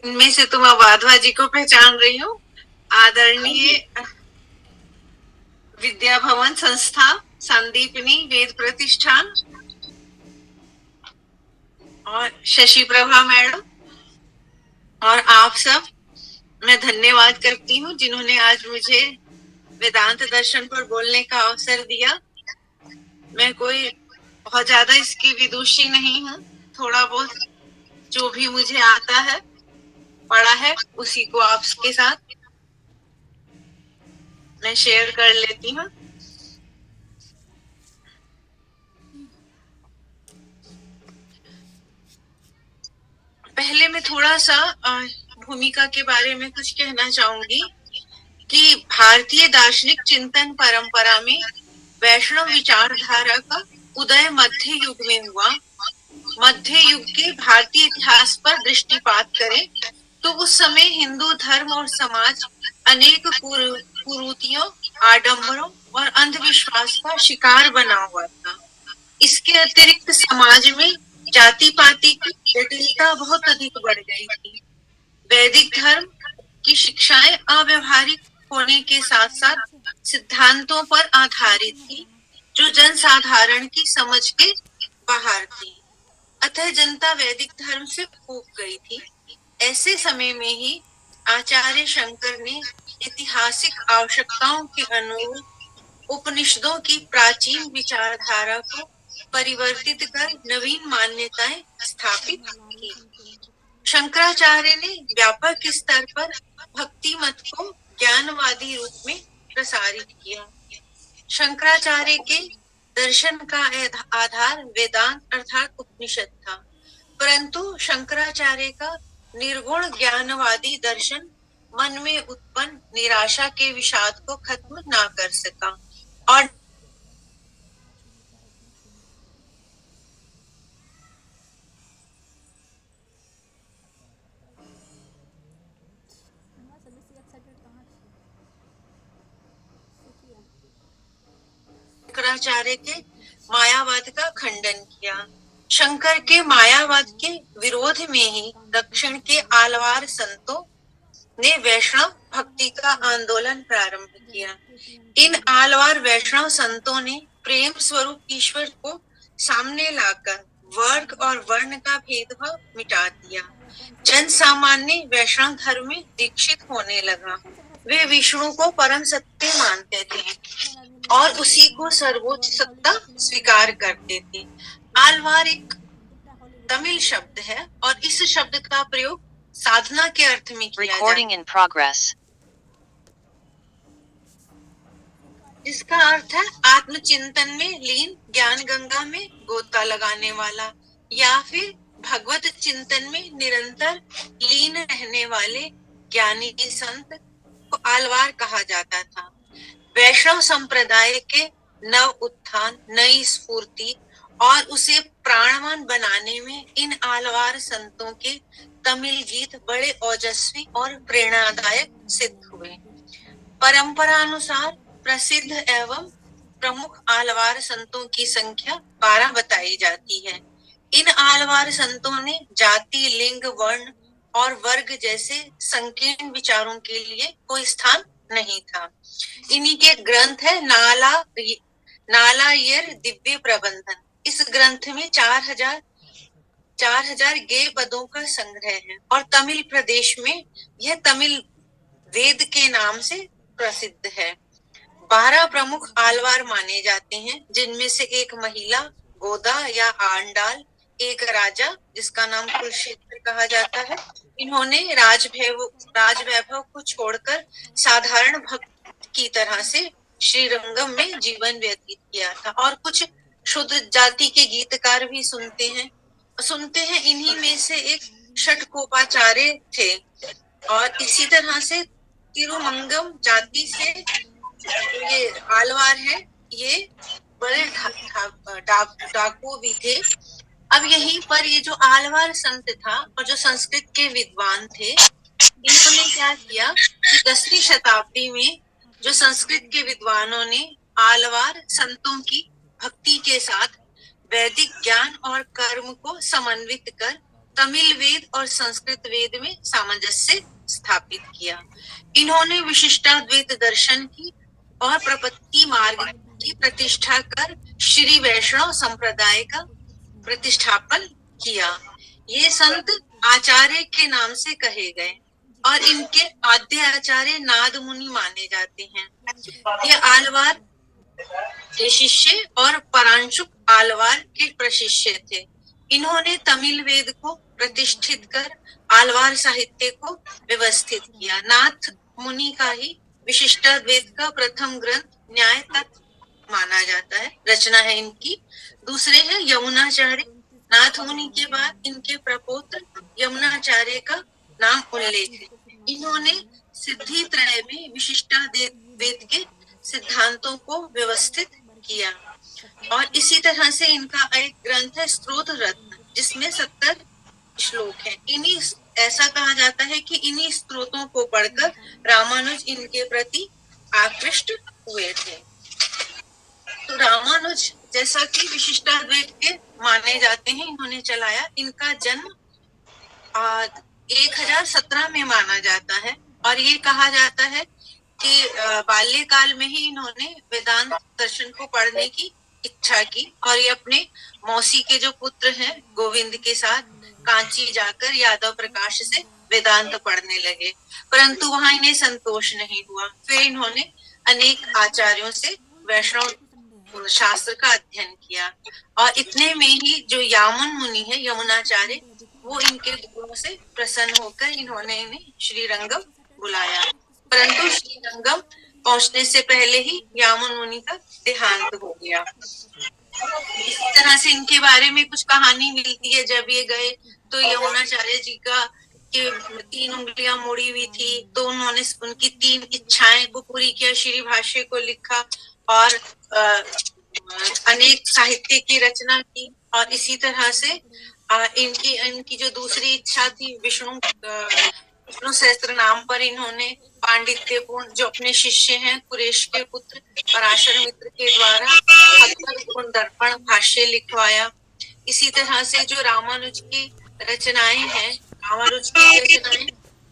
इनमें से तो मैं वाधवा जी को पहचान रही हूँ। आदरणीय विद्या भवन संस्था, संदीपनी वेद प्रतिष्ठान और शशि प्रभा मैडम और आप सब, मैं धन्यवाद करती हूँ जिन्होंने आज मुझे वेदांत दर्शन पर बोलने का अवसर दिया। मैं कोई बहुत ज्यादा इसकी विदुषी नहीं हूँ, थोड़ा बहुत जो भी मुझे आता है पढ़ा है उसी को आपके साथ मैं शेयर कर लेती हूँ। पहले मैं थोड़ा सा भूमिका के बारे में कुछ कहना चाहूंगी कि भारतीय दार्शनिक चिंतन परंपरा में वैष्णव विचारधारा का उदय मध्य युग में हुआ। मध्य युग के भारतीय इतिहास पर दृष्टिपात करें तो उस समय हिंदू धर्म और समाज अनेक कुरीतियों, आडंबरों और अंधविश्वास का शिकार बना हुआ था। इसके अतिरिक्त समाज में जाति पाति की जटिलता बहुत अधिक बढ़ गई थी। वैदिक धर्म की शिक्षाएं अव्यवहारिक होने के साथ साथ सिद्धांतों पर आधारित थी जो जनसाधारण की समझ के बाहर थी। अतः जनता वैदिक धर्म से ऊब गई थी। ऐसे समय में ही आचार्य शंकर ने ऐतिहासिक आवश्यकताओं के अनुरूप उपनिषदों की प्राचीन विचारधारा को परिवर्तित कर नवीन मान्यताएं स्थापित की। शंकराचार्य ने व्यापक स्तर पर भक्ति मत को ज्ञानवादी रूप में प्रसारित किया। शंकराचार्य के दर्शन का आधार वेदांत अर्थात उपनिषद था, परंतु शंकराचार्य का निर्गुण ज्ञानवादी दर्शन मन में उत्पन्न निराशा के विषाद को खत्म ना कर सका और शंकराचार्य के मायावाद का खंडन किया। शंकर के मायावाद के विरोध में ही दक्षिण के आलवार संतों ने वैष्णव भक्ति का आंदोलन प्रारंभ किया। इन आलवार वैष्णव संतों ने प्रेम स्वरूप ईश्वर को सामने लाकर वर्ग और वर्ण का भेदभाव मिटा दिया। जन सामान्य वैष्णव धर्म में दीक्षित होने लगा। वे विष्णु को परम सत्य मानते थे और उसी को सर्वोच्च सत्ता स्वीकार करते थे। आलवार एक तमिल शब्द है और इस शब्द का प्रयोग साधना के अर्थ में किया जाता है। इसका अर्थ है आत्मचिंतन में लीन, ज्ञान गंगा में गोता लगाने वाला या फिर भगवत चिंतन में निरंतर लीन रहने वाले ज्ञानी संत को आलवार कहा जाता था। वैष्णव संप्रदाय के नव उत्थान, नई स्फूर्ति और उसे प्राणवान बनाने में इन आलवार संतों के तमिल गीत बड़े ओजस्वी और प्रेरणादायक सिद्ध हुए। परंपरा अनुसार प्रसिद्ध एवं प्रमुख आलवार संतों की संख्या 12 बताई जाती है। इन आलवार संतों ने जाति, लिंग, वर्ण और वर्ग जैसे संकीर्ण विचारों के लिए कोई स्थान नहीं था। इन्हीं के ग्रंथ है नालायर दिव्य प्रबंधन। इस ग्रंथ में 4000 गेय पदों का संग्रह है और तमिल प्रदेश में यह तमिल वेद के नाम से प्रसिद्ध है। 12 प्रमुख आलवार माने जाते हैं, जिनमें से एक महिला गोदा या आंडाल, एक राजा जिसका नाम कुलक्षेत्र कहा जाता है। इन्होंने राजवैभव को छोड़कर साधारण भक्त की तरह से श्रीरंगम में जीवन व्यतीत किया था और कुछ शुद्ध जाति के गीतकार भी सुनते हैं। इन्हीं में से एक षटकोपाचार्य थे और इसी तरह से तिरुमंगम जाति से ये आलवार है, ये बड़े डाकू भी थे। अब यहीं पर ये जो आलवार संत था और जो संस्कृत के विद्वान थे, इन्होंने क्या किया कि 10वीं शताब्दी में जो संस्कृत के विद्वानों ने आलवार संतों की भक्ति के साथ वैदिक ज्ञान और कर्म को समन्वित कर तमिल वेद और संस्कृत वेद में सामंजस्य स्थापित किया। इन्होंने विशिष्टाद्वैत दर्शन की और प्रपत्ति मार्ग की प्रतिष्ठा कर श्री वैष्णव संप्रदाय का प्रतिष्ठापन किया। ये संत आचार्य के नाम से कहे गए और इनके आद्य आचार्य नाद मुनि माने जाते हैं। ये आलवार के शिष्य और परांशुक आलवार के प्रशिष्य थे। इन्होंने तमिल वेद को प्रतिष्ठित कर आलवार साहित्य को व्यवस्थित किया। नाथ मुनि का ही विशिष्टाद्वैत का प्रथम ग्रंथ न्याय तत्व माना जाता है, रचना है इनकी। दूसरे है यमुनाचार्य। नाथ मुनि के बाद इनके प्रपौत्र यमुनाचार्य का नाम उल्लेख है। इन्होंने सिद्धि त्रय में विशिष्टाद्वैत के सिद्धांतों को व्यवस्थित किया। और इसी तरह से इनका एक ग्रंथ है स्त्रोत रत्न, जिसमें 70 श्लोक हैं। इन्हीं ऐसा कहा जाता है कि इन्हीं स्त्रोतों को पढ़कर रामानुज इनके प्रति आकृष्ट हुए थे। तो रामानुज जैसा कि विशिष्टाद्वैत के माने जाते हैं, इन्होंने चलाया। इनका जन्म 1017 में माना जाता है और ये कहा जाता है कि बाल्यकाल में ही इन्होंने वेदांत दर्शन को पढ़ने की इच्छा की और ये अपने मौसी के जो पुत्र हैं गोविंद के साथ कांची जाकर यादव प्रकाश से वेदांत पढ़ने लगे, परंतु वहां इन्हें संतोष नहीं हुआ। फिर इन्होंने अनेक आचार्यों से वैष्णव शास्त्र का अध्ययन किया और इतने में ही जो यामुन मुनि है यमुनाचार्य, वो इनके गुणों से प्रसन्न होकर इन्होंने इन्हें श्रीरंगम बुलाया, परंतु श्रीरंगम पहुंचने से पहले ही यामुन मुनि का देहांत हो गया। इसी तरह से इनके बारे में कुछ कहानी मिलती है। जब ये गए तो यमुनाचार्य जी का कि 3 उंगलियां मुड़ी हुई थी, तो उन्होंने उनकी 3 इच्छाएं को पूरी किया, श्री भाष्य को लिखा और अनेक साहित्य की रचना की। और इसी तरह से इनकी जो दूसरी इच्छा थी विष्णु सहस्त्र नाम पर इन्होंने पांडित्यपूर्ण जो अपने शिष्य हैं कुरेश के पुत्र पराशर मित्र के द्वारा 70 दर्पण भाष्य लिखवाया। इसी तरह से जो रामानुज की रचनाएं हैं, रामानुज की रचनाएं,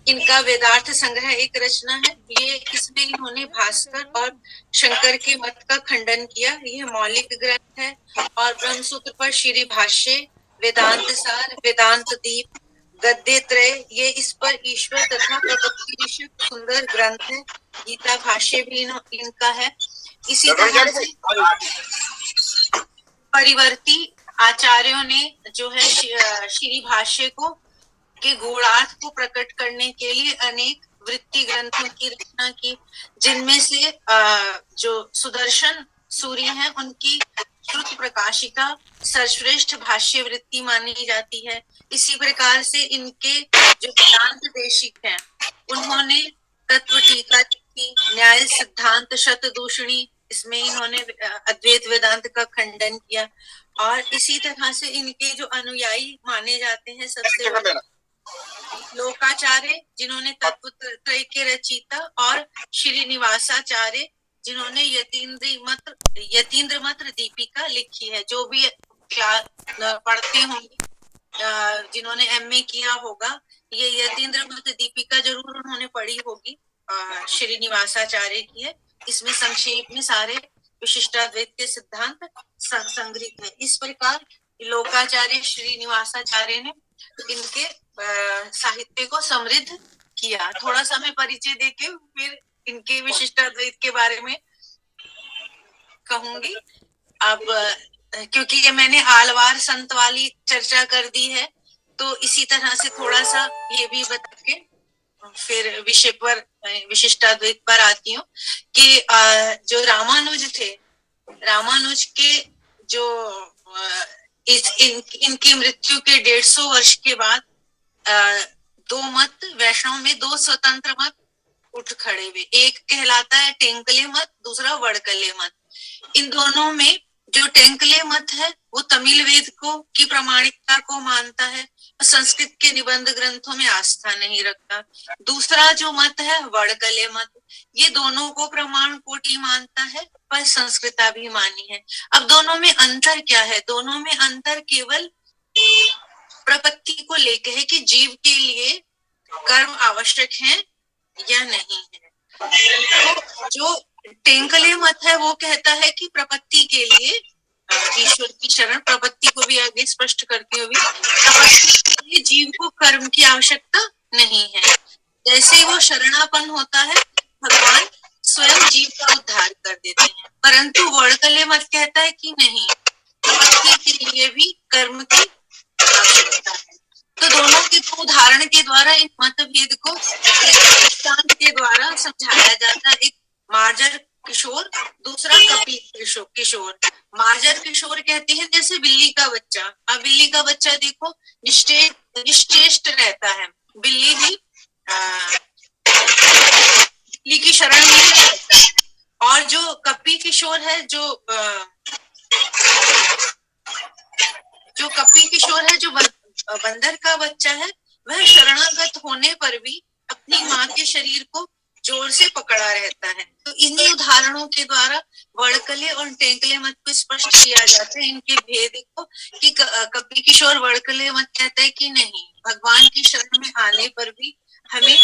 इनका वेदार्थ संग्रह एक रचना है। ये इसमें इन्होंने भास्कर और शंकर के मत का खंडन किया। यह मौलिक ग्रंथ है और ब्रह्मसूत्र पर श्री भाष्य, वेदांत सार, वेदांत दीप, गद्य त्रय, ये इस पर ईश्वर तथा प्रपत्ति विषयक सुंदर ग्रंथ है। गीता भाष्य भी इनका है। इसी तरह से परिवर्ती आचार्यों ने जो है श्री भाष्य को के गूढ़ार्थ को प्रकट करने के लिए अनेक वृत्ति ग्रंथों की रचना की, जिनमें से जो सुदर्शन सूर्य हैं उनकी श्रुत प्रकाशिका सर्वश्रेष्ठ भाष्य वृत्ति मानी जाती है। इसी प्रकार से इनके जो वेदांत देशिक हैं उन्होंने तत्व टीका की, न्याय सिद्धांत शतदूषणी, इसमें इन्होंने अद्वैत वेदांत का खंडन किया। और इसी तरह से इनके जो अनुयायी माने जाते हैं सबसे लोकाचार्य, जिन्होंने तत्व त्रय के रचयिता, और श्रीनिवासाचार्य जिन्होंने यतीन्द्र मत दीपिका लिखी है। जो भी क्लास पढ़ते होंगे, जिन्होंने एमए किया होगा, ये यतीन्द्र मत दीपिका जरूर उन्होंने पढ़ी होगी, श्रीनिवासाचार्य की है। इसमें संक्षेप में सारे विशिष्टाद्वैत के सिद्धांत संग्रहित है। इस प्रकार लोकाचार्य श्रीनिवासाचार्य ने इनके साहित्य को समृद्ध किया। थोड़ा सा मैं परिचय देके फिर इनके विशिष्टाद्वैत के बारे में कहूंगी। अब क्योंकि ये मैंने आलवार संत वाली चर्चा कर दी है, तो इसी तरह से थोड़ा सा ये भी बता के फिर विषय पर विशिष्टाद्वैत पर आती हूँ कि जो रामानुज थे, रामानुज के जो इनकी मृत्यु के 150 वर्ष के बाद 2 मत वैष्णव में 2 स्वतंत्र मत उठ खड़े हुए। एक कहलाता है टेंकले मत, दूसरा वड़कले मत। इन दोनों में जो टेंकले मत है वो तमिल वेद को की प्रामाणिकता को मानता है, संस्कृत के निबंध ग्रंथों में आस्था नहीं रखता। दूसरा जो मत है वड़कले मत, ये दोनों को प्रमाण कोटि मानता है पर संस्कृताभिमानी है। अब दोनों में अंतर क्या है? दोनों में अंतर केवल प्रपत्ति को लेकर है कि जीव के लिए कर्म आवश्यक है या नहीं है। तो जो टेंकले मत है वो कहता है कि प्रपत्ति के लिए ईश्वर की शरण, प्रपत्ति को भी आगे स्पष्ट करते हुए प्रपत्ति के लिए जीव को कर्म की आवश्यकता नहीं है। जैसे ही वो शरणापन होता है भगवान स्वयं जीव का उद्धार कर देते हैं। परंतु वड़कले मत कहता है कि नहीं, प्रपत्ति के लिए भी कर्म की आवश्यकता है। तो दोनों के दो उदाहरण के द्वारा इन मतभेद को दृष्टांत के द्वारा समझाया जाता है। एक मार्जर किशोर, दूसरा कपिल किशोर। मार्जर किशोर कहते हैं जैसे बिल्ली का बच्चा। अब बिल्ली का बच्चा देखो निश्चेष्ट रहता है, बिल्ली भी बिल्ली की शरण में रहता है। और जो कपी किशोर है, जो कपी किशोर है, जो बंदर का बच्चा है, वह शरणागत होने पर भी अपनी माँ के शरीर को जोर से पकड़ा रहता है। तो इन्हीं उदाहरणों के द्वारा वड़कले और टेंकले मत को स्पष्ट किया जाता है। इनके भेद को कि कपी किशोर वड़कले मत कहता है कि नहीं, भगवान की शरण में आने पर भी हमें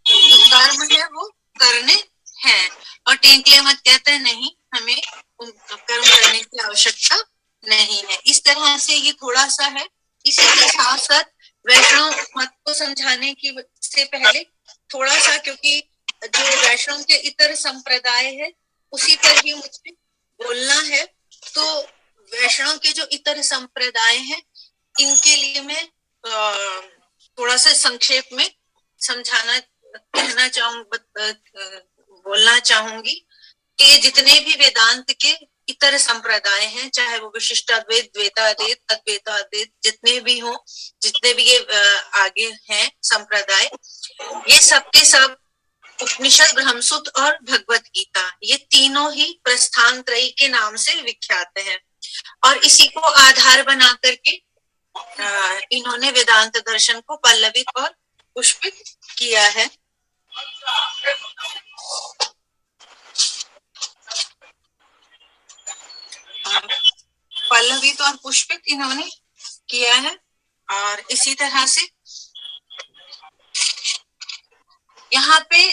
जो कर्म है वो करने हैं, और टेंकले मत कहता है नहीं, हमें कर्म करने की आवश्यकता नहीं है। इस तरह से ये थोड़ा सा है। इसी के साथ साथ वैष्णव मत को समझाने की से पहले थोड़ा सा, क्योंकि जो वैष्णव के इतर संप्रदाय है उसी पर ही मुझे बोलना है, तो वैष्णव के जो इतर संप्रदाय हैं इनके लिए मैं थोड़ा सा संक्षेप में बोलना चाहूंगी कि जितने भी वेदांत के इतर संप्रदाय हैं, चाहे वो विशिष्टाद्वैत, द्वैताद्वैत, अद्वैताद्वैत जितने भी हों, जितने भी ये आगे हैं संप्रदाय, ये सबके सब उपनिषद, ब्रह्मसूत्र और भगवत गीता, ये तीनों ही प्रस्थान त्रयी के नाम से विख्यात हैं। और इसी को आधार बना करके इन्होंने वेदांत दर्शन को पल्लवित और पुष्पित किया है। पल्लवित और पुष्पित इन्होंने किया है। और इसी तरह से यहाँ पे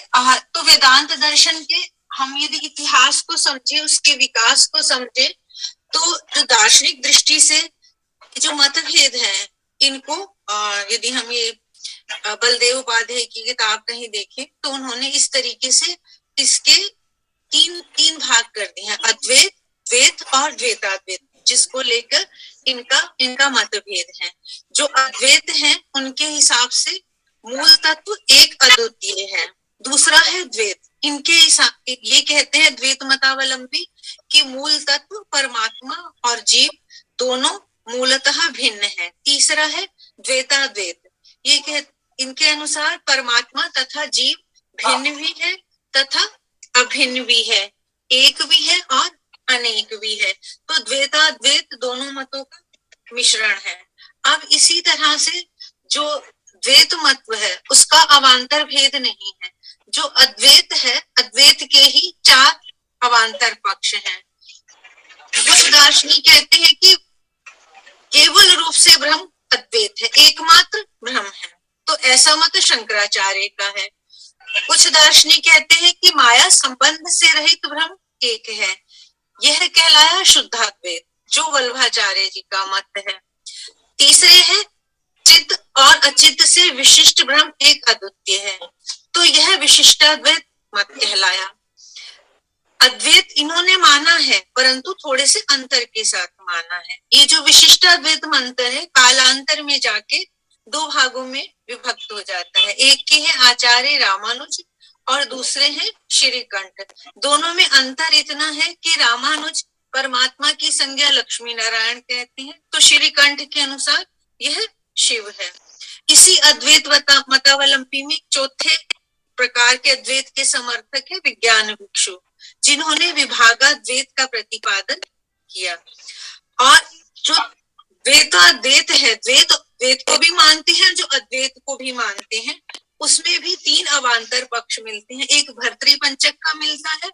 तो वेदांत दर्शन के हम यदि इतिहास को समझे, उसके विकास को समझे, तो जो दार्शनिक दृष्टि से जो मतभेद हैं इनको यदि हम ये बलदेव उपाध्याय की किताब कहीं देखें तो उन्होंने इस तरीके से इसके तीन भाग कर दिए हैं, अद्वैत, द्वैत और द्वैताद्वैत, जिसको लेकर इनका मतभेद है। जो अद्वैत हैं उनके हिसाब से मूल तत्व एक अद्वितीय है, दूसरा है द्वैत। इनके हिसाब ये कहते हैं द्वैत मतावलंबी कि मूल तत्व परमात्मा और जीव दोनों मूलतः भिन्न है। तीसरा है द्वैताद्वैत, ये इनके अनुसार परमात्मा तथा जीव भिन्न भी है तथा अभिन्न भी है, एक भी है और अनेक भी है। तो द्वैताद्वैत दोनों मतों का मिश्रण है। अब इसी तरह से जो द्वैत मत है उसका अवान्तर भेद नहीं है। जो अद्वैत है, अद्वैत के ही 4 अवान्तर पक्ष हैं। कुछ दार्शनिक कहते हैं कि केवल रूप से ब्रह्म अद्वैत है, एकमात्र ब्रह्म है, तो ऐसा मत शंकराचार्य का है। कुछ दार्शनिक कहते हैं कि माया संबंध से रहित ब्रह्म एक है, यह कहलाया शुद्धाद्वैत, जो वल्लभाचार्य जी का मत है। तीसरे है चित्त और अचित्त से विशिष्ट ब्रह्म एक अद्वितीय है, तो यह विशिष्टाद्वैत मत कहलाया। अद्वैत इन्होंने माना है परंतु थोड़े से अंतर के साथ माना है। ये जो विशिष्टाद्वैत मंत्र है कालांतर में जाके 2 भागों में विभक्त हो जाता है। एक के हैं आचार्य रामानुज और दूसरे हैं श्रीकंठ। दोनों में अंतर इतना है कि रामानुज परमात्मा की संज्ञा लक्ष्मी नारायण कहते हैं, तो श्रीकंठ के अनुसार यह शिव है। इसी अद्वैत मतावलंबी में चौथे प्रकार के अद्वैत के समर्थक है विज्ञान भिक्षु, जिन्होंने विभागाद्वैत का प्रतिपादन किया। और जो द्वैताद्वैत है, द्वैत को भी मानते हैं, जो अद्वैत को भी मानते हैं, उसमें भी 3 अवान्तर पक्ष मिलते हैं। एक भर्तृपंचक का मिलता है,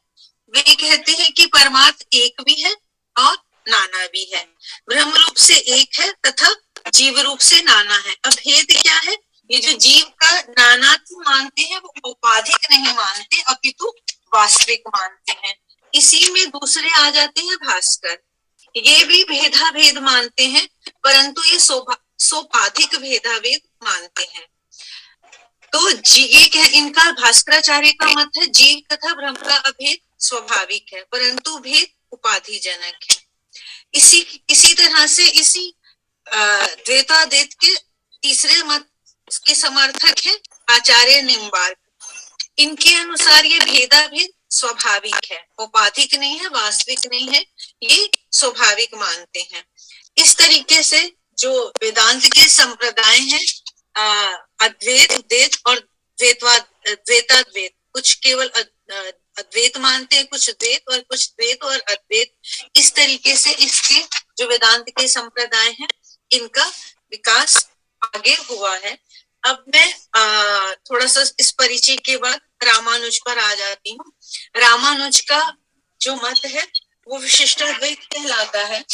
वे कहते हैं कि परमात्मा एक भी है और नाना भी है, ब्रह्म रूप से एक है तथा जीव रूप से नाना है। अब भेद क्या है? ये जो जीव का नानात्व मानते हैं वो औपाधिक नहीं मानते अपितु वास्तविक मानते हैं। इसी में दूसरे आ जाते हैं भास्कर, ये भी भेदा भेद मानते हैं परंतु ये सोपाधिक भेदा भेद मानते हैं। तो ये इनका भास्कराचार्य का मत है जीव तथा ब्रह्म का अभेद स्वाभाविक है परंतु भेद उपाधिजनक है। इसी तरह से इसी द्वैताद्वैत के तीसरे मत के समर्थक है आचार्य निम्बार्क। इनके अनुसार ये भेदा भेद स्वाभाविक है, औपाधिक नहीं है, वास्तविक नहीं है, ये स्वाभाविक मानते हैं। इस तरीके से जो वेदांत के संप्रदाय हैं अद्वैत द्वैत और द्वैताद्वैत, कुछ केवल अद्वैत मानते हैं, कुछ द्वैत और कुछ द्वैत और अद्वैत, इस तरीके से इसके जो वेदांत के संप्रदाय हैं इनका विकास आगे हुआ है। अब मैं थोड़ा सा इस परिचय के बाद रामानुज पर आ जाती हूँ। रामानुज का जो मत है वो विशिष्टाद्वैत कहलाता है।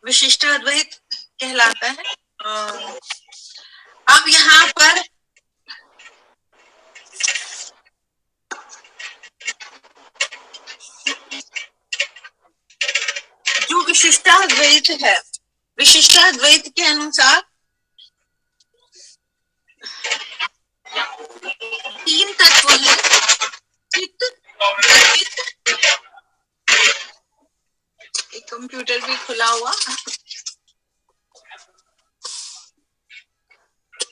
विशिष्टाद्वैत कहलाता है। अब यहाँ पर जो विशिष्टाद्वैत है, विशिष्टाद्वैत के अनुसार तीन तत्व हैं, चित्त, अचित्त, एक कंप्यूटर भी खुला हुआ।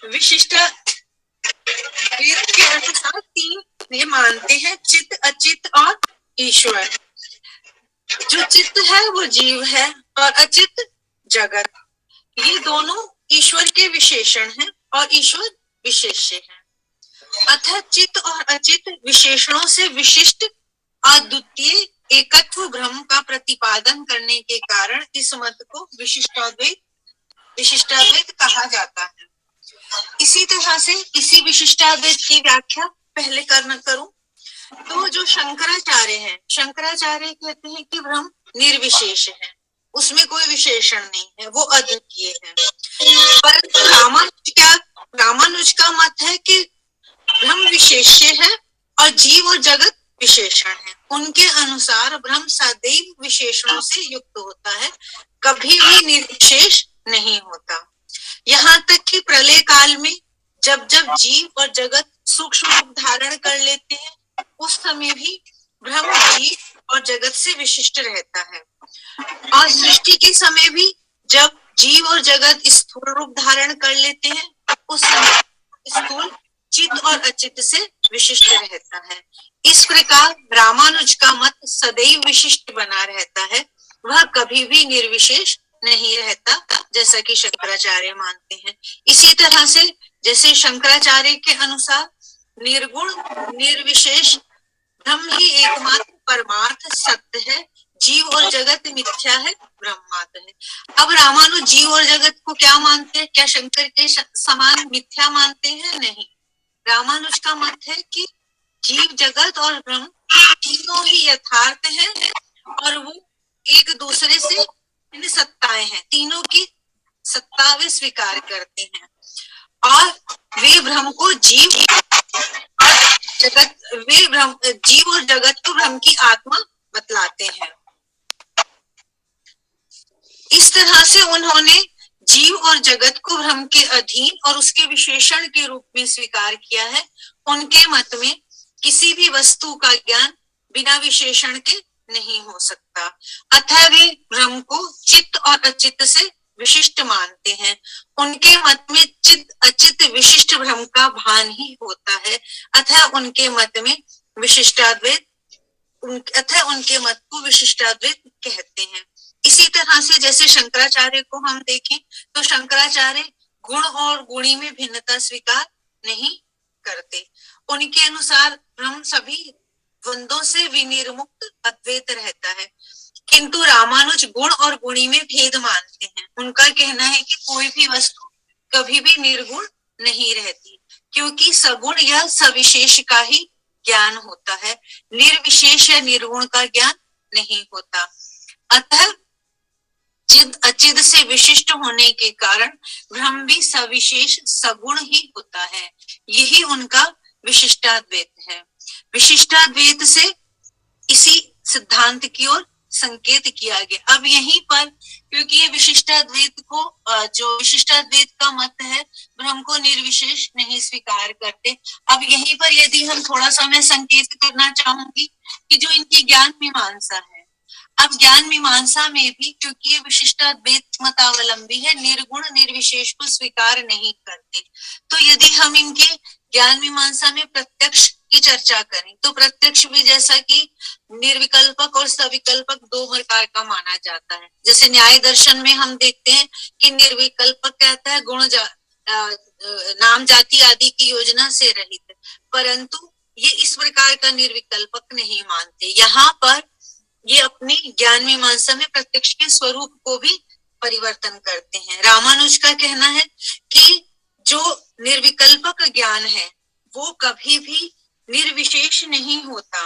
विशिष्टाद्वैत के अनुसार तीन ये मानते हैं, चित्त, अचित्त और ईश्वर। जो चित्त है वो जीव है और अचित्त जगत, ये दोनों ईश्वर के विशेषण हैं और ईश्वर विशेष्य है। अतः चित्त और अचित्त विशेषणों से विशिष्ट अद्वितीय एकत्व ब्रह्म का प्रतिपादन करने के कारण इस मत को विशिष्टाद्वैत कहा जाता है। इसी तरह से इसी विशिष्टाद्वैत की व्याख्या पहले करूं तो जो शंकराचार्य हैं, शंकराचार्य कहते हैं कि ब्रह्म निर्विशेष है, उसमें कोई विशेषण नहीं है, वो अद्वितीय है। परंतु रामानुज का मत है कि ब्रह्म विशेष्य है और जीव और जगत विशेषण है। उनके अनुसार ब्रह्म सदैव विशेषणों से युक्त होता है, कभी भी निर्विशेष नहीं होता। यहाँ तक कि प्रलय काल में जब जब जीव और जगत सूक्ष्म रूप धारण कर लेते हैं उस समय भी ब्रह्म जीव और जगत से विशिष्ट रहता है। और सृष्टि के समय भी जब जीव और जगत स्थूल रूप धारण कर लेते हैं उस समय स्थूल चित्त और अचित्त से विशिष्ट रहता है। इस प्रकार रामानुज का मत सदैव विशिष्ट बना रहता है, वह कभी भी निर्विशेष नहीं रहता, जैसा कि शंकराचार्य मानते हैं। इसी तरह से जैसे शंकराचार्य के अनुसार निर्गुण निर्विशेष ब्रह्म ही एकमात्र परमार्थ सत्य है, जीव और जगत मिथ्या है, ब्रह्मात्म है। अब रामानुज जीव और जगत को क्या मानते हैं? क्या शंकर के समान मिथ्या मानते हैं? नहीं। रामानुज का मत है कि जीव जगत और ब्रह्म तीनों ही यथार्थ हैं और वो एक दूसरे से भिन्न सत्ताएं हैं, तीनों की सत्ता वे स्वीकार करते हैं और वे ब्रह्म को जीव और जगत को ब्रह्म की आत्मा बतलाते हैं। इस तरह से उन्होंने जीव और जगत को ब्रह्म के अधीन और उसके विशेषण के रूप में स्वीकार किया है। उनके मत में किसी भी वस्तु का ज्ञान बिना विशेषण के नहीं हो सकता, अतः वे ब्रह्म को चित्त और अचित्त से विशिष्ट मानते हैं। उनके मत में चित्त अचित्त विशिष्ट ब्रह्म का भान ही होता है, अतः उनके मत में विशिष्टाद्वैत उनके मत को विशिष्टाद्वैत कहते हैं। इसी तरह से जैसे शंकराचार्य को हम देखें तो शंकराचार्य गुण और गुणी में भिन्नता स्वीकार नहीं करते। उनके अनुसार ब्रह्म सभी द्वंद्वों से विनिर्मुक्त अद्वैत रहता है, किंतु रामानुज गुण और गुणी में भेद मानते हैं। उनका कहना है कि कोई भी वस्तु कभी भी निर्गुण नहीं रहती, क्योंकि सगुण या सविशेष का ही ज्ञान होता है, निर्विशेष या निर्गुण का ज्ञान नहीं होता। अतः चिद अचिद से विशिष्ट होने के कारण ब्रह्म भी सविशेष सगुण ही होता है। यही उनका विशिष्टाद्वैत है। विशिष्टाद्वैत से इसी सिद्धांत की ओर संकेत किया गया। अब यहीं पर, क्योंकि ये विशिष्टाद्वैत को, जो विशिष्टाद्वैत का मत है, ब्रह्म को निर्विशेष नहीं स्वीकार करते। अब यहीं पर यदि हम थोड़ा सा मैं संकेत करना चाहूंगी कि जो इनकी ज्ञान मीमांसा है, अब ज्ञान मीमांसा में भी क्योंकि ये विशिष्टाद्वैत मतावलंबी है, निर्गुण निर्विशेष को स्वीकार नहीं करते। तो यदि हम इनके ज्ञान मीमांसा में प्रत्यक्ष की चर्चा करें तो प्रत्यक्ष भी जैसा कि निर्विकल्पक और सविकल्पक दो प्रकार का माना जाता है। जैसे न्याय दर्शन में हम देखते हैं कि निर्विकल्पक कहता है गुण नाम जाति आदि की योजना से रहित, परंतु ये इस प्रकार का निर्विकल्पक नहीं मानते। यहाँ पर ये अपनी ज्ञान मीमांसा में प्रत्यक्ष के स्वरूप को भी परिवर्तन करते हैं। रामानुज का कहना है कि जो निर्विकल्पक ज्ञान है वो कभी भी निर्विशेष नहीं होता।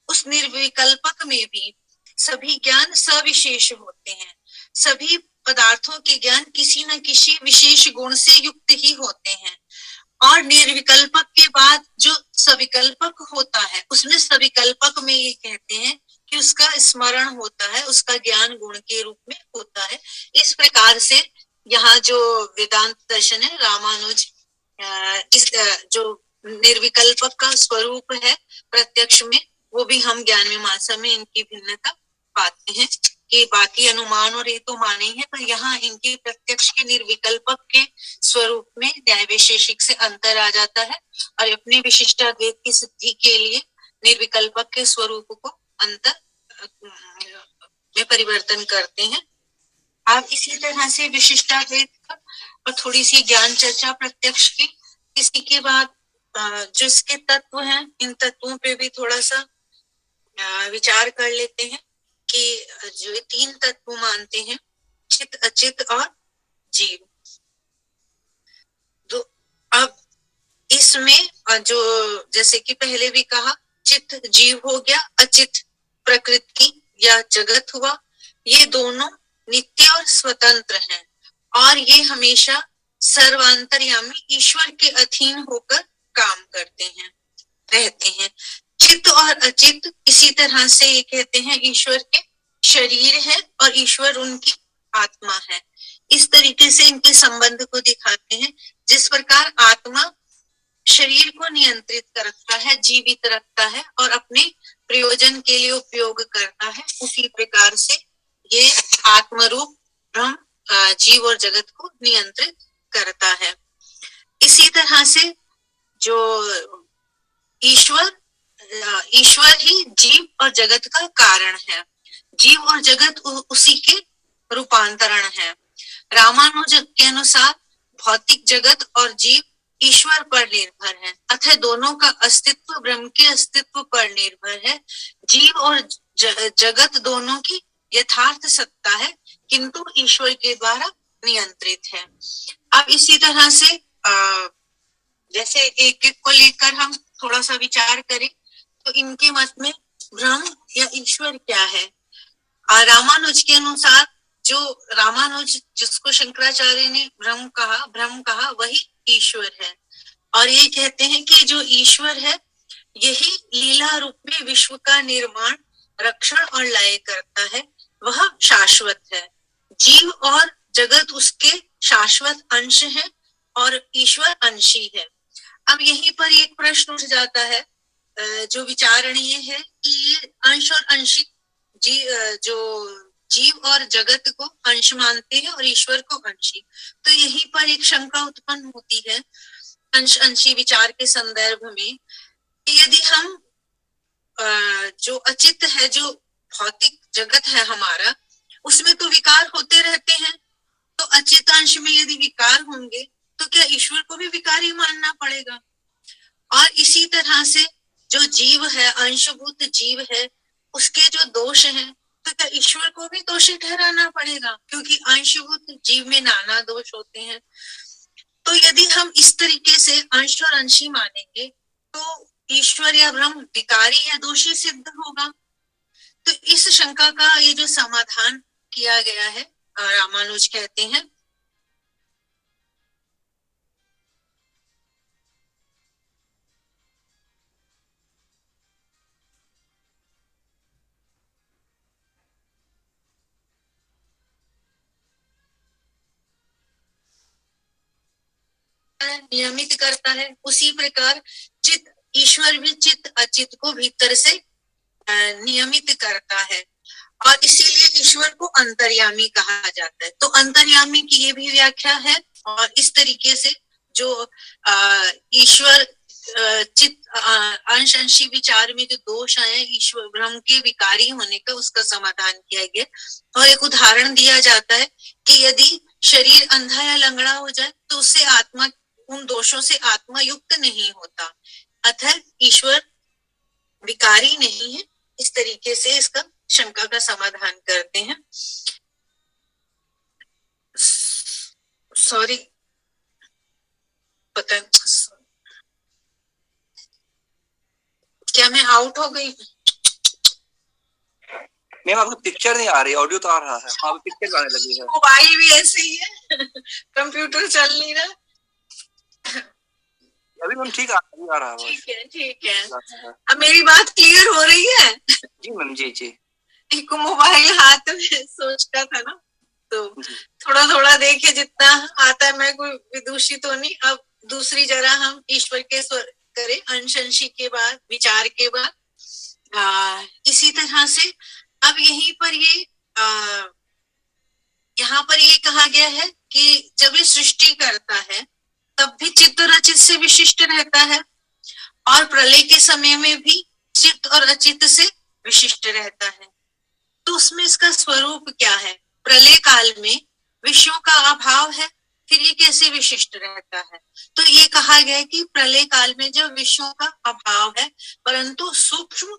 उस निर्विकल्पक में भी सभी ज्ञान सविशेष होते हैं। सभी पदार्थों के ज्ञान किसी न किसी विशेष गुण से युक्त ही होते हैं। और निर्विकल्पक के बाद जो सविकल्पक होता है उसमें सविकल्पक में ये कहते हैं कि उसका स्मरण होता है, उसका ज्ञान गुण के रूप में होता है। इस प्रकार से यहाँ जो वेदांत दर्शन है रामानुज इस जो निर्विकल्पक का स्वरूप है प्रत्यक्ष में, वो भी हम ज्ञान मीमांसा में इनकी भिन्नता पाते हैं कि बाकी अनुमान और ये तो माने ही है, पर यहाँ इनके प्रत्यक्ष के निर्विकल्पक के स्वरूप में न्याय वैशेषिक से अंतर आ जाता है और अपने विशिष्टाद्वैत की सिद्धि के लिए निर्विकल्पक के स्वरूप को अंतर में परिवर्तन करते हैं। आप इसी तरह से विशिष्टाद्वैत का और थोड़ी सी ज्ञान चर्चा प्रत्यक्ष की, इसी के बाद जो इसके तत्व हैं इन तत्वों पे भी थोड़ा सा विचार कर लेते हैं कि जो तीन तत्व मानते हैं, चित अचित और जीव। तो अब इसमें जो जैसे कि पहले भी कहा, चित जीव हो गया, अचित प्रकृति या जगत हुआ। ये दोनों नित्य और स्वतंत्र हैं और ये हमेशा सर्वांतर्यामी ईश्वर के अधीन होकर काम करते हैं, रहते हैं। चित और अचित इसी तरह से ये कहते हैं ईश्वर के शरीर है और ईश्वर उनकी आत्मा है। इस तरीके से इनके संबंध को दिखाते हैं। जिस प्रकार आत्मा शरीर को नियंत्रित करता है, जीवित रखता है और अपने प्रयोजन के लिए उपयोग करता है, उसी प्रकार से ये आत्मरूप ब्रह्म जीव और जगत को नियंत्रित करता है। इसी तरह से जो ईश्वर ही जीव और जगत का कारण है, जीव और जगत उसी के रूपांतरण है। रामानुज के अनुसार भौतिक जगत और जीव ईश्वर पर निर्भर है, अतः दोनों का अस्तित्व ब्रह्म के अस्तित्व पर निर्भर है। जीव और जगत दोनों की यथार्थ सत्ता है किंतु ईश्वर के द्वारा नियंत्रित है। अब इसी तरह से जैसे एक एक को लेकर हम थोड़ा सा विचार करें तो इनके मत में ब्रह्म या ईश्वर क्या है। रामानुज के अनुसार जो रामानुज जिसको शंकराचार्य ने ब्रह्म कहा वही ईश्वर है और ये कहते हैं कि जो ईश्वर है यही लीला रूप में विश्व का निर्माण, रक्षण और लय करता है, वह शाश्वत है। जीव और जगत उसके शाश्वत अंश है और ईश्वर अंशी है। अब यहीं पर एक प्रश्न उठ जाता है जो विचारणीय है कि ये अंश और अंशी जो जीव और जगत को अंश मानते हैं और ईश्वर को अंशी, तो यहीं पर एक शंका उत्पन्न होती है अंश अंशी विचार के संदर्भ में कि यदि हम जो अचित है, जो भौतिक जगत है हमारा, उसमें तो विकार होते रहते हैं, तो अचित अंश में यदि विकार होंगे तो क्या ईश्वर को भी विकारी मानना पड़ेगा। और इसी तरह से जो जीव है, अंशभूत जीव है, उसके जो दोष हैं तो क्या ईश्वर को भी दोषी ठहराना पड़ेगा, क्योंकि अंशभूत जीव में नाना दोष होते हैं। तो यदि हम इस तरीके से अंश और अंशी मानेंगे तो ईश्वर या ब्रह्म विकारी या दोषी सिद्ध होगा। तो इस शंका का ये जो समाधान किया गया है रामानुज कहते हैं। नियमित करता है, उसी प्रकार चित्त, ईश्वर भी चित्त अचित्त को भीतर से नियमित करता है, और इसीलिए ईश्वर को अंतर्यामी कहा जाता है। तो अंतर्यामी की ये भी व्याख्या है, और इस तरीके से जो ईश्वर चित्त अंश अंशी विचार में जो दोष आए ईश्वर ब्रह्म के विकारी होने का, उसका समाधान किया गया। और एक उदाहरण दिया जाता है कि यदि शरीर अंधा या लंगड़ा हो जाए तो उससे आत्मा, उन दोषों से आत्मा युक्त नहीं होता, अतः ईश्वर विकारी नहीं है। इस तरीके से इसका शंका का समाधान करते हैं। सॉरी, पता क्या मैं आउट हो गई? मैम आपको पिक्चर नहीं आ रही, ऑडियो तो आ रहा है। हाँ, पिक्चर आने लगी है। मोबाइल भी ऐसे ही है, कंप्यूटर चल नहीं रहा। अभी मैम ठीक आ रहा है। ठीक है, ठीक है। अब मेरी बात क्लियर हो रही है? जी मैम, जी जी। एक मोबाइल हाथ में सोचता था ना, तो थोड़ा थोड़ा देखे जितना आता है। मैं कोई विदुषी तो नहीं। अब दूसरी जरा हम ईश्वर के स्वर करें, अंश के बाद, विचार के बाद। इसी तरह से अब यहीं पर ये यहाँ पर ये कहा गया है कि जब ये सृष्टि करता है तब भी चित्त और अचित्त से विशिष्ट रहता है, और प्रलय के समय में भी चित्त और अचित्त से विशिष्ट रहता है। तो उसमें इसका स्वरूप क्या है? प्रलय काल में विषयों का अभाव है, फिर ये कैसे विशिष्ट रहता है? तो ये कहा गया है कि प्रलय काल में जब विषयों का अभाव है, परंतु सूक्ष्म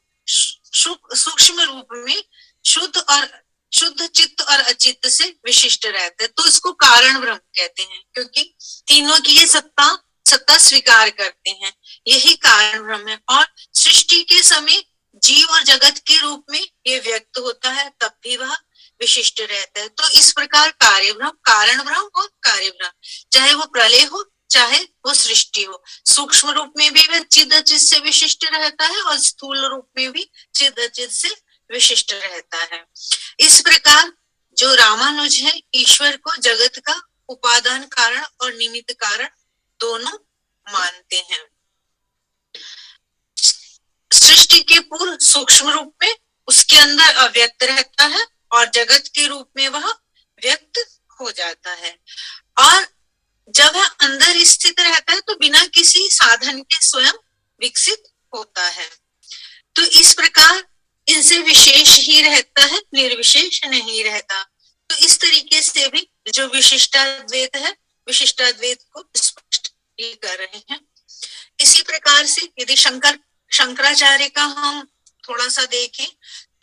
रूप में शुद्ध चित्त और अचित्त से विशिष्ट रहता है, तो इसको कारण ब्रह्म कहते हैं, क्योंकि तीनों की ये सत्ता स्वीकार करते हैं। यही कारण ब्रह्म है। और सृष्टि के समय जीव और जगत के रूप में ये व्यक्त होता है, तब भी वह विशिष्ट रहता है। तो इस प्रकार कार्य ब्रह्म, कारण ब्रह्म और कार्य ब्रह्म, चाहे वो प्रलय हो चाहे वो सृष्टि हो, सूक्ष्म रूप में भी वह चिद अचित से विशिष्ट रहता है, और स्थूल रूप में भी चिद अचित से विशिष्ट रहता है। इस प्रकार जो रामानुज है, ईश्वर को जगत का उपादान कारण और निमित्त कारण दोनों मानते हैं। सृष्टि के पूर्व सूक्ष्म रूप में उसके अंदर अव्यक्त रहता है, और जगत के रूप में वह व्यक्त हो जाता है। और जब वह अंदर स्थित रहता है तो बिना किसी साधन के स्वयं विकसित होता है। तो इस प्रकार इनसे विशेष ही रहता है, निर्विशेष नहीं रहता। तो इस तरीके से भी जो विशिष्टाद्वैत है, विशिष्टाद्वैत को स्पष्ट कर रहे हैं। इसी प्रकार से यदि शंकराचार्य का हम थोड़ा सा देखें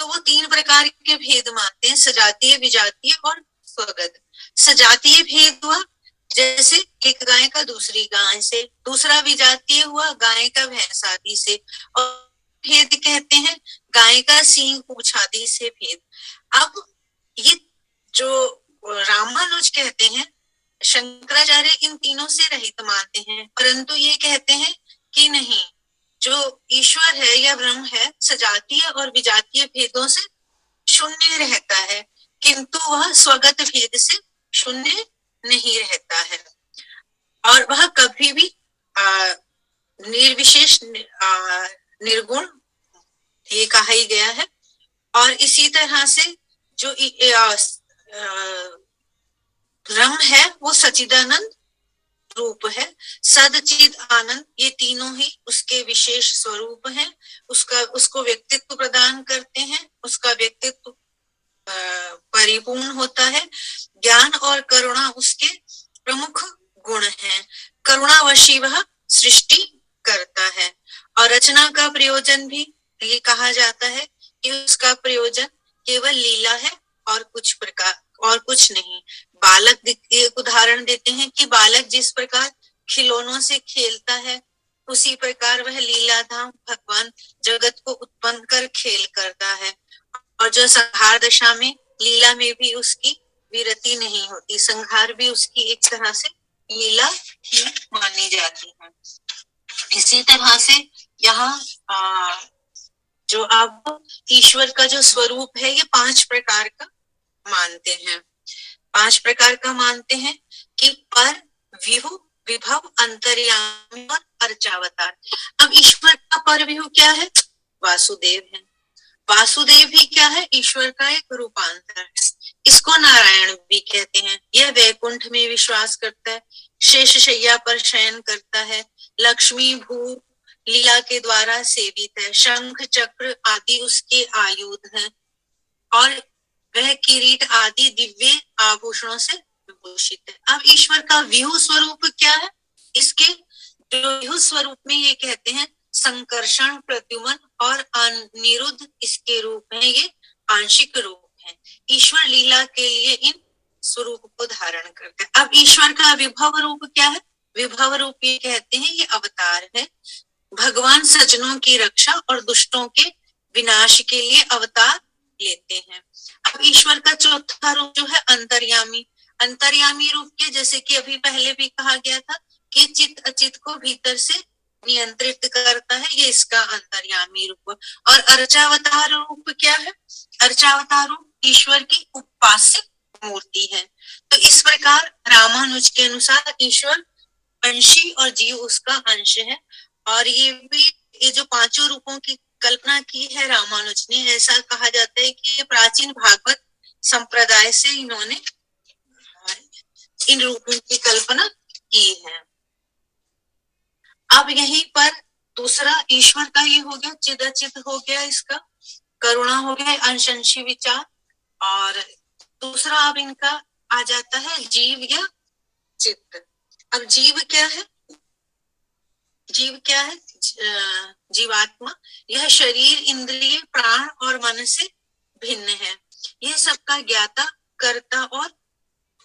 तो वो 3 प्रकार के भेद मानते हैं, सजातीय, विजातीय और स्वगत। सजातीय भेद हुआ जैसे एक गाय का दूसरी गाय से, दूसरा विजातीय हुआ गाय का भैंस आदि से, और भेद कहते हैं गाय का सींग पूंछ आदि से भेद। अब ये जो रामानुज कहते हैं, शंकराचार्य इन तीनों से रहित मानते हैं, परंतु ये कहते हैं कि नहीं, जो ईश्वर है या ब्रह्म है, सजातीय और विजातीय भेदों से शून्य रहता है, किंतु वह स्वगत भेद से शून्य नहीं रहता है, और वह कभी भी निर्विशेष निर्गुण ये कहा ही गया है। और इसी तरह से जो ब्रह्म है वो सचिदानंद रूप है, सदचिद आनंद, ये तीनों ही उसके विशेष स्वरूप हैं। उसको व्यक्तित्व प्रदान करते हैं, उसका व्यक्तित्व परिपूर्ण होता है। ज्ञान और करुणा उसके प्रमुख गुण हैं। करुणावशी वह सृष्टि करता है, और रचना का प्रयोजन भी ये कहा जाता है कि उसका प्रयोजन केवल लीला है और कुछ नहीं। बालक, एक उदाहरण देते हैं कि बालक जिस प्रकार खिलौनों से खेलता है, उसी प्रकार वह लीला धाम भगवान जगत को उत्पन्न कर खेल करता है, और जो संहार दशा में लीला में भी उसकी विरति नहीं होती, संहार भी उसकी एक तरह से लीला ही मानी जाती है। इसी तरह से यहाँ जो आप ईश्वर का जो स्वरूप है ये 5 प्रकार का मानते हैं। 5 प्रकार का मानते हैं कि पर, विभु, विभव, अंतर्यामी और अर्चावतार। अब ईश्वर का पर विभु क्या है? वासुदेव है। वासुदेव भी क्या है? ईश्वर का एक रूपांतर है। इसको नारायण भी कहते हैं। यह वैकुंठ में विश्वास करता है, शेष शैया पर शयन करता है, लक्ष्मी भू लीला के द्वारा सेवित है, शंख चक्र आदि उसके आयुध हैं और वह किरीट आदि दिव्य आभूषणों से विभूषित है। अब ईश्वर का विभु स्वरूप क्या है? इसके जो विभु स्वरूप में ये कहते हैं संकर्षण, प्रद्युमन और अनिरुद्ध इसके रूप हैं, ये आंशिक रूप है। ईश्वर लीला के लिए इन स्वरूप को धारण करते हैं। अब ईश्वर का विभव रूप क्या है? विभव रूप ये कहते हैं ये अवतार है। भगवान सज्जनों की रक्षा और दुष्टों के विनाश के लिए अवतार लेते हैं। अब ईश्वर का चौथा रूप जो है अंतर्यामी। अंतर्यामी रूप के जैसे कि अभी पहले भी कहा गया था कि चित अचित को भीतर से नियंत्रित करता है, ये इसका अंतर्यामी रूप। और अर्चावतार रूप क्या है? अर्चावतार रूप ईश्वर की उपास्य मूर्ति है। तो इस प्रकार रामानुज के अनुसार ईश्वर अंशी और जीव उसका अंश है। और ये जो 5 रूपों की कल्पना की है रामानुज ने, ऐसा कहा जाता है कि ये प्राचीन भागवत संप्रदाय से इन्होंने इन रूपों की कल्पना की है। अब यहीं पर दूसरा ईश्वर का ये हो गया, चिदचित हो गया, इसका करुणा हो गया, अंशी विचार। और दूसरा अब इनका आ जाता है जीव या चित्त। अब जीव क्या है? जीव क्या है? जीवात्मा। यह शरीर, इंद्रिय, प्राण और मन से भिन्न है। यह सबका ज्ञाता, कर्ता और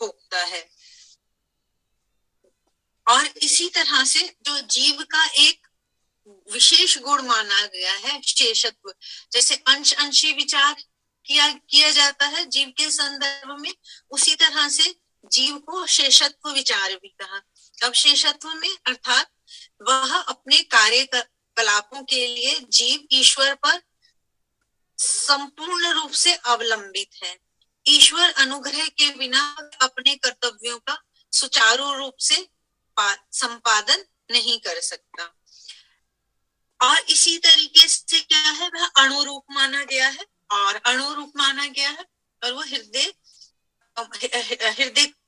भोक्ता है। और इसी तरह से जो जीव का एक विशेष गुण माना गया है शेषत्व, जैसे अंश अंशी विचार किया जाता है जीव के संदर्भ में, उसी तरह से जीव को शेषत्व विचार भी कहा। अब शेषत्व में अर्थात वह अपने कार्यकलापों के लिए जीव ईश्वर पर संपूर्ण रूप से अवलंबित है। ईश्वर अनुग्रह के बिना अपने कर्तव्यों का सुचारू रूप से संपादन नहीं कर सकता। और इसी तरीके से क्या है, वह अणुरूप माना गया है। और अणुरूप माना गया है और वो हृदय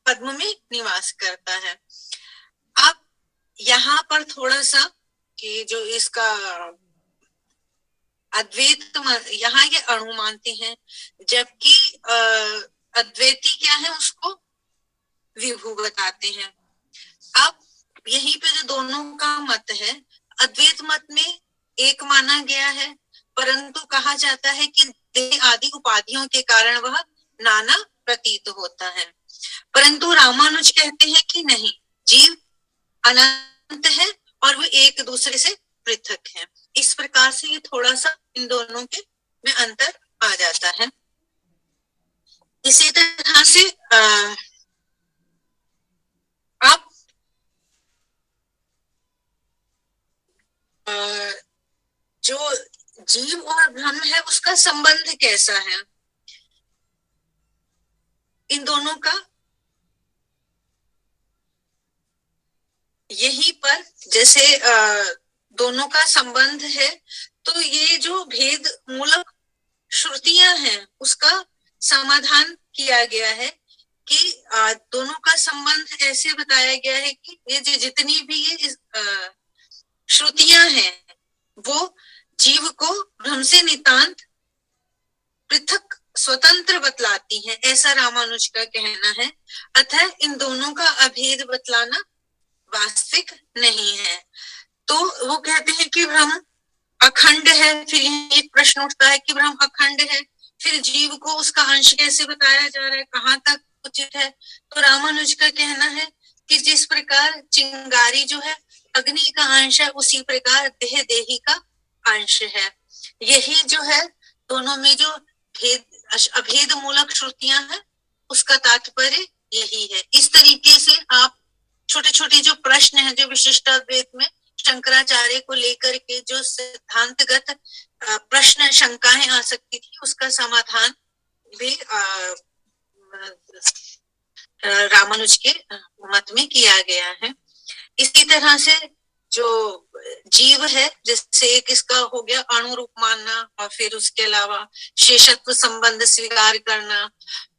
पद्म में निवास करता है। अब यहाँ पर थोड़ा सा कि जो इसका अद्वैत, यहाँ ये अणु मानते हैं, जबकि अद्वैती क्या है, उसको विभु बताते हैं। अब यहीं पे जो दोनों का मत है, अद्वैत मत में एक माना गया है, परंतु कहा जाता है कि देह आदि उपाधियों के कारण वह नाना प्रतीत होता है। परंतु रामानुज कहते हैं कि नहीं, जीव अनंत है और वो एक दूसरे से पृथक है। इस प्रकार से ये थोड़ा सा इन दोनों के में अंतर आ जाता है। इसी तरह से आप जो जीव और ब्रह्म है उसका संबंध कैसा है, इन दोनों का यहीं पर जैसे दोनों का संबंध है, तो ये जो भेद मूलक श्रुतियां हैं उसका समाधान किया गया है कि दोनों का संबंध ऐसे बताया गया है कि ये जितनी भी ये श्रुतियां हैं वो जीव को ब्रह्म से नितांत पृथक स्वतंत्र बतलाती हैं, ऐसा रामानुज का कहना है। अतः इन दोनों का अभेद बतलाना वास्तविक नहीं है। तो वो कहते हैं कि ब्रह्म अखंड है। फिर एक प्रश्न उठता है कि ब्रह्म अखंड है, फिर जीव को उसका अंश कैसे बताया जा रहा है, कहाँ तक उचित है। तो रामानुज का कहना है कि जिस प्रकार चिंगारी जो है अग्नि का अंश है, उसी प्रकार देह देही का अंश है। यही जो है दोनों में जो भेद अभेद मूलक श्रुतियां हैं उसका तात्पर्य यही है। इस तरीके से आप छोटे छोटे जो प्रश्न हैं जो विशिष्टाद्वैत में शंकराचार्य को लेकर के जो सिद्धांतगत प्रश्न शंकाएं आ सकती थी उसका समाधान भी रामानुज के मत में किया गया है। इसी तरह से जो जीव है, जैसे एक इसका हो गया अणु रूप मानना और फिर उसके अलावा शेषत्व संबंध स्वीकार करना,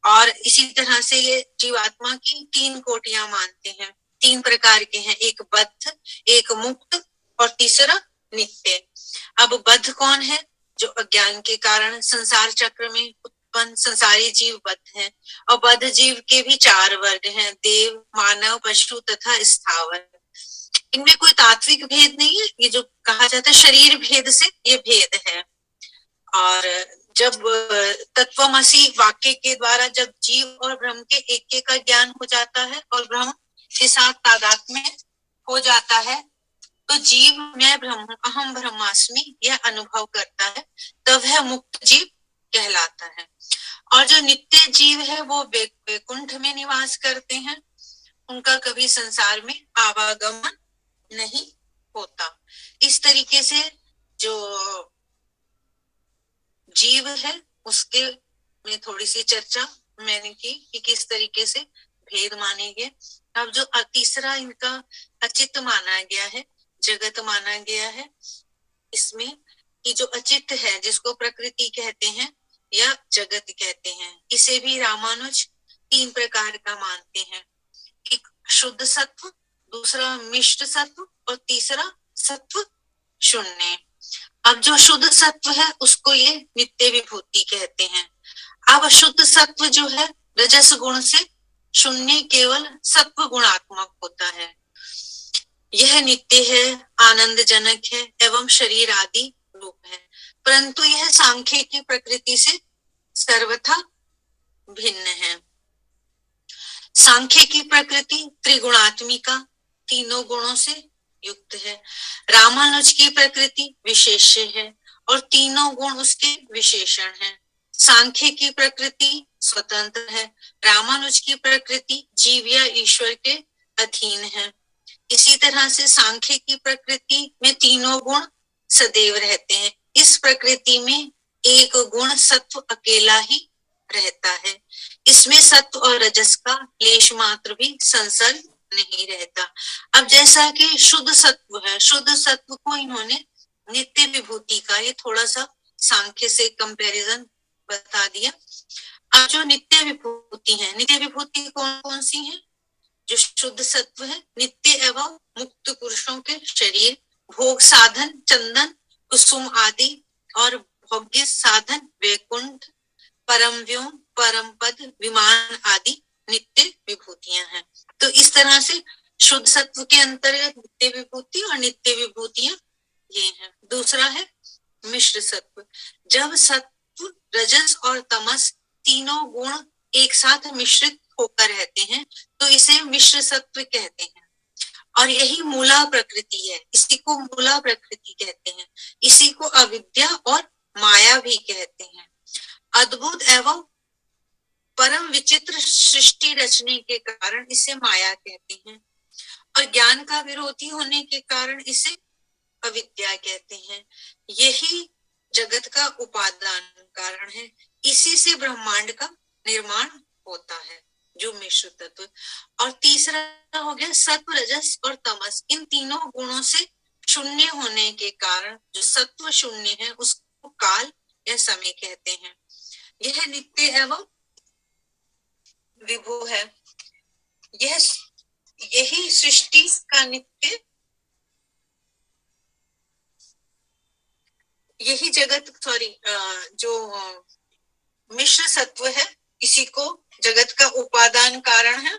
और इसी तरह से ये जीवात्मा की 3 कोटियां मानते हैं, 3 प्रकार के हैं, एक बद्ध, एक मुक्त और तीसरा नित्य। अब बद्ध कौन है? जो अज्ञान के कारण संसार चक्र में उत्पन्न संसारी जीव बद्ध हैं, और बद्ध जीव के भी 4 वर्ग हैं, देव, मानव, पशु तथा स्थावर। इनमें कोई तात्विक भेद नहीं है, ये जो कहा जाता है शरीर भेद से ये भेद है। और जब तत्वमसि वाक्य के द्वारा जब जीव और ब्रह्म के ऐक्य का ज्ञान हो जाता है और ब्रह्म के साथ तादात्म्य हो जाता है, तो जीव मैं ब्रह्म अहम ब्रह्मास्मि यह अनुभव करता है, तब वह मुक्त जीव कहलाता है। और जो नित्य जीव है वो वैकुंठ में निवास करते हैं, उनका कभी संसार में आवागमन नहीं होता। इस तरीके से जो जीव है उसके में थोड़ी सी चर्चा मैंने की कि किस तरीके से भेद माने गए। अब जो तीसरा इनका अचित माना गया है, जगत माना गया है, इसमें कि जो अचित है जिसको प्रकृति कहते हैं या जगत कहते हैं, इसे भी रामानुज 3 प्रकार का मानते हैं। एक शुद्ध सत्व, दूसरा मिश्र सत्व और तीसरा सत्व शून्य। अब जो शुद्ध सत्व है उसको ये नित्य विभूति कहते हैं। अब शुद्ध सत्व जो है रजस गुण से शून्य केवल सत्व गुणात्मक होता है, यह नित्य है, आनंदजनक है एवं शरीर आदि रूप है, परंतु यह सांख्य की प्रकृति से सर्वथा भिन्न है। सांख्य की प्रकृति त्रिगुणात्मिका, तीनों गुणों से युक्त है। रामानुज की प्रकृति विशेष्य है और तीनों गुण उसके विशेषण हैं। सांख्य की प्रकृति स्वतंत्र है, रामानुज की प्रकृति जीव या ईश्वर के अधीन है। इसी तरह से सांख्य की प्रकृति में तीनों गुण सदैव रहते हैं, इस प्रकृति में एक गुण सत्व अकेला ही रहता है, इसमें सत्व और रजस का लेश मात्र भी संसर्ग नहीं रहता। अब जैसा कि शुद्ध सत्व है, शुद्ध सत्व को इन्होंने नित्य विभूति का ये थोड़ा सा सांख्य से कंपैरिजन बता दिया। अब जो नित्य विभूति है, नित्य विभूति कौन कौन सी है? जो शुद्ध सत्व है, नित्य एवं मुक्त पुरुषों के शरीर, भोग साधन चंदन कुसुम आदि और भोग्य साधन वैकुंठ, परम व्योम, परम पद, विमान आदि नित्य विभूतियां हैं। तो इस तरह से शुद्ध सत्व के अंतर्गत नित्य विभूति और नित्य विभूतियां ये हैं। दूसरा है मिश्र सत्व। जब सत्व, रजस और तमस तीनों गुण एक साथ मिश्रित होकर रहते हैं तो इसे मिश्र सत्व कहते हैं, और यही मूला प्रकृति है, इसी को मूला प्रकृति कहते हैं। इसी को अविद्या और माया भी कहते हैं। अद्भुत एवं परम विचित्र सृष्टि रचने के कारण इसे माया कहते हैं, और ज्ञान का विरोधी होने के कारण इसे अविद्या कहते हैं। यही जगत का उपादान कारण है, इसी से ब्रह्मांड का निर्माण होता है, जो मिश्र तत्व। और तीसरा हो गया सत्व, रजस और तमस, इन तीनों गुणों से शून्य होने के कारण जो सत्व शून्य है उसको काल या समय कहते हैं। यह नित्य एवं विभू है। यही सृष्टि का नित्य, यही जगत जो मिश्र सत्व है इसी को जगत का उपादान कारण है।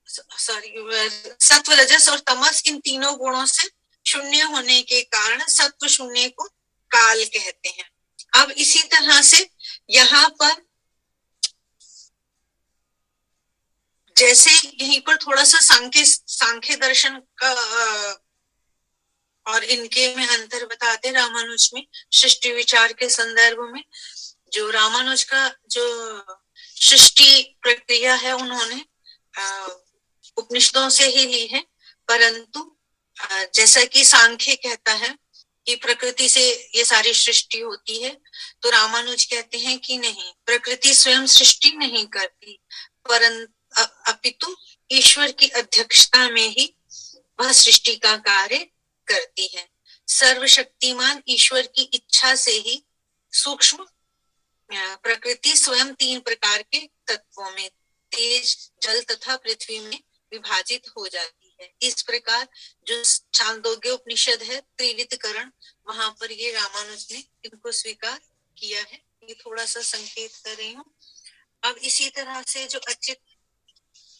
सत्व, रजस और तमस इन तीनों गुणों से शून्य होने के कारण सत्व शून्य को काल कहते हैं। अब इसी तरह से यहाँ पर जैसे यहीं पर थोड़ा सा सांख्य दर्शन का और इनके में अंतर बताते रामानुज में सृष्टि विचार के संदर्भ में। जो रामानुज का जो सृष्टि प्रक्रिया है उन्होंने उपनिषदों से ही ली है, परंतु जैसा कि सांख्य कहता है कि प्रकृति से ये सारी सृष्टि होती है, तो रामानुज कहते हैं कि नहीं, प्रकृति स्वयं सृष्टि नहीं करती, परंतु अपितु ईश्वर की अध्यक्षता में ही वह सृष्टि का कार्य करती है। सर्वशक्तिमान ईश्वर की इच्छा से ही सूक्ष्म प्रकृति स्वयं 3 प्रकार के तत्वों में, तेज, जल तथा पृथ्वी में विभाजित हो जाती है। इस प्रकार जो छांदोग्य उपनिषद है, त्रिवितकरण, वहां पर ये रामानुज ने इनको स्वीकार किया है। ये थोड़ा सा संकेत कर रही हूँ। अब इसी तरह से जो अचित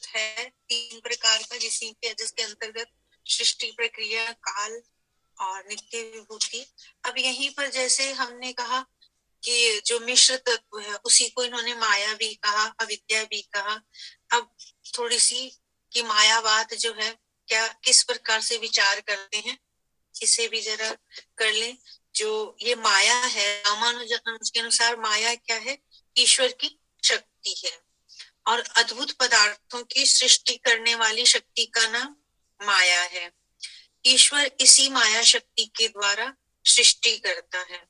है 3 प्रकार का, जिसके अंतर्गत सृष्टि प्रक्रिया, काल और नित्य विभूति। अब यहीं पर जैसे हमने कहा कि जो मिश्र तत्व है उसी को इन्होंने माया भी कहा, अविद्या भी कहा। अब थोड़ी सी कि मायावाद जो है क्या किस प्रकार से विचार करते हैं, इसे भी जरा कर लें। जो ये माया है, रामानुज के अनुसार माया क्या है? ईश्वर की शक्ति है और अद्भुत पदार्थों की सृष्टि करने वाली शक्ति का नाम माया है। ईश्वर इसी माया शक्ति के द्वारा सृष्टि करता है।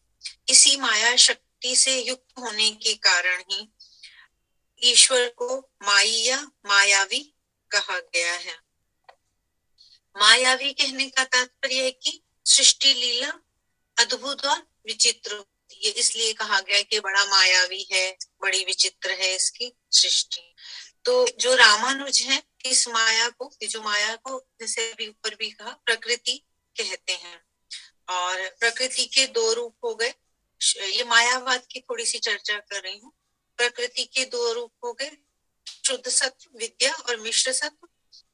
इसी माया शक्ति से युक्त होने के कारण ही ईश्वर को माई या मायावी कहा गया है। मायावी कहने का तात्पर्य है कि सृष्टि लीला अद्भुत और विचित्र होती है, इसलिए कहा गया कि बड़ा मायावी है, बड़ी विचित्र है इसकी सृष्टि। तो जो रामानुज है, इस माया को जैसे अभी ऊपर भी कहा, प्रकृति कहते हैं। और प्रकृति के 2 रूप हो गए। ये मायावाद की थोड़ी सी चर्चा कर रही हूँ। प्रकृति के 2 रूप हो गए, शुद्ध सत्व विद्या और मिश्र सत्व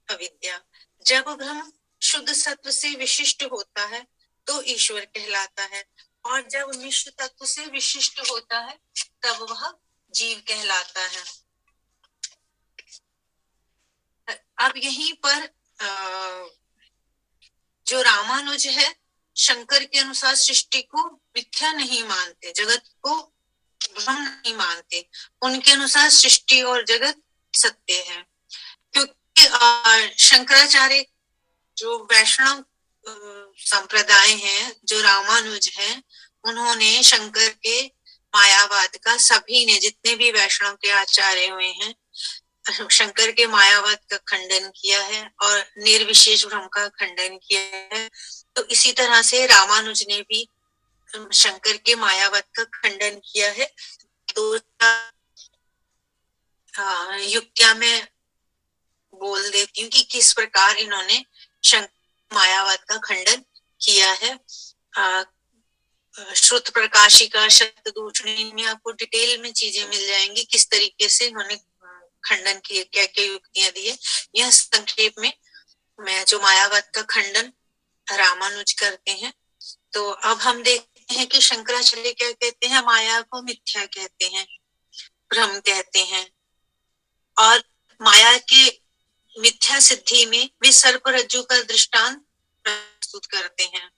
अविद्या। जब ब्रह्म शुद्ध सत्व से विशिष्ट होता है तो ईश्वर कहलाता है, और जब मिश्र तत्व से विशिष्ट होता है तब वह जीव कहलाता है। अब यहीं पर जो रामानुज है, शंकर के अनुसार सृष्टि को मिथ्या नहीं मानते, जगत को ब्रह्म नहीं मानते। उनके अनुसार सृष्टि और जगत सत्य है, क्योंकि शंकराचार्य जो वैष्णव संप्रदाय है, जो रामानुज है, उन्होंने शंकर के मायावाद का, सभी ने जितने भी वैष्णव के आचार्य हुए हैं, शंकर के मायावाद का खंडन किया है और निर्विशेष ब्रह्म का खंडन किया है। तो इसी तरह से रामानुज ने भी शंकर के मायावाद का खंडन किया है। 2 युक्तियां मैं बोल देती हूँ कि किस प्रकार इन्होंने शंकर मायावाद का खंडन किया है। श्रुत प्रकाशिका शतदूषणी में आपको डिटेल में चीजें मिल जाएंगी, किस तरीके से इन्होंने खंडन किए, क्या क्या युक्तियां दी है। यह संक्षेप में मैं जो मायावाद का खंडन रामानुज करते हैं। तो अब हम देखते हैं कि शंकराचार्य क्या कहते हैं, माया को मिथ्या कहते हैं, भ्रम कहते हैं, और माया के मिथ्या सिद्धि में वे सर्प रज्जु का दृष्टांत प्रस्तुत करते हैं।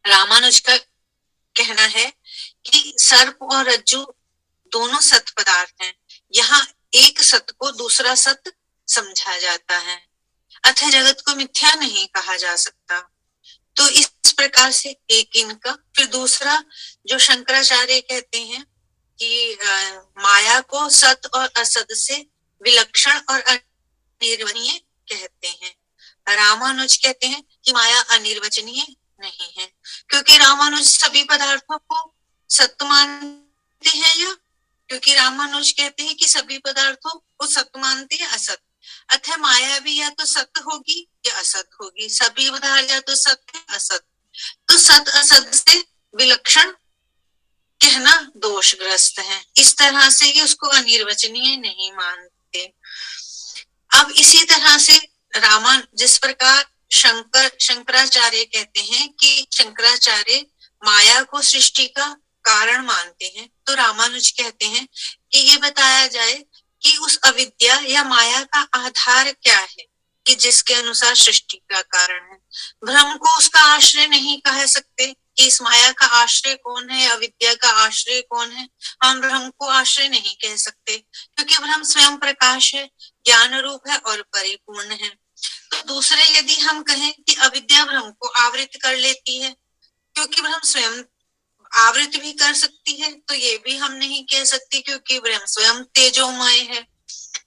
रामानुज का कहना है कि सर्प और रज्जु दोनों सत पदार्थ हैं। यहाँ एक सत को दूसरा सत समझा जाता है, अतः जगत को मिथ्या नहीं कहा जा सकता। तो इस प्रकार से एक इनका। फिर दूसरा जो शंकराचार्य कहते हैं कि माया को सत और असत से विलक्षण और अनिर्वचनीय कहते हैं। रामानुज कहते हैं कि माया अनिर्वचनीय नहीं है, क्योंकि रामानुज सभी पदार्थों को सत्य मानते हैं, या क्योंकि रामानुज कहते हैं कि सभी पदार्थों को सत्य मानते हैं, असत। अतः माया भी या तो सत्य होगी या असत होगी, सभी पदार्थ या तो सत्य असत। तो सत असत से विलक्षण कहना दोषग्रस्त है, इस तरह से ये उसको अनिर्वचनीय नहीं मानते। अब इसी तरह से जिस प्रकार शंकराचार्य कहते हैं कि शंकराचार्य माया को सृष्टि का कारण मानते हैं, तो रामानुज कहते हैं कि ये बताया जाए कि उस अविद्या या माया का आधार क्या है, कि जिसके अनुसार सृष्टि का कारण है। ब्रह्म को उसका आश्रय नहीं कह सकते कि इस माया का आश्रय कौन है, अविद्या का आश्रय कौन है। हम ब्रह्म को आश्रय नहीं कह सकते क्योंकि ब्रह्म स्वयं प्रकाश है, ज्ञान रूप है और परिपूर्ण है। तो दूसरे यदि हम कहें कि अविद्या ब्रह्म को आवृत कर लेती है, क्योंकि ब्रह्म स्वयं आवृत भी कर सकती है, तो ये भी हम नहीं कह सकते क्योंकि ब्रह्म स्वयं तेजोमय है।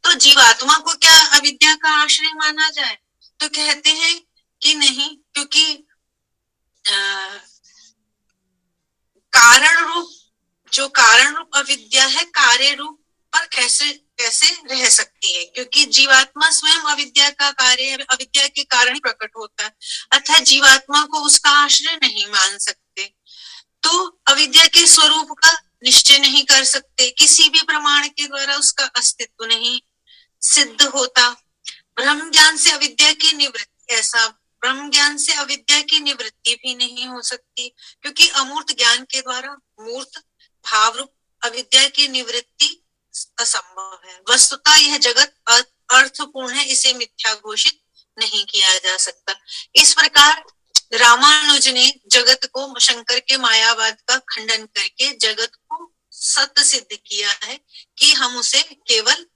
तो जीवात्मा को क्या अविद्या का आश्रय माना जाए? तो कहते हैं कि नहीं, क्योंकि कारण रूप, जो कारण रूप अविद्या है, कार्य रूप पर कैसे कैसे रह सकती है, क्योंकि जीवात्मा स्वयं अविद्या का कार्य है, अविद्या के कारण प्रकट होता है, अतः जीवात्मा को उसका आश्रय नहीं मान सकते। तो अविद्या के स्वरूप का निश्चय नहीं कर सकते, किसी भी प्रमाण के द्वारा उसका अस्तित्व नहीं सिद्ध होता। ब्रह्म ज्ञान से अविद्या की निवृत्ति, ऐसा ब्रह्म ज्ञान से अविद्या की निवृत्ति भी नहीं हो सकती, क्योंकि अमूर्त ज्ञान के द्वारा मूर्त भाव रूप अविद्या की निवृत्ति असंभव है। वस्तुतः यह जगत अर्थपूर्ण है, इसे मिथ्या घोषित नहीं किया जा सकता। इस प्रकार रामानुज ने जगत को, शंकर के मायावाद का खंडन करके जगत को सत्य सिद्ध किया है कि हम उसे केवल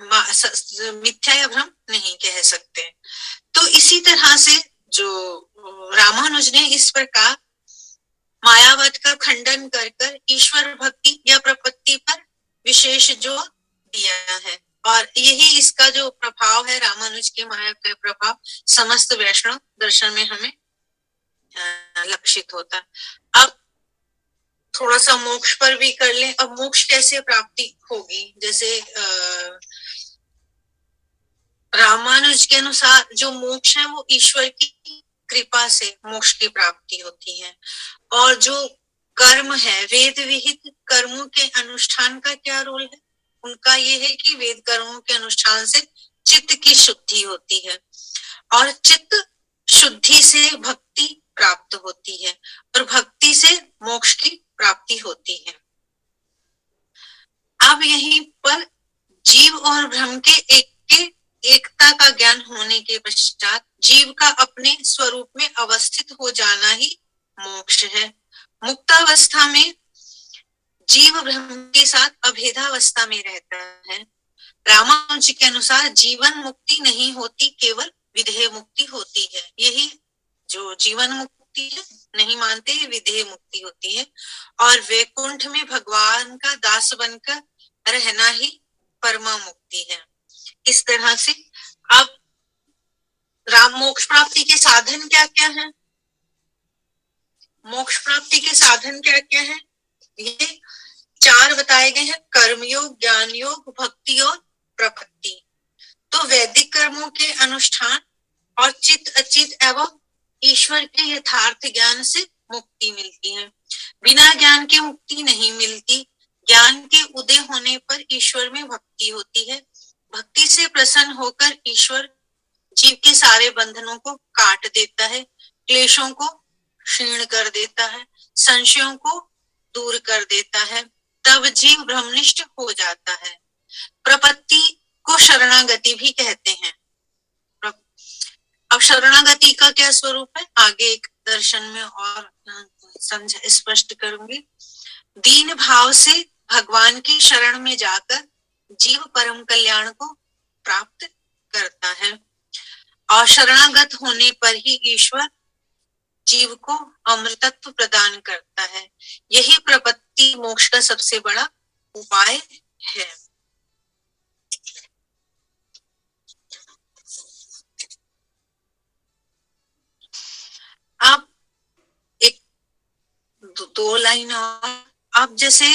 मिथ्या या भ्रम नहीं कह सकते। तो इसी तरह से जो रामानुज ने इस प्रकार मायावाद का खंडन कर कर ईश्वर भक्ति या प्रपत्ति पर विशेष जोर दिया है, और यही इसका जो प्रभाव है, रामानुज के माया का प्रभाव समस्त वैष्णव दर्शन में हमें लक्षित होता है। अब थोड़ा सा मोक्ष पर भी कर लें। अब मोक्ष कैसे प्राप्ति होगी? जैसे रामानुज के अनुसार जो मोक्ष है वो ईश्वर की कृपा से मोक्ष की प्राप्ति होती है, और जो कर्म है, वेद विहित कर्मों के अनुष्ठान का क्या रोल है? उनका ये है कि वेद कर्मों के अनुष्ठान से चित्त की शुद्धि होती है, और चित्त शुद्धि से भक्ति प्राप्त होती है, और भक्ति से मोक्ष की प्राप्ति होती है। अब यहीं पर जीव और ब्रह्म के एकता का ज्ञान होने के पश्चात जीव का अपने स्वरूप में अवस्थित हो जाना ही मोक्ष है। मुक्तावस्था में जीव ब्रह्म के साथ अभेदावस्था में रहता है। रामानुज के अनुसार जीवन मुक्ति नहीं होती, केवल विधेय मुक्ति होती है। यही जो जीवन मुक्ति है नहीं मानते, विधेय मुक्ति होती है, और वैकुंठ में भगवान का दास बनकर रहना ही परमा मुक्ति है। इस तरह से अब राम मोक्ष प्राप्ति के साधन क्या क्या है? मोक्ष प्राप्ति के साधन क्या क्या है? ये 4 बताए गए हैं: कर्मयोग, ज्ञान योग, भक्ति और प्रपत्ति। तो वैदिक कर्मों के अनुष्ठान और चित्त अचित एवं ईश्वर के यथार्थ ज्ञान से मुक्ति मिलती है। बिना ज्ञान के मुक्ति नहीं मिलती। ज्ञान के उदय होने पर ईश्वर में भक्ति होती है। भक्ति से प्रसन्न होकर ईश्वर जीव के सारे बंधनों को काट देता है, क्लेशों को क्षीण कर देता है, संशयों को दूर कर देता है, तब जीव ब्रह्मनिष्ठ हो जाता है। प्रपत्ति को शरणागति भी कहते हैं। अब शरणागति का क्या स्वरूप है, आगे एक दर्शन में और समझ स्पष्ट करूंगी। दीन भाव से भगवान की शरण में जाकर जीव परम कल्याण को प्राप्त करता है, और शरणागत होने पर ही ईश्वर जीव को अमृतत्व प्रदान करता है। यही प्रपत्ति मोक्ष का सबसे बड़ा उपाय है। अब एक 2 लाइन और। अब जैसे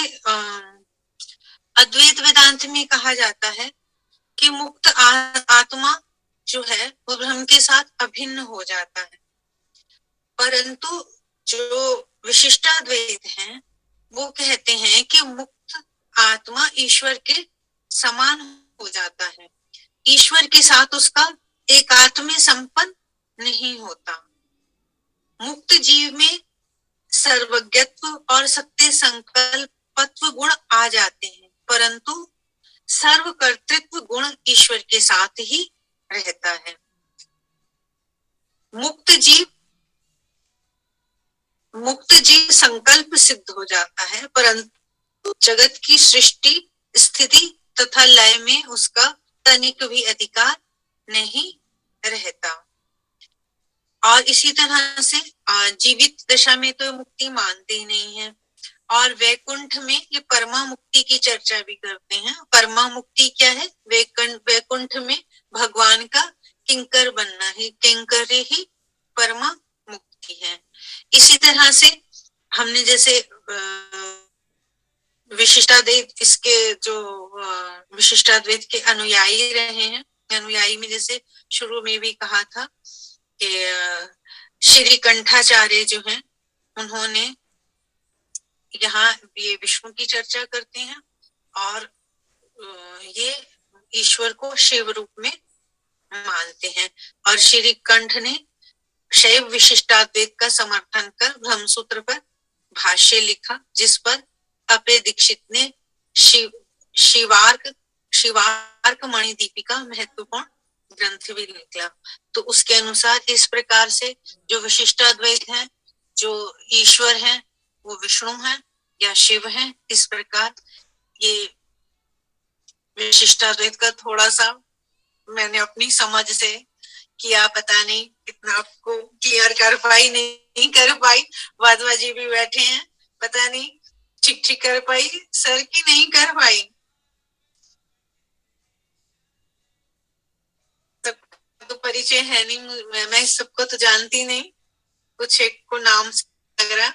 अद्वैत वेदांत में कहा जाता है कि मुक्त आत्मा जो है वो ब्रह्म के साथ अभिन्न हो जाता है, परंतु जो विशिष्टाद्वैत हैं वो कहते हैं कि मुक्त आत्मा ईश्वर के समान हो जाता है। ईश्वर के साथ उसका एकात्म्य संपन्न नहीं होता। मुक्त जीव में सर्वज्ञत्व और सत्य संकल्पत्व गुण आ जाते हैं, परंतु सर्वकर्तृत्व गुण ईश्वर के साथ ही रहता है। मुक्त जीव संकल्प सिद्ध हो जाता है, परंतु जगत की सृष्टि, स्थिति तथा लय में उसका तनिक भी अधिकार नहीं रहता। और इसी तरह से जीवित दशा में तो मुक्ति मानते ही नहीं है। और वैकुंठ में ये परमा मुक्ति की चर्चा भी करते हैं। परमा मुक्ति क्या है? वैकुंठ में भगवान का किंकर बनना ही, किंकरी ही परमा मुक्ति है। इसी तरह से हमने जैसे विशिष्टाद्वैत, इसके जो विशिष्टाद्वैत के अनुयायी रहे हैं, अनुयायी में जैसे शुरू में भी कहा था कि श्री कंठाचार्य जो हैं, उन्होंने यहाँ ये विष्णु की चर्चा करते हैं और ये ईश्वर को शिव रूप में मानते हैं। और श्री कंठ ने शैव विशिष्टाद्वैत का समर्थन कर ब्रह्मसूत्र पर भाष्य लिखा, जिस पर अपे दीक्षित ने शिवार्क मणि दीपिका महत्वपूर्ण ग्रंथ भी निकला। तो उसके अनुसार इस प्रकार से जो विशिष्टाद्वैत है, जो ईश्वर है वो विष्णु है या शिव है, इस प्रकार ये विशिष्टाद्वैत का थोड़ा सा मैंने अपनी समझ से किया। पता नहीं कितना आपको क्लियर कर पाई, नहीं कर पाई। वाधवा जी भी बैठे हैं, पता नहीं ठीक कर पाई सर की नहीं कर पाई। तो परिचय है नहीं, मैं इस सबको तो जानती नहीं, कुछ एक को नाम से लग रहा।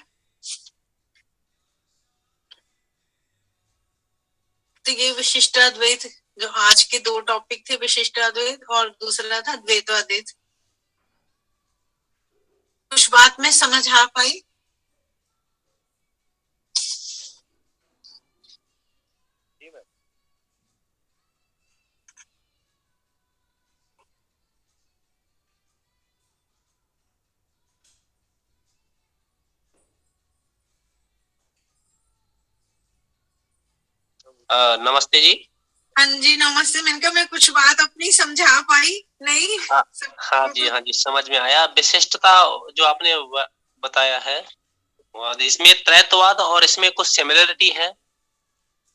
तो ये विशिष्टाद्वैत, जो आज के दो टॉपिक थे, विशिष्टाद्वैत और दूसरा था द्वैताद्वैत। कुछ बात में समझ आ पाई? नमस्ते जी। हाँ जी नमस्ते। मैंने कहा मैं कुछ बात अपनी समझा पाई नहीं? हाँ जी समझ में आया। विशिष्टता जो आपने बताया है, इसमें त्रैतवाद और इसमें कुछ सिमिलरिटी है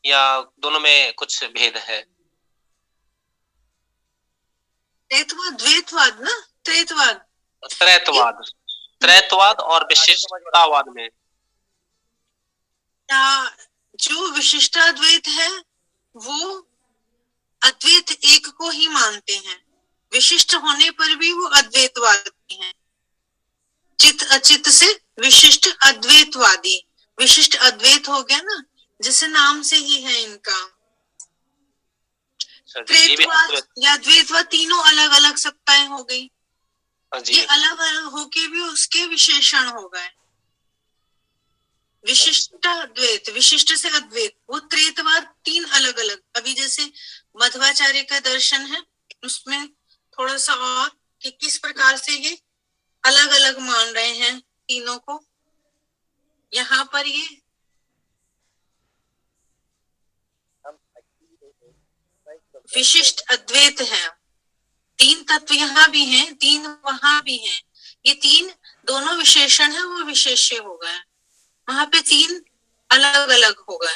या दोनों में कुछ भेद है? द्वैतवाद ना, त्रैतवाद और विशिष्टतावाद में जो विशिष्टाद्वैत है वो अद्वैत एक को ही मानते हैं, विशिष्ट होने पर भी वो अद्वैतवादी हैं। चित अचित से विशिष्ट अद्वैतवादी। विशिष्ट अद्वैत हो गया ना, जैसे नाम से ही है इनका। त्रैतवाद या द्वैतवाद तीनों अलग अलग सत्ताएं हो गई। ये अलग अलग होके भी उसके विशेषण हो गए। विशिष्ट अद्वैत, विशिष्ट से अद्वैत, वो त्रैतवाद तीन अलग अलग। अभी जैसे मध्वाचार्य का दर्शन है, उसमें थोड़ा सा और कि किस प्रकार से ये अलग अलग मान रहे हैं तीनों को। यहाँ पर ये विशिष्ट अद्वैत है। तीन तत्व यहाँ भी हैं, तीन वहां भी हैं। ये तीन दोनों विशेषण है, वो विशेष्य हो गए। वहां पे तीन अलग अलग हो गए।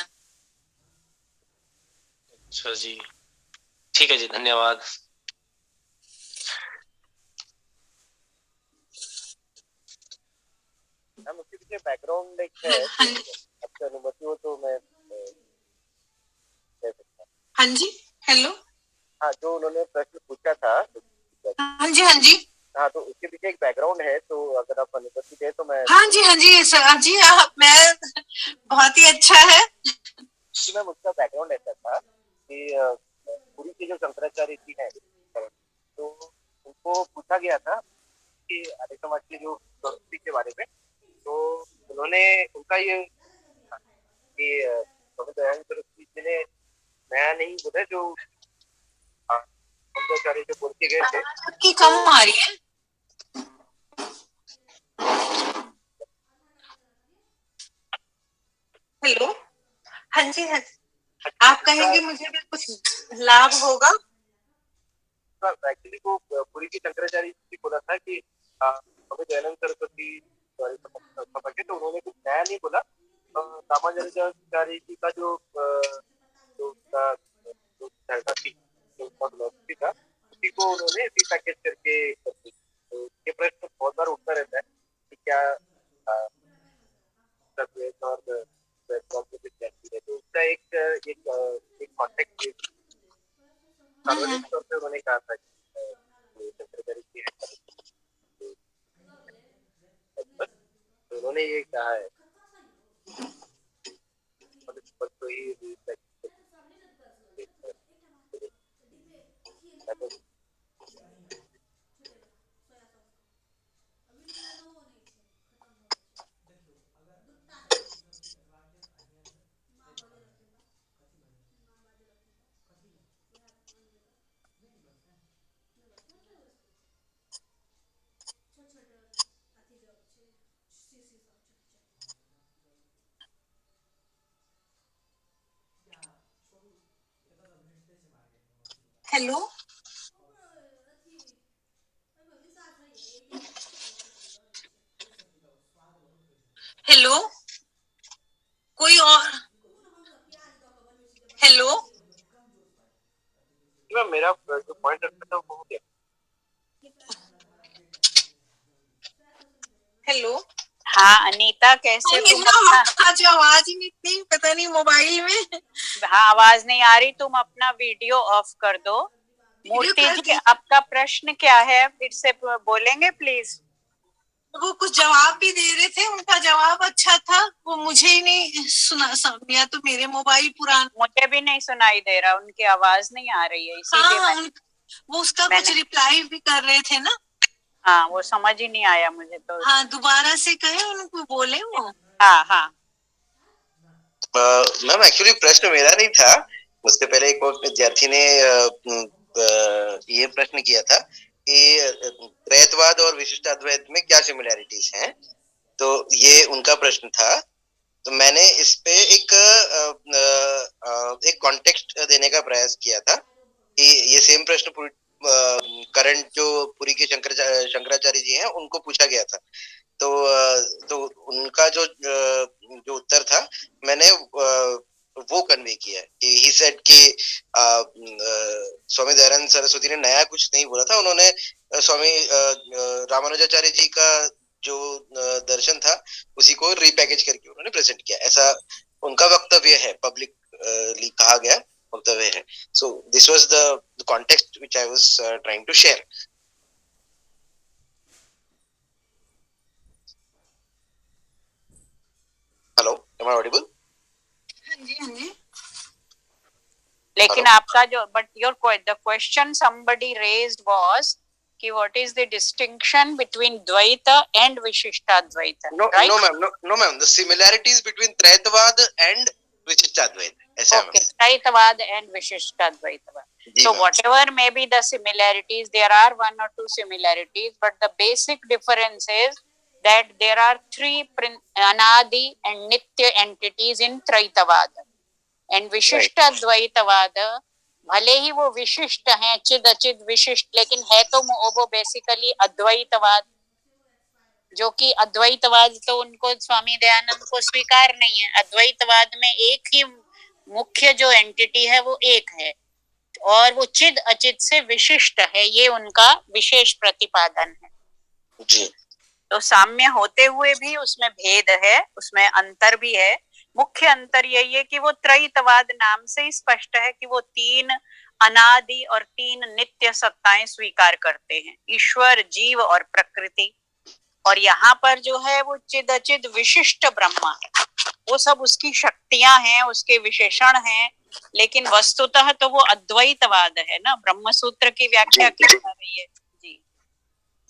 अच्छा जी, ठीक है जी, धन्यवाद। उसके पीछे बैकग्राउंड एक है, आपकी अनुमति हो तो मैं कह सकता हूँ। हाँ जी, हेलो। हाँ, जो उन्होंने प्रश्न पूछा था। हाँ जी। हाँ, तो उसके पीछे एक बैकग्राउंड है, तो अगर आप अनुमति दें तो मैं। हाँ जी सर जी, मैं बहुत ही अच्छा है। मैम, उसका बैकग्राउंड ऐसा था कि पूरी की जो शंकराचार्य जी हैं, तो उनको पूछा गया था कि आर्य समाज के जो संस्कृति के बारे में, तो उन्होंने उनका ये कि स्वामी दयानंद सरस्वती जी ने नया नहीं बोला, जो शंकराचार्य जो बोल के गए थे कि कम आ रही है। हेलो, हाँ जी। आप कहेंगे मुझे भी कुछ लाभ होगा? एक्चुअली वो पुरी की शंकराचार्य जी बोला था कि हमें दयानंद सरस्वती समझे, तो उन्होंने कुछ नया नहीं बोला। रामानुजाचार्य जी का जो उसका जो धारणा थी, जो फिलॉसफी था, उसी को उन्होंने रीपैकेज करके कर दी। तो ये प्रश्न बहुत बार उठता रहता है कि क्या द्वैत और विद्यार्थी है, तो उसका एक कॉन्टेक्स्ट सार्वजनिक तौर पे उन्होंने कहा था कि शंकराचार्य जी है, तो उन्होंने ये कहा है तो ही हेलो हेलो, कोई और? हेलो मेरा जो पॉइंट रखा था वो हो गया। हेलो, हाँ अनीता, कैसे तुम अपना आज आवाज ही नहीं, पता नहीं मोबाइल में। हाँ आवाज नहीं आ रही, तुम अपना वीडियो ऑफ कर दो। मूर्ति जी, आपका प्रश्न क्या है, फिर से बोलेंगे प्लीज? वो कुछ जवाब भी दे रहे थे, उनका जवाब अच्छा था, वो मुझे ही नहीं सुना समझा, तो मेरे मोबाइल पुराना, मुझे भी नहीं सुनाई दे रहा, उनकी आवाज नहीं आ रही है, इसीलिए वो उसका कुछ रिप्लाई भी कर रहे थे ना। हाँ वो समझ ही नहीं आया मुझे तो। हाँ दोबारा से कहे, उनको बोले वो। हाँ हाँ मैम एक्चुअली प्रश्न मेरा नहीं था, उससे पहले एक और विद्यार्थी ने ये प्रश्न किया था कि त्रैतवाद और विशिष्टाद्वैत में क्या सिमिलैरिटीज हैं, तो ये उनका प्रश्न था। तो मैंने इस पे एक कॉन्टेक्स्ट देने का प्रयास किया था कि ये सेम प्रश्न करंट जो पुरी के शंकराचार्य जी हैं उनको पूछा गया था। तो उनका जो उत्तर था मैंने वो कन्वे किया कि ही सेड कि स्वामी दयानंद सरस्वती ने नया कुछ नहीं बोला था, उन्होंने स्वामी रामानुजाचार्य जी का जो दर्शन था उसी को रीपैकेज करके उन्होंने प्रेजेंट किया, ऐसा उनका वक्तव्य है, पब्लिक कहा गया वक्तव्य है। So this was the context which I was trying to share. Hello, am I audible? हाँ जी, हाँ जी। लेकिन आपका जो but your the question somebody raised was कि what is the distinction between Dvaita and Vishishtadvaita? No, right? no ma'am, the similarities between Traitavad and Vishishtadvaita. Okay, Traitavad and Vishishtadvaita. So whatever may be the similarities, there are one or two similarities, but the basic difference is that there are three Anadi and Nitya entities in Traitavad. And Vishishtadvaitavad, भले ही वो विशिष्ट हैं, चिद अचिद विशिष्ट, लेकिन है तो वो बेसिकली अद्वैतवाद, जो कि अद्वैतवाद तो उनको स्वामी दयानंद को स्वीकार नहीं है। अद्वैतवाद में एक ही मुख्य जो एंटिटी है वो एक है, और वो चिद अचिद से विशिष्ट है, ये उनका विशेष प्रतिपादन है जी। तो साम्य होते हुए भी उसमें भेद है, उसमें अंतर भी है। मुख्य अंतर यही है कि वो त्रैतवाद नाम से ही स्पष्ट है कि वो तीन अनादि और तीन नित्य सत्ताएं स्वीकार करते हैं, ईश्वर, जीव और प्रकृति। और यहाँ पर जो है वो चिद अचिद विशिष्ट ब्रह्म है, वो सब उसकी शक्तियां हैं, उसके विशेषण हैं, लेकिन वस्तुतः तो वो अद्वैतवाद है ना। ब्रह्म सूत्र की व्याख्या की जा रही है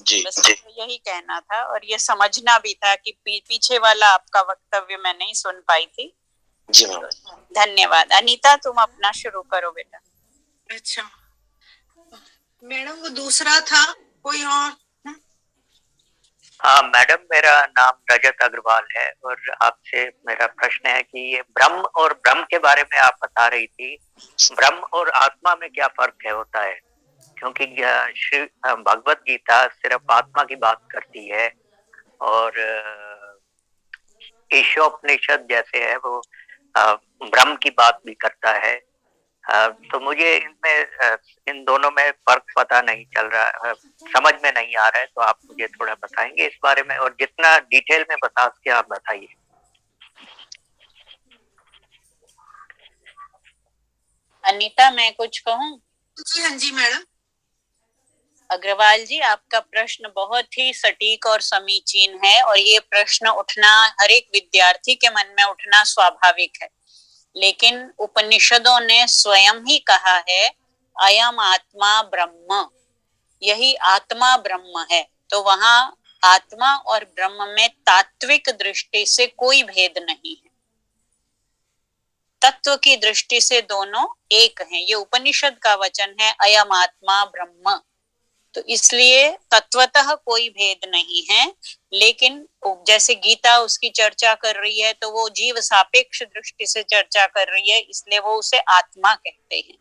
जी। बस यही कहना था, और ये समझना भी था कि पीछे वाला आपका वक्तव्य मैं नहीं सुन पाई थी जी। धन्यवाद। अनीता, तुम अपना शुरू करो बेटा। अच्छा मैडम, वो दूसरा था कोई और? हाँ मैडम, मेरा नाम रजत अग्रवाल है और आपसे मेरा प्रश्न है कि ये ब्रह्म और ब्रह्म के बारे में आप बता रही थी, ब्रह्म और आत्मा में क्या फर्क है होता है? क्योंकि श्री भगवत गीता सिर्फ आत्मा की बात करती है और ईशोपनिषद जैसे है वो ब्रह्म की बात भी करता है। तो मुझे इनमें इन दोनों में फर्क पता नहीं चल रहा, समझ में नहीं आ रहा है, तो आप मुझे थोड़ा बताएंगे इस बारे में, और जितना डिटेल में बता सके आप बताइए। अनीता, मैं कुछ कहूँ? जी हाँ जी मैडम। अग्रवाल जी, आपका प्रश्न बहुत ही सटीक और समीचीन है, और ये प्रश्न उठना हर एक विद्यार्थी के मन में उठना स्वाभाविक है। लेकिन उपनिषदों ने स्वयं ही कहा है अयम आत्मा ब्रह्म, यही आत्मा ब्रह्म है। तो वहां आत्मा और ब्रह्म में तात्विक दृष्टि से कोई भेद नहीं है, तत्व की दृष्टि से दोनों एक हैं। ये उपनिषद का वचन है, अयम आत्मा ब्रह्म। तो इसलिए तत्वतः कोई भेद नहीं है। लेकिन जैसे गीता उसकी चर्चा कर रही है तो वो जीव सापेक्ष दृष्टि से चर्चा कर रही है, इसलिए वो उसे आत्मा कहते हैं।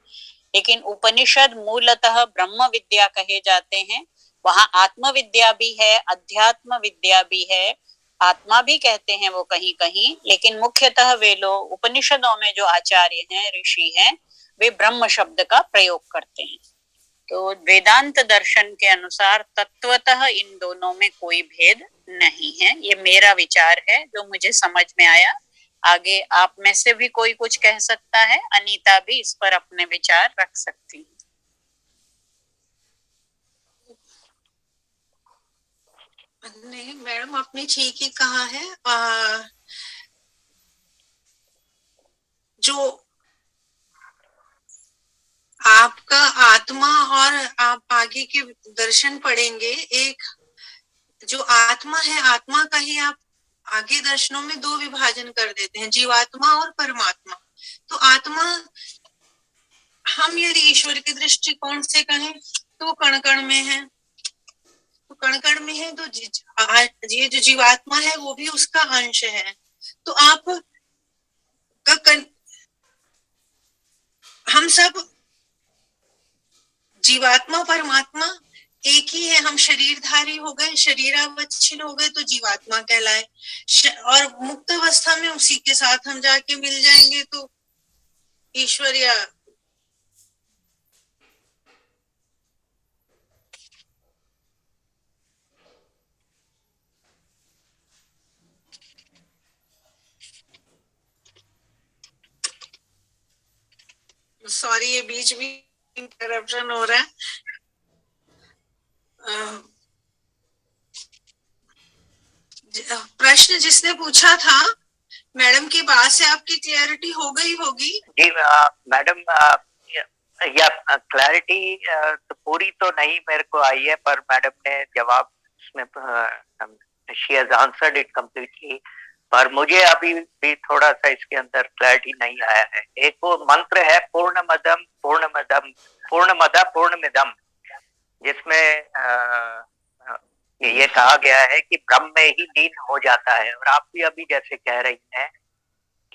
लेकिन उपनिषद मूलतः ब्रह्म विद्या कहे जाते हैं। वहां आत्म विद्या भी है, अध्यात्म विद्या भी है, आत्मा भी कहते हैं वो कहीं कहीं। लेकिन मुख्यतः वे लोग उपनिषदों में जो आचार्य हैं, ऋषि हैं, वे ब्रह्म शब्द का प्रयोग करते हैं। तो वेदांत दर्शन के अनुसार तत्वतः इन दोनों में कोई भेद नहीं है। ये मेरा विचार है जो मुझे समझ में आया। आगे आप में से भी कोई कुछ कह सकता है, अनीता भी इस पर अपने विचार रख सकती है। नहीं मैडम, आपने ठीक ही कहा है। जो आपका आत्मा और आप आगे के दर्शन पढ़ेंगे, एक जो आत्मा है, आत्मा का ही आप आगे दर्शनों में दो विभाजन कर देते हैं, जीवात्मा और परमात्मा। तो आत्मा हम यदि ईश्वर के दृष्टिकोण से कहें तो कण कण में है, तो कण कण में है, तो ये जो जीवात्मा है वो भी उसका अंश है। तो आप हम सब जीवात्मा परमात्मा एक ही है। हम शरीरधारी हो गए, शरीरावच्छिन्न हो गए तो जीवात्मा कहलाए, और मुक्त अवस्था में उसी के साथ हम जाके मिल जाएंगे तो ईश्वर या सॉरी ये बीच में इंटरप्शन हो रहा है। प्रश्न जिसने पूछा था मैडम की बात से आपकी क्लैरिटी हो गई होगी। जी मैडम, या क्लैरिटी तो पूरी तो नहीं मेरे को आई है, पर मैडम ने जवाब उसमें she has answered it completely, पर मुझे अभी भी थोड़ा सा इसके अंदर क्लैरिटी नहीं आया है। एक वो मंत्र है पूर्णमदम पूर्णमिदम, जिसमें ये कहा गया है कि ब्रह्म में ही लीन हो जाता है, और आप भी अभी जैसे कह रही हैं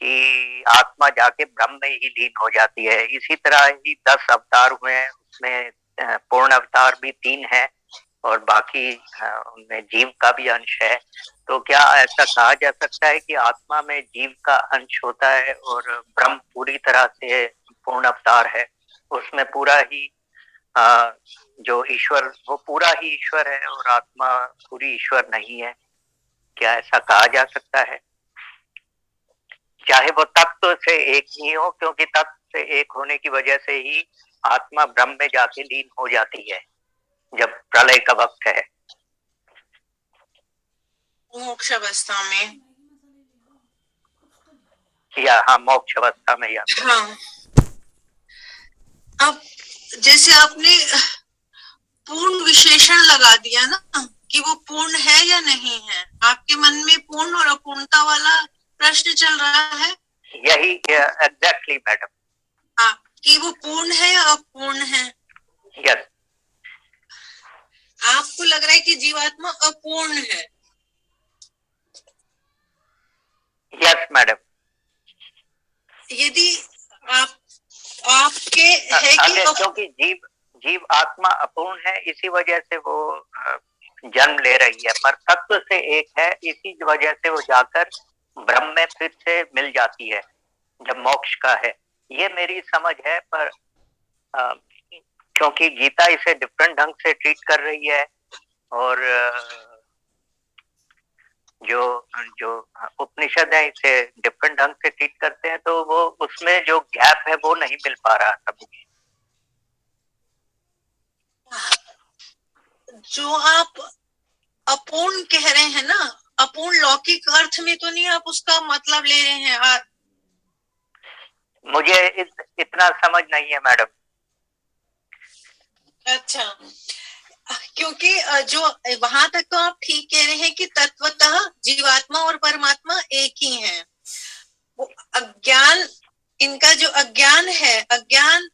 कि आत्मा जाके ब्रह्म में ही लीन हो जाती है। इसी तरह ही 10 अवतार हुए हैं, उसमें पूर्ण अवतार भी 3 है और बाकी उनमें जीव का भी अंश है। तो क्या ऐसा कहा जा सकता है कि आत्मा में जीव का अंश होता है और ब्रह्म पूरी तरह से पूर्ण अवतार है, उसमें पूरा ही जो ईश्वर वो पूरा ही ईश्वर है और आत्मा पूरी ईश्वर नहीं है? क्या ऐसा कहा जा सकता है? चाहे वो तत्व से एक ही हो, क्योंकि तत्व से एक होने की वजह से ही आत्मा ब्रह्म में जाके लीन हो जाती है जब प्रलय का वक्त है, मोक्ष अवस्था में, या हाँ मोक्ष अवस्था में। या हाँ, अब जैसे आपने पूर्ण विशेषण लगा दिया ना कि वो पूर्ण है या नहीं है, आपके मन में पूर्ण और अपूर्णता वाला प्रश्न चल रहा है। यही एग्जैक्टली मैडम, कि वो पूर्ण है या अपूर्ण है। यस, आपको लग रहा है कि जीवात्मा अपूर्ण है। Yes madam. यदि आपके है कि क्योंकि जीव आत्मा अपूर्ण है, इसी वजह से वो जन्म ले रही है, पर तत्व से एक है, इसी वजह से वो जाकर ब्रह्म में फिर से मिल जाती है जब मोक्ष का है। ये मेरी समझ है, पर क्योंकि गीता इसे डिफरेंट ढंग से ट्रीट कर रही है और जो जो उपनिषद है इसे डिफरेंट ढंग से ट्रीट करते हैं, तो वो उसमें जो गैप है वो नहीं मिल पा रहा था मुझे। जो आप अपूर्ण कह रहे हैं ना, अपूर्ण लौकिक अर्थ में तो नहीं आप उसका मतलब ले रहे हैं? मुझे इतना समझ नहीं है मैडम। अच्छा, क्योंकि जो वहां तक तो आप ठीक कह रहे हैं कि तत्वतः जीवात्मा और परमात्मा एक ही हैं। वो अज्ञान, इनका जो अज्ञान है, अज्ञान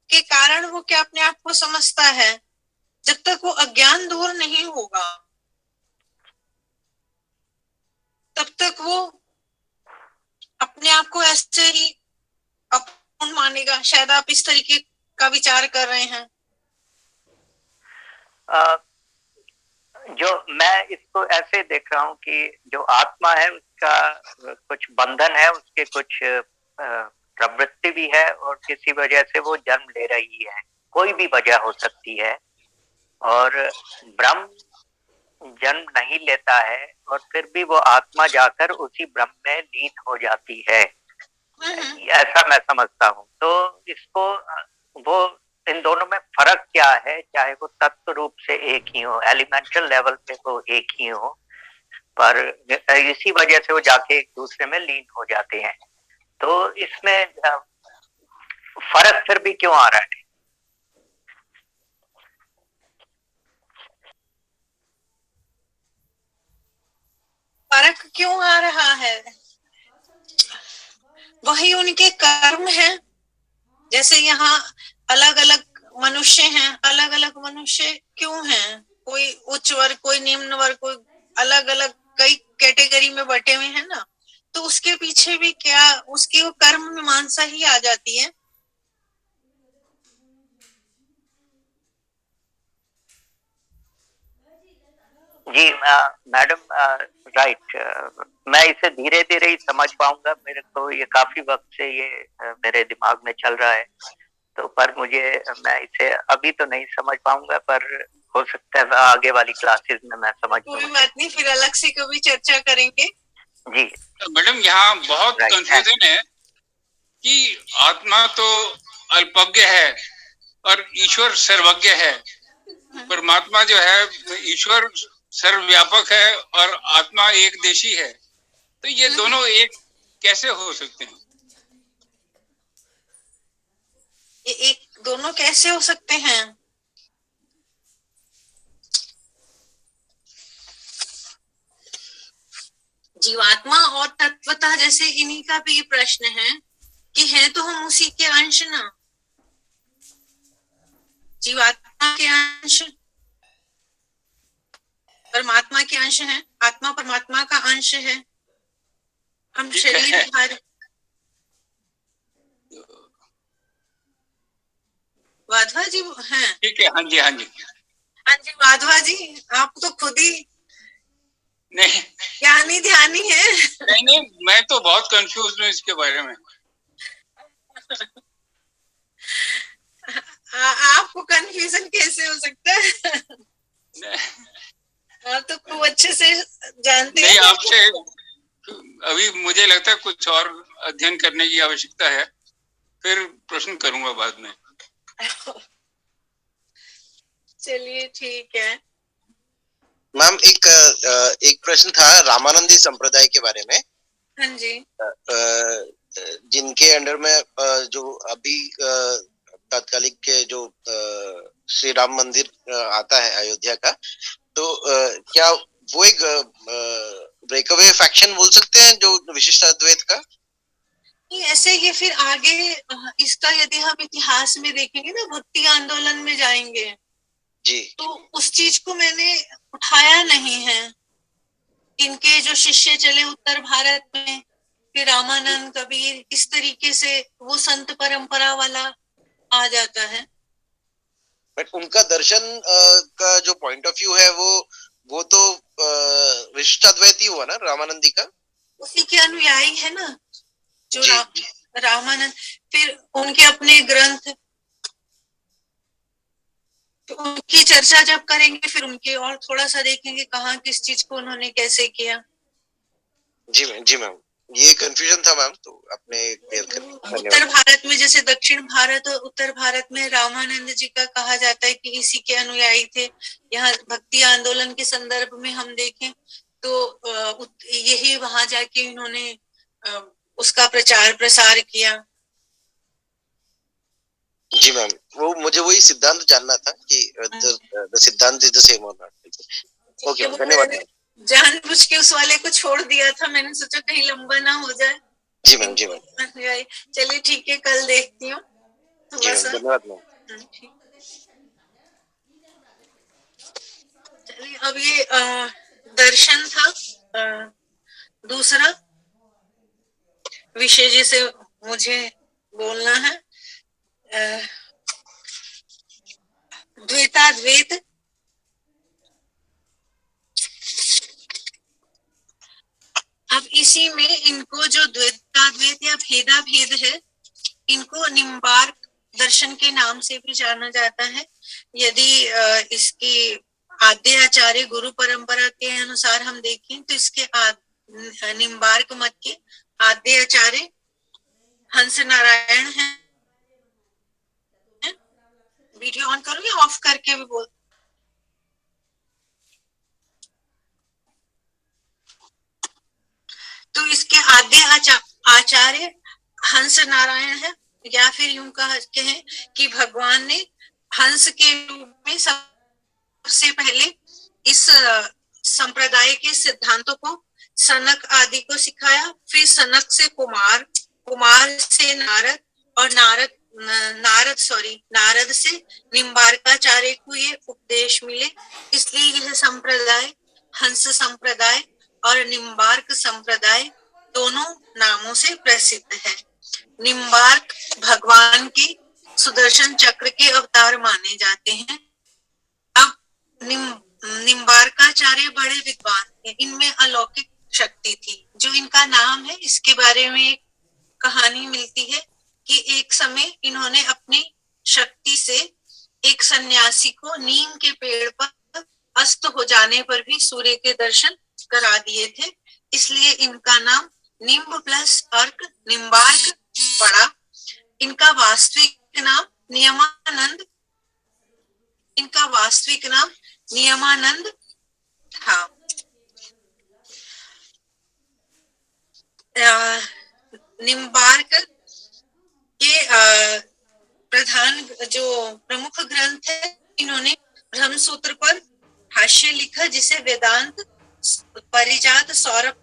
के कारण वो क्या अपने आप को समझता है? जब तक वो अज्ञान दूर नहीं होगा तब तक वो अपने आप को ऐसे ही अपूर्ण मानेगा। शायद आप इस तरीके का विचार कर रहे हैं। जो मैं इसको ऐसे देख रहा हूँ कि जो आत्मा है उसका कुछ बंधन है, उसके कुछ प्रवृत्ति भी है और किसी वजह से वो जन्म ले रही है, कोई भी वजह हो सकती है। और ब्रह्म जन्म नहीं लेता है और फिर भी वो आत्मा जाकर उसी ब्रह्म में लीन हो जाती है, ऐसा मैं समझता हूँ। तो इसको वो इन दोनों में फर्क क्या है? चाहे वो तत्व रूप से एक ही हो, एलिमेंटल लेवल पे वो एक ही हो, पर इसी वजह से वो जाके एक दूसरे में लीन हो जाते हैं। तो इसमें फर्क फिर भी क्यों आ रहा है? फर्क क्यों आ रहा है? वही उनके कर्म है। जैसे यहाँ अलग अलग मनुष्य हैं, अलग अलग मनुष्य क्यों हैं? कोई उच्च वर्ग, कोई निम्न वर्ग, कोई अलग अलग कई कैटेगरी में बटे हुए हैं ना, तो उसके पीछे भी क्या उसकी वो कर्म मीमांसा ही आ जाती है। जी मैडम, राइट, मैं इसे धीरे धीरे ही समझ पाऊंगा। मेरे को ये काफी वक्त से ये मेरे दिमाग में चल रहा है, तो पर मैं इसे अभी तो नहीं समझ पाऊंगा, पर हो सकता है आगे वाली क्लासेस में मैं समझ कोई बात नहीं, फिर अलग से कभी चर्चा करेंगे। जी मैडम, यहाँ बहुत कंफ्यूजन है कि आत्मा तो अल्पज्ञ है और ईश्वर सर्वज्ञ है। परमात्मा जो है, ईश्वर सर्वव्यापक है और आत्मा एक देशी है। तो ये दोनों एक कैसे हो सकते हैं? ये एक दोनों कैसे हो सकते हैं? जीवात्मा और तत्वतः जैसे इन्हीं का भी ये प्रश्न है कि है तो हम उसी के अंश ना, जीवात्मा के अंश परमात्मा के अंश है, आत्मा परमात्मा का अंश है। हम शरीर वाधवा जी हैं। ठीक है, हाँ जी, हाँ जी, हाँ जी वाधवा जी, आप तो खुद ही नहीं ज्ञानी ध्यानी है। नहीं, मैं तो बहुत कंफ्यूज हूँ इसके बारे में। आपको कंफ्यूजन कैसे हो सकता है? आप तो खूब अच्छे से जानते हैं। नहीं, आपसे अभी मुझे लगता है कुछ और अध्ययन करने की आवश्यकता है, फिर प्रश्न करूंगा बाद में। चलिए ठीक है। मैम, एक प्रश्न था रामानंदी संप्रदाय के बारे में। हाँ जी। जिनके अंडर में जो अभी तात्कालिक के जो श्री राम मंदिर आता है अयोध्या का, तो क्या वो एक ब्रेकअवे फैक्शन बोल सकते हैं जो विशिष्ट अद्वैत का? नहीं, ऐसे ये फिर आगे इसका यदि हम इतिहास में देखेंगे ना, भक्ति आंदोलन में जाएंगे जी, तो उस चीज को मैंने उठाया नहीं है। इनके जो शिष्य चले उत्तर भारत में, फिर रामानंद, कबीर, इस तरीके से वो संत परंपरा वाला आ जाता है। बट उनका दर्शन का जो पॉइंट ऑफ व्यू है वो तो विशिष्टाद्वैत ही हुआ ना रामानंदी का, उसी के अनुयायी है ना जो जी रामानंद। फिर उनके अपने ग्रंथ, तो उनकी चर्चा जब करेंगे फिर उनके और थोड़ा सा देखेंगे कहाँ किस चीज को उन्होंने कैसे किया। जी मैम ये कंफ्यूजन था मैम, तो आपने क्लियर कर दिया, उत्तर भारत में जैसे दक्षिण भारत और उत्तर भारत में रामानंद जी का कहा जाता है कि इसी के अनुयायी थे। यहाँ भक्ति आंदोलन के संदर्भ में हम देखें तो यही वहां जाके इन्होंने उसका प्रचार प्रसार किया। जी मैम वो मुझे वही सिद्धांत जानना था कि द सिद्धांत इज द सेम और नॉट। ओके धन्यवाद मैम। जानबूझ के उस वाले को छोड़ दिया था, मैंने सोचा कहीं लंबा ना हो जाए। जी मैम चलिए ठीक है, कल देखती हूँ थोड़ा सा। धन्यवाद मैम। चलिए अब ये दर्शन था दूसरा विषय जिसे मुझे बोलना है, द्वैताद्वैत। अब इसी में इनको जो द्वैताद्वैत या भेदा भेद है, इनको निम्बार्क दर्शन के नाम से भी जाना जाता है। यदि इसकी आद्य आचार्य गुरु परंपरा के अनुसार हम देखें तो इसके निम्बार्क मत के आद्य आचार्य हंस नारायण हैं। वीडियो ऑन करो या ऑफ करके भी बोल। तो इसके आद्य आचार्य हंस नारायण है, या फिर यूं कहें कि भगवान ने हंस के रूप में सबसे पहले इस संप्रदाय के सिद्धांतों को सनक आदि को सिखाया। फिर सनक से कुमार, कुमार से नारद और नारद से निम्बार्काचार्य को ये उपदेश मिले। इसलिए यह संप्रदाय हंस संप्रदाय और निम्बार्क संप्रदाय दोनों नामों से प्रसिद्ध है। निम्बार्क भगवान के सुदर्शन चक्र के अवतार माने जाते हैं। अब निम्बार्काचार्य बड़े विद्वान थे, इनमें अलौकिक शक्ति थी। जो इनका नाम है इसके बारे में एक कहानी मिलती है कि एक समय इन्होंने अपनी शक्ति से एक सन्यासी को नीम के पेड़ पर अस्त हो जाने पर भी सूर्य के दर्शन करा दिए थे। इसलिए इनका नाम निम्ब प्लस अर्क निम्बार्क पड़ा। इनका वास्तविक नाम नियमानंद था। निम्बार्क के प्रधान जो प्रमुख ग्रंथ है, इन्होंने ब्रह्मसूत्र पर भाष्य लिखा जिसे वेदांत परिजात सौरभ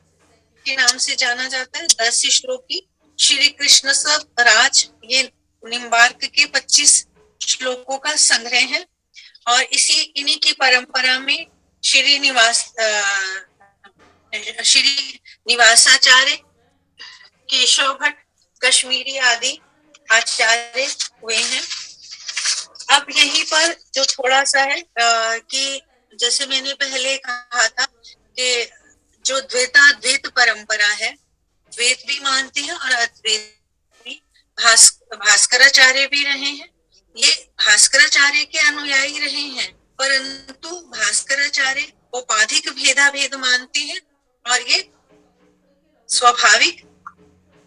के नाम से जाना जाता है। 10 श्लोकी श्री कृष्ण सब राज, ये निम्बार्क के 25 श्लोकों का संग्रह है। और इन्हीं की परंपरा में श्री निवासाचार्य, केशव भट्ट, कश्मीरी आदि आचार्य हुए हैं। अब यहीं पर जो थोड़ा सा है कि जैसे मैंने पहले कहा था कि जो द्वैताद्वैत परंपरा है, द्वैत भी मानते हैं और अद्वैत भी। भास्कराचार्य भी रहे हैं, ये भास्कराचार्य के अनुयायी रहे हैं, परंतु भास्कराचार्य औपाधिक भेदा भेद मानते हैं और ये स्वाभाविक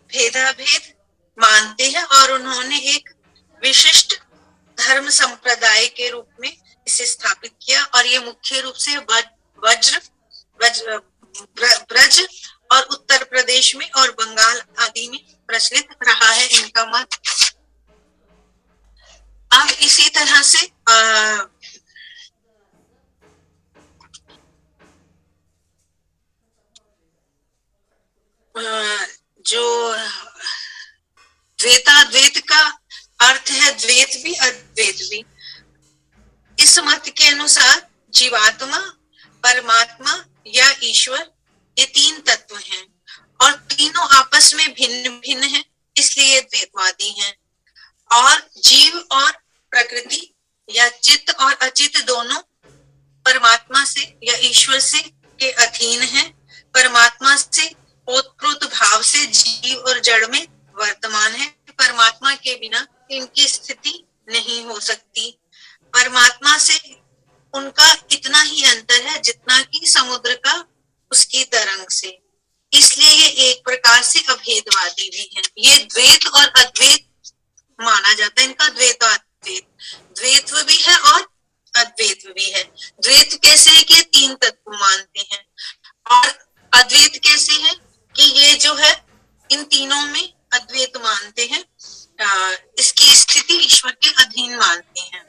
भेदा भेद मानते हैं। और उन्होंने एक विशिष्ट धर्म संप्रदाय के रूप में इसे स्थापित किया। और ये मुख्य रूप से ब्रज और उत्तर प्रदेश में और बंगाल आदि में प्रचलित रहा है इनका मत। अब इसी तरह से जो द्वैताद्वैत का अर्थ है द्वैत भी अद्वैत भी। इस मत के अनुसार जीवात्मा, परमात्मा या ईश्वर, ये 3 तत्व हैं और तीनों आपस में भिन्न भिन्न हैं, इसलिए द्वैतवादी हैं। और जीव और प्रकृति या चित्त और अचित दोनों परमात्मा से या ईश्वर से के अधीन है। परमात्मा से ओतप्रोत भाव से जीव और जड़ में वर्तमान है। परमात्मा के बिना इनकी स्थिति नहीं हो सकती। परमात्मा से उनका इतना ही अंतर है जितना कि समुद्र का उसकी तरंग से। इसलिए ये एक प्रकार से अभेदवादी भी है। ये द्वैत और अद्वैत माना जाता है। इनका द्वैत और अद्वैत, द्वैत्व भी है और अद्वैत भी है। द्वैत कैसे है कि तीन तत्व मानते हैं, और अद्वैत कैसे है कि ये जो है इन तीनों में अद्वैत मानते हैं। इसकी स्थिति ईश्वर के अधीन मानते हैं।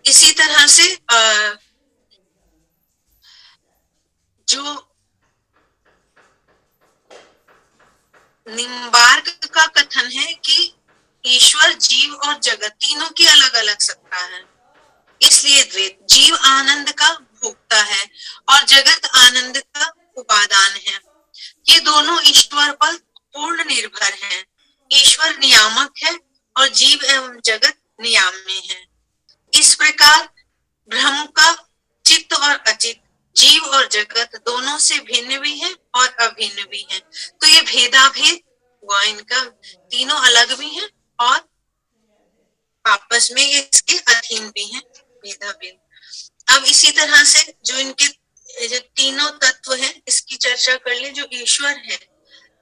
इसी तरह से जो निम्बार्क का कथन है कि ईश्वर, जीव और जगत तीनों की अलग अलग सत्ता है, इसलिए द्वैत। जीव आनंद का भोक्ता है और जगत आनंद का उपादान है। ये दोनों ईश्वर पर पूर्ण निर्भर हैं। ईश्वर नियामक है और जीव एवं जगत नियाम्य है। इस प्रकार ब्रह्म का चित्त और अचित, जीव और जगत दोनों से भिन्न भी है और अभिन्न भी है। तो ये भेदाभेद हुआ इनका, तीनों अलग भी हैं और आपस में ये इसके अधीन भी हैं, भेदाभेद। अब इसी तरह से जो इनके जो तीनों तत्व हैं इसकी चर्चा कर ले। जो ईश्वर है,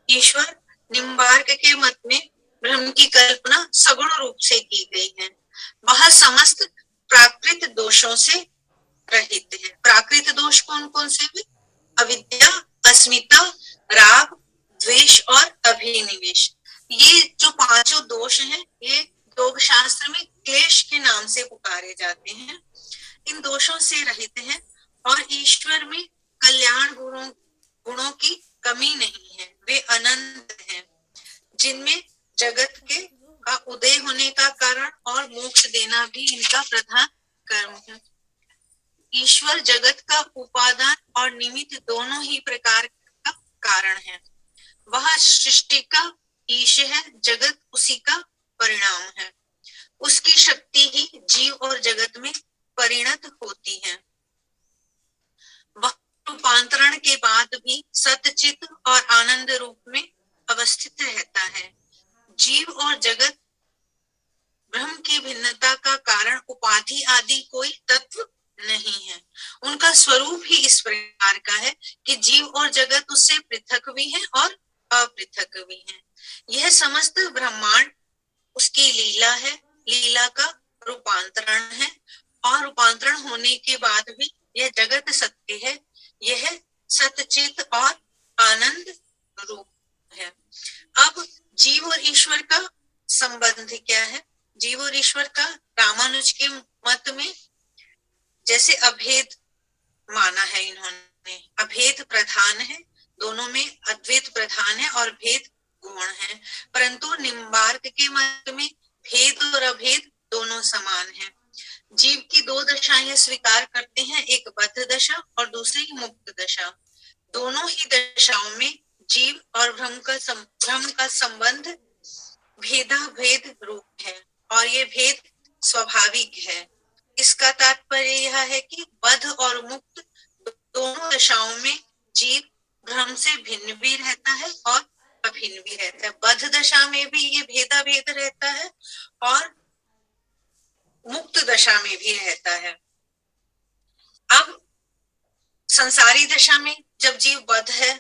ईश्वर निम्बार्क के मत में ब्रह्म की कल्पना सगुण रूप से की गई है। वह समस्त प्राकृत दोषों से रहित है। प्राकृत दोष कौन कौन से भी? अविद्या, अस्मिता, राग, द्वेष और अभिनिवेश। ये जो पांचों दोष हैं ये योग शास्त्र में क्लेश के नाम से पुकारे जाते हैं। इन दोषों से रहित है और ईश्वर में कल्याण गुणों की कमी नहीं है। वे अनंत हैं, जिनमें जगत के का उदय होने का कारण और मोक्ष देना भी इनका प्रधान कर्म है। ईश्वर जगत का उपादान और निमित्त दोनों ही प्रकार का कारण है। वह सृष्टि का ईश है, जगत उसी का परिणाम है। उसकी शक्ति ही जीव और जगत में परिणत होती है। वह रूपांतरण के बाद भी सतचित और आनंद रूप में अवस्थित रहता है। जीव और जगत ब्रह्म की भिन्नता का कारण उपाधि आदि कोई तत्व नहीं है। उनका स्वरूप ही इस प्रकार का है कि जीव और जगत उससे पृथक भी है और अपृथक भी है। यह समस्त ब्रह्मांड उसकी लीला है, लीला का रूपांतरण है, और रूपांतरण होने के बाद भी यह जगत सत्य है। यह सतचित और आनंद रूप है। अब जीव और ईश्वर का संबंध क्या है? जीव और ईश्वर का रामानुज के मत में जैसे अभेद माना है इन्होंने, अभेद प्रधान है, दोनों में अद्वैत प्रधान है और भेद गुण है। परंतु निम्बार्क के मत में भेद और अभेद दोनों समान है। जीव की दो दशाएं स्वीकार करते हैं, एक बद्ध दशा और दूसरी मुक्त दशा। दोनों ही दशाओं में जीव और ब्रह्म का संबंध भेदाभेद रूप है और ये भेद स्वाभाविक है। इसका तात्पर्य यह है कि बद्ध और मुक्त दोनों दशाओं में जीव ब्रह्म से भिन्न भी रहता है और अभिन्न भी रहता है। बद्ध दशा में भी ये भेदाभेद रहता है और मुक्त दशा में भी रहता है। अब संसारी दशा में जब जीव बद्ध है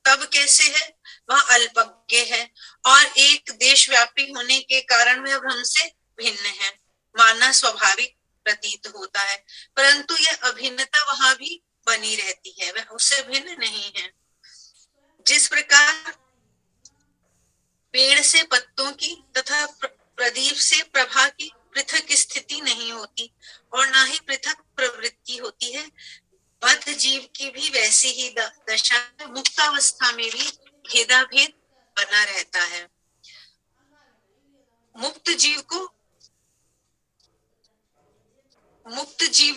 तब कैसे है? वह अल्पज्ञ है और एक देशव्यापी होने के कारण वह ब्रह्म से भिन्न है, मानना स्वाभाविक प्रतीत होता है। परंतु यह अभिन्नता वहां भी बनी रहती है, वह उससे भिन्न नहीं है। जिस प्रकार पेड़ से पत्तों की तथा प्रदीप से प्रभा की पृथक स्थिति नहीं होती और ना ही पृथक प्रवृत्ति होती है, बद्ध जीव की भी वैसी ही दशा है। मुक्तावस्था में भी भेदाभेद बना रहता है। मुक्त जीव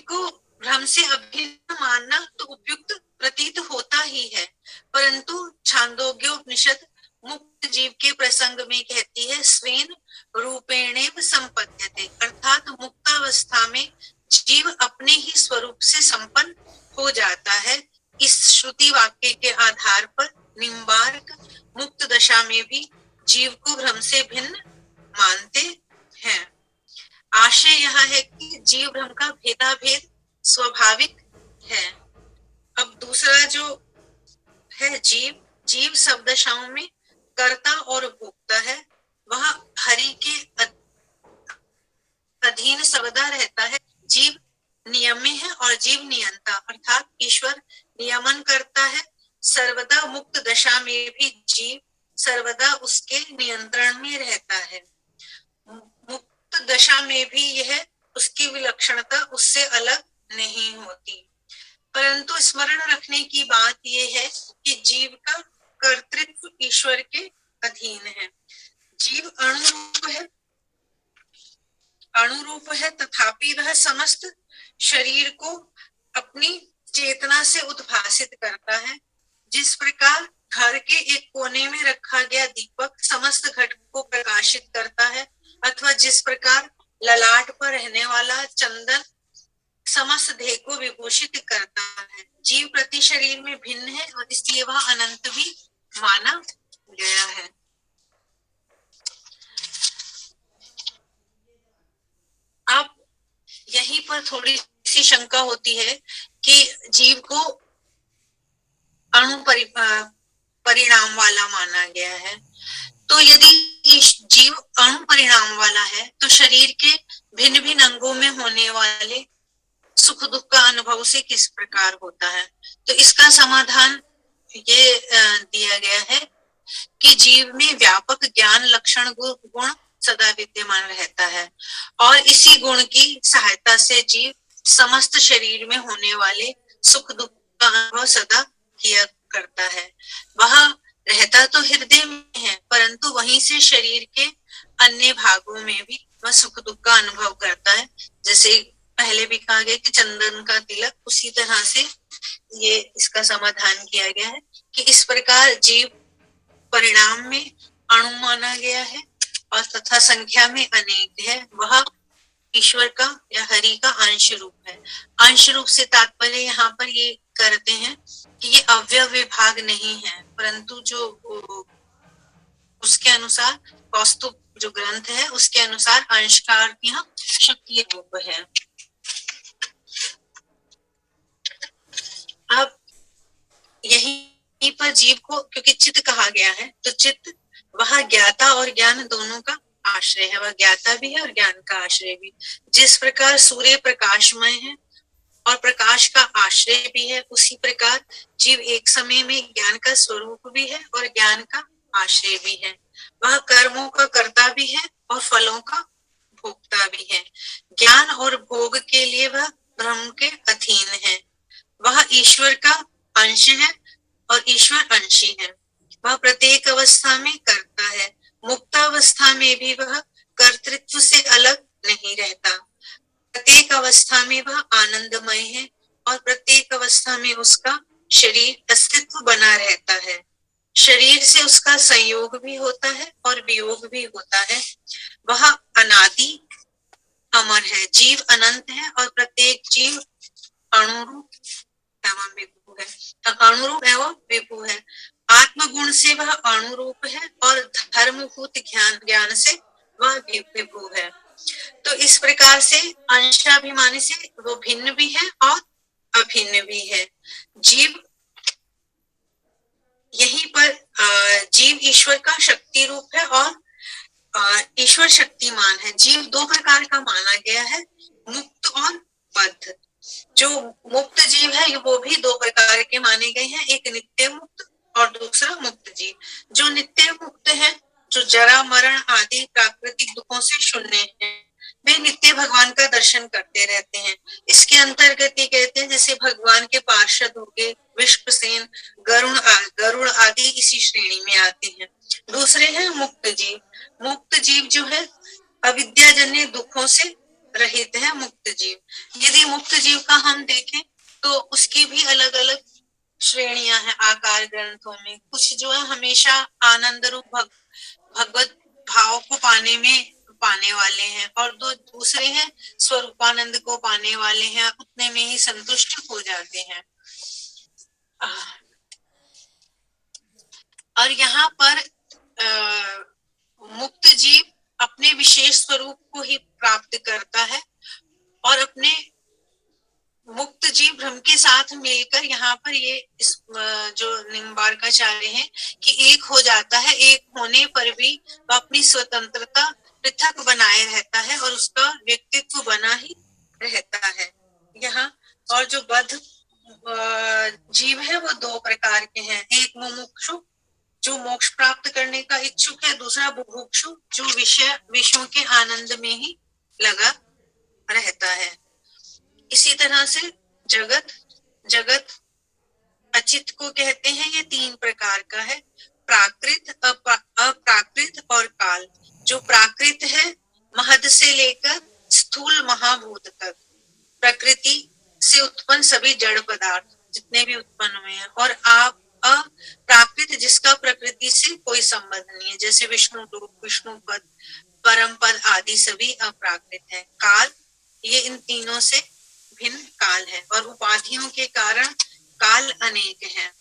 को भ्रम से अभिन्न मानना तो उपयुक्त प्रतीत होता ही है, परंतु छांदोग्योपनिषद मुक्त जीव के प्रसंग में कहती है स्वेन रूपेणेव संपद्यते, अर्थात मुक्त अवस्था में जीव अपने ही स्वरूप से संपन्न हो जाता है। इस श्रुति वाक्य के आधार पर निम्बार्क मुक्त दशा में भी जीव को भ्रम से भिन्न मानते हैं। आशय यह है कि जीव भ्रम का भेदाभेद स्वाभाविक है। अब दूसरा जो है जीव सब दशाओं में कर्ता और भोक्ता है। वह हरि के अधीन सर्वदा रहता है। जीव नियम्य है और जीव नियंता अर्थात ईश्वर नियमन करता है। सर्वदा मुक्त दशा में भी जीव सर्वदा उसके नियंत्रण में रहता है। मुक्त दशा में भी यह उसकी विलक्षणता उससे अलग नहीं होती। परंतु स्मरण रखने की बात यह है कि जीव का कर्तृत्व ईश्वर के अधीन है। जीव अणुरूप है तथापि वह समस्त शरीर को अपनी चेतना से उद्भासित करता है। जिस प्रकार घर के एक कोने में रखा गया दीपक समस्त घट को प्रकाशित करता है, अथवा जिस प्रकार ललाट पर रहने वाला चंदन समस्त देह को विभूषित करता है। जीव प्रति शरीर में भिन्न है और इसलिए वह अनंत भी माना गया है। अब यहीं पर थोड़ी सी शंका होती है कि जीव को अणु परिणाम वाला माना गया है। तो यदि जीव अणु परिणाम वाला है तो शरीर के भिन्न भिन्न अंगों में होने वाले सुख दुख का अनुभव से किस प्रकार होता है? तो इसका समाधान ये दिया गया है कि जीव में व्यापक ज्ञान लक्षण गुण सदा विद्यमान रहता है और इसी गुण की सहायता से जीव समस्त शरीर में होने वाले सुख दुख का अनुभव सदा किया करता है। वह रहता तो हृदय में है परंतु वहीं से शरीर के अन्य भागों में भी वह सुख दुख का अनुभव करता है। जैसे पहले भी कहा गया कि चंदन का तिलक, उसी तरह से ये इसका समाधान किया गया है कि इस प्रकार जीव परिणाम में अणु माना गया है और तथा संख्या में अनेक है। वह ईश्वर का या हरि का अंश रूप है। अंश रूप से तात्पर्य यहाँ पर ये करते हैं कि ये अव्यय विभाग नहीं है, परंतु जो उसके अनुसार कौस्तुभ जो ग्रंथ है उसके अनुसार अंश का अर्थ यहाँ शक्ति रूप है। अब यहीं पर जीव को क्योंकि चित्त कहा गया है तो चित्त वह ज्ञाता और ज्ञान दोनों का आश्रय है। वह ज्ञाता भी है और ज्ञान का आश्रय भी। जिस प्रकार सूर्य प्रकाशमय है और प्रकाश का आश्रय भी है, उसी प्रकार जीव एक समय में ज्ञान का स्वरूप भी है और ज्ञान का आश्रय भी है। वह कर्मों का कर्ता भी है और फलों का भोक्ता भी है। ज्ञान और भोग के लिए वह ब्रह्म के अधीन है। वह ईश्वर का अंश है और ईश्वर अंशी है। वह प्रत्येक अवस्था में करता है। मुक्तावस्था में भी वह कर्तृत्व से अलग नहीं रहता। प्रत्येक अवस्था में वह आनंदमय है और प्रत्येक अवस्था में उसका शरीर अस्तित्व बना रहता है। शरीर से उसका संयोग भी होता है और वियोग भी होता है। वह अनादि अमर है। जीव अनंत है और प्रत्येक जीव अणुरूप एवं विभु है। अणुरूप एवं विभु है। आत्मगुण से वह अणुरूप है और धर्मभूत ज्ञान से वह विभु है। तो इस प्रकार से अंशाभिमानी से वो भिन्न भी है और अभिन्न भी है। जीव यहीं पर जीव ईश्वर का शक्ति रूप है और ईश्वर शक्तिमान है। जीव दो प्रकार का माना गया है, मुक्त और बद्ध। जो मुक्त जीव है वो भी दो प्रकार के माने गए हैं, एक नित्य मुक्त और दूसरा मुक्त जीव। जो नित्य मुक्त है, जो जरा मरण आदि प्राकृतिक दुखों से शून्य है, वे नित्य भगवान का दर्शन करते रहते हैं। इसके अंतर्गत ये कहते हैं जैसे भगवान के पार्षद हो गए विश्वसेन, गरुड़ आदि इसी श्रेणी में आते हैं। दूसरे हैं मुक्त जीव। मुक्त जीव जो है अविद्याजन्य दुखों से रहित है मुक्त जीव। यदि मुक्त जीव का हम देखें तो उसकी भी अलग अलग श्रेणियां हैं आकार ग्रंथों में। कुछ जो है हमेशा आनंद रूप भगवत भाव को पाने में पाने वाले हैं और दो दूसरे हैं स्वरूपानंद को पाने वाले हैं, उतने में ही संतुष्ट हो जाते हैं। और यहाँ पर मुक्त जीव अपने विशेष स्वरूप को ही प्राप्त करता है और अपने मुक्त जीव ब्रह्म के साथ मिलकर यहाँ पर ये इस जो निम्बार्काचार्य हैं कि एक हो जाता है। एक होने पर भी वह अपनी स्वतंत्रता पृथक बनाए रहता है और उसका व्यक्तित्व बना ही रहता है यहाँ। और जो बद्ध जीव है वो दो प्रकार के हैं, एक मुमुक्षु जो मोक्ष प्राप्त करने का इच्छुक है, दूसरा बुभुक्षु जो विषयों के आनंद में ही लगा रहता है। इसी तरह से जगत अचित को कहते हैं, ये तीन प्रकार का है, प्राकृत, अप्राकृत और काल। जो प्राकृत है महद से लेकर स्थूल महाभूत तक, प्रकृति से उत्पन्न सभी जड़ पदार्थ जितने भी उत्पन्न हुए हैं, और आप अप्राकृत जिसका प्रकृति से कोई संबंध नहीं है, जैसे विष्णु रूप, विष्णु पद, परम पद आदि सभी अप्राकृत है। काल ये इन तीनों से भिन्न काल है और उपाधियों के कारण काल अनेक है।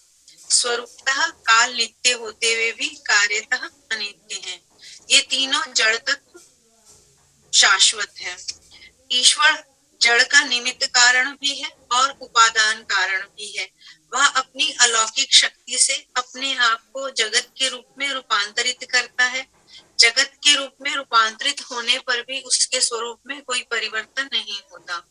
स्वरूपतः काल नित्य होते हुए भी कार्यतः अनित्य है। ये तीनों जड़ तत्व शाश्वत है। ईश्वर जड़ का निमित्त कारण भी है और उपादान कारण भी है। वह अपनी अलौकिक शक्ति से अपने आप को जगत के रूप में रूपांतरित करता है। जगत के रूप में रूपांतरित होने पर भी उसके स्वरूप में कोई परिवर्तन नहीं होता।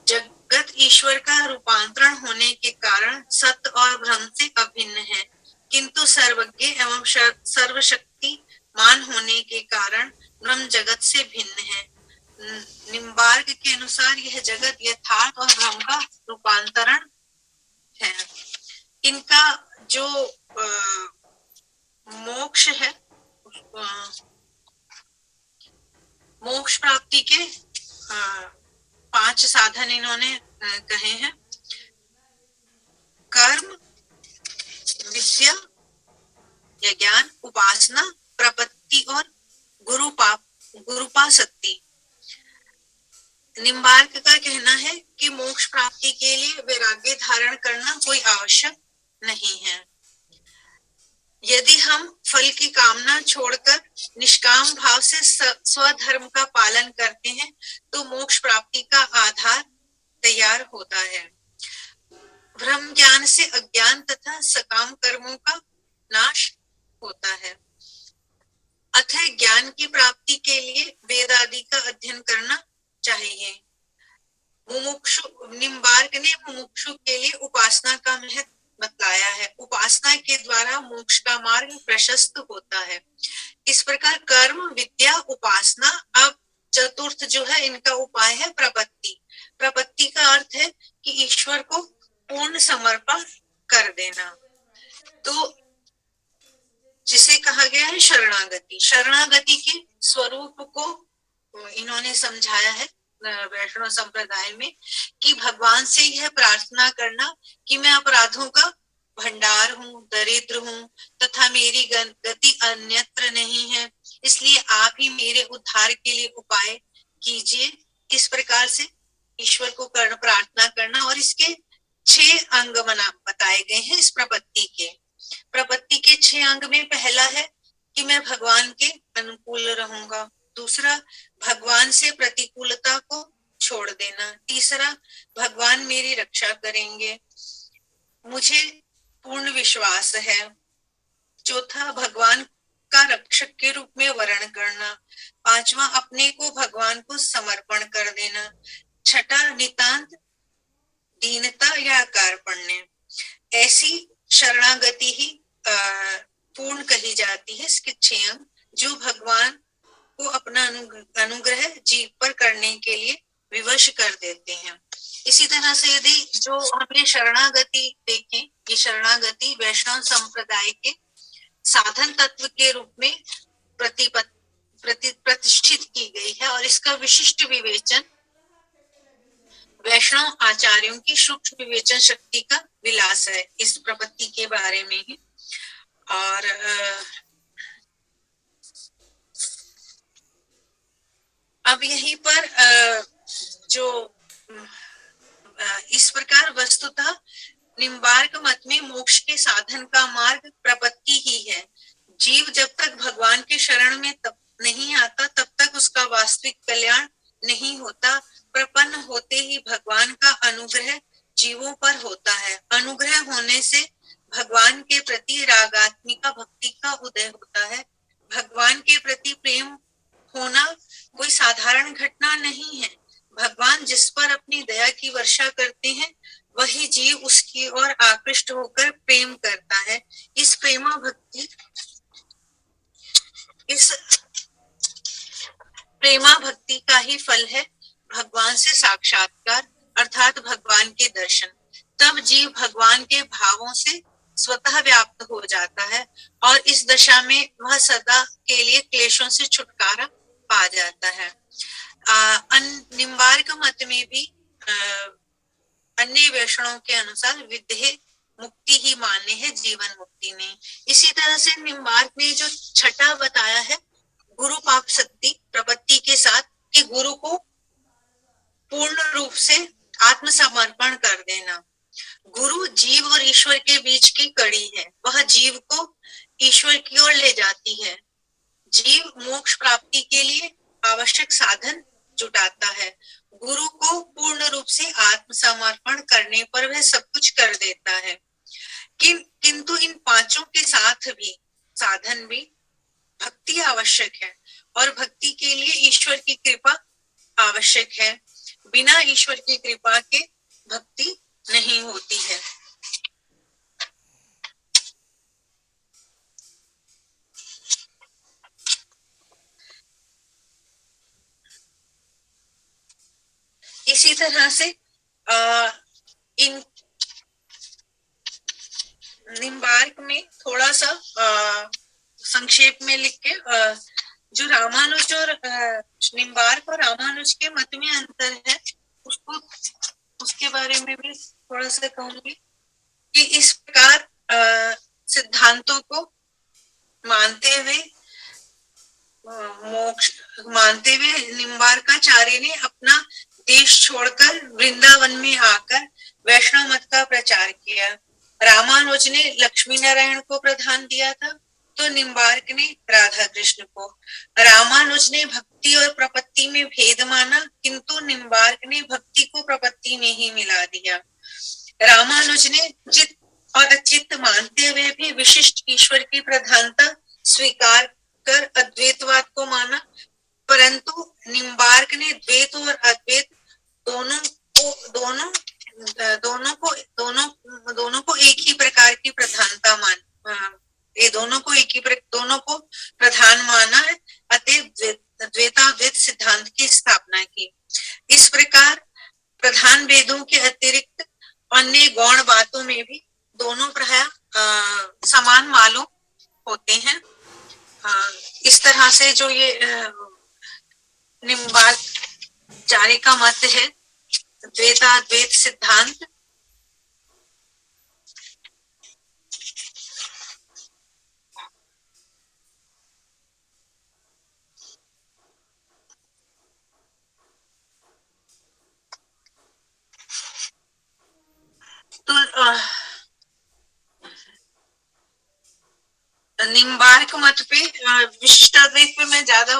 जगत ईश्वर का रूपांतरण होने के कारण सत्य और भ्रम से अभिन्न है, किंतु सर्वज्ञ एवं सर्वशक्तिमान होने के कारण ब्रह्म जगत से भिन्न है। निम्बार्क के अनुसार यह जगत यथार्थ और भ्रम का रूपांतरण है। इनका जो मोक्ष है, मोक्ष प्राप्ति के 5 साधन इन्होंने कहे हैं, कर्म, विद्या या ज्ञान, उपासना, प्रपत्ति और गुरुपासक्ति। निम्बार्क का कहना है कि मोक्ष प्राप्ति के लिए वैराग्य धारण करना कोई आवश्यक नहीं है। यदि हम फल की कामना छोड़कर निष्काम भाव से स्वधर्म का पालन करते हैं तो मोक्ष प्राप्ति का आधार तैयार होता है। ब्रह्म ज्ञान से अज्ञान तथा सकाम कर्मों का नाश होता है। अतः ज्ञान की प्राप्ति के लिए वेद आदि का अध्ययन करना चाहिए। निम्बार्क ने मुमुक्षु के लिए उपासना का महत्व बतलाया है। उपासना के द्वारा मोक्ष का मार्ग प्रशस्त होता है। इस प्रकार कर्म, विद्या, उपासना, अब चतुर्थ जो है इनका उपाय है प्रपत्ति। प्रपत्ति का अर्थ है कि ईश्वर को पूर्ण समर्पण कर देना, तो जिसे कहा गया है शरणागति। शरणागति के स्वरूप को इन्होंने समझाया है वैष्णव संप्रदाय में कि भगवान से यह प्रार्थना करना कि मैं अपराधों का भंडार हूँ, दरिद्र हूँ तथा मेरी गति अन्यत्र नहीं है, इसलिए आप ही मेरे उद्धार के लिए उपाय कीजिए। इस प्रकार से ईश्वर को प्रार्थना करना, और इसके 6 अंग बताए गए हैं इस प्रपत्ति के। प्रपत्ति के 6 अंग में पहला है कि मैं भगवान के अनुकूल रहूंगा। दूसरा, भगवान से प्रतिकूलता को छोड़ देना। तीसरा, भगवान मेरी रक्षा करेंगे, मुझे पूर्ण विश्वास है। चौथा, भगवान का रक्षक के रूप में वर्ण करना। पांचवा, अपने को भगवान को समर्पण कर देना। छठा, नितांत दीनता या कार्पण्य। ऐसी शरणागति ही पूर्ण कही जाती है। इसके 6 अंग जो भगवान को अपना अनुग्रह जीव पर करने के लिए विवश कर देते हैं। इसी तरह से यदि जो हमने शरणागति देखें, ये शरणागति वैष्णव संप्रदाय के साधन तत्व के रूप में प्रतिष्ठित की गई है, और इसका विशिष्ट विवेचन वैष्णव आचार्यों की सूक्ष्म विवेचन शक्ति का विलास है इस प्रपत्ति के बारे में ही। और अब यहीं पर जो इस प्रकार वस्तुतः निम्बार्क मत में मोक्ष के साधन का मार्ग प्रपत्ति ही है। जीव जब तक भगवान के शरण में तब नहीं आता तब तक उसका वास्तविक कल्याण नहीं होता। प्रपन्न होते ही भगवान का अनुग्रह जीवों पर होता है। अनुग्रह होने से भगवान के प्रति रागात्मिका भक्ति का उदय होता है। भगवान के प्रति प्रेम होना कोई साधारण घटना नहीं है। भगवान जिस पर अपनी दया की वर्षा करते हैं वही जीव उसकी ओर आकृष्ट होकर प्रेम करता है। इस प्रेमा भक्ति का ही फल है भगवान से साक्षात्कार अर्थात भगवान के दर्शन। तब जीव भगवान के भावों से स्वतः व्याप्त हो जाता है और इस दशा में वह सदा के लिए क्लेशों से छुटकारा पा जाता है। निम्बार्क मत में भी अन्य वैष्णवों के अनुसार विदेह मुक्ति ही मान्य है, जीवन मुक्ति नहीं। इसी तरह से निम्बार्क ने जो छठा बताया है गुरु पाप शक्ति प्रपत्ति के साथ कि गुरु को पूर्ण रूप से आत्मसमर्पण कर देना। गुरु जीव और ईश्वर के बीच की कड़ी है, वह जीव को ईश्वर की ओर ले जाती है। जीव मोक्ष प्राप्ति के लिए आवश्यक साधन जुटाता है। गुरु को पूर्ण रूप से आत्मसमर्पण करने पर वह सब कुछ कर देता है। किंतु इन पांचों के साथ भी साधन भी भक्ति आवश्यक है और भक्ति के लिए ईश्वर की कृपा आवश्यक है। बिना ईश्वर की कृपा के भक्ति नहीं होती है। इसी तरह से इन निम्बार्क में थोड़ा सा संक्षेप में लिख के जो रामानुज और निम्बार्क और रामानुज के मत में अंतर है उसके बारे में भी थोड़ा सा कहूंगी कि इस प्रकार सिद्धांतों को मानते हुए निम्बार्काचार्य ने अपना देश छोड़कर वृंदावन में आकर वैष्णव मत का प्रचार किया। रामानुज ने लक्ष्मी नारायण को प्रधान दिया था तो निम्बार्क ने राधा कृष्ण को। रामानुज ने भक्ति और प्रपत्ति में भेद माना किंतु निम्बार्क ने भक्ति को प्रपत्ति में ही मिला दिया। रामानुज ने चित्त और अचित्त मानते हुए भी विशिष्ट ईश्वर की प्रधानता स्वीकार कर अद्वैतवाद को माना, परंतु निम्बार्क ने द्वैत और अद्वैत दोनों को एक ही प्रकार की प्रधानता दोनों को प्रधान माना है, अतः द्वैताद्वैत सिद्धांत की स्थापना की। इस प्रकार प्रधान वेदों के अतिरिक्त अन्य गौण बातों में भी दोनों प्राय समान मालूम होते हैं। इस तरह से जो ये निम्बार्काचार्य का मत है द्वैताद्वैत सिद्धांत, तो निम्बार्क मत पे विशिष्टाद्वैत पे मैं ज्यादा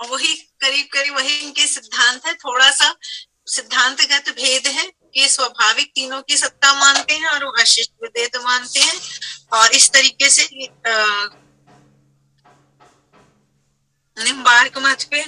वही करीब वही इनके सिद्धांत है। थोड़ा सा सिद्धांतगत भेद है कि स्वाभाविक तीनों की सत्ता मानते हैं और वशिष्ठ विद्वैत मानते हैं और इस तरीके से निम्बार्क मत पे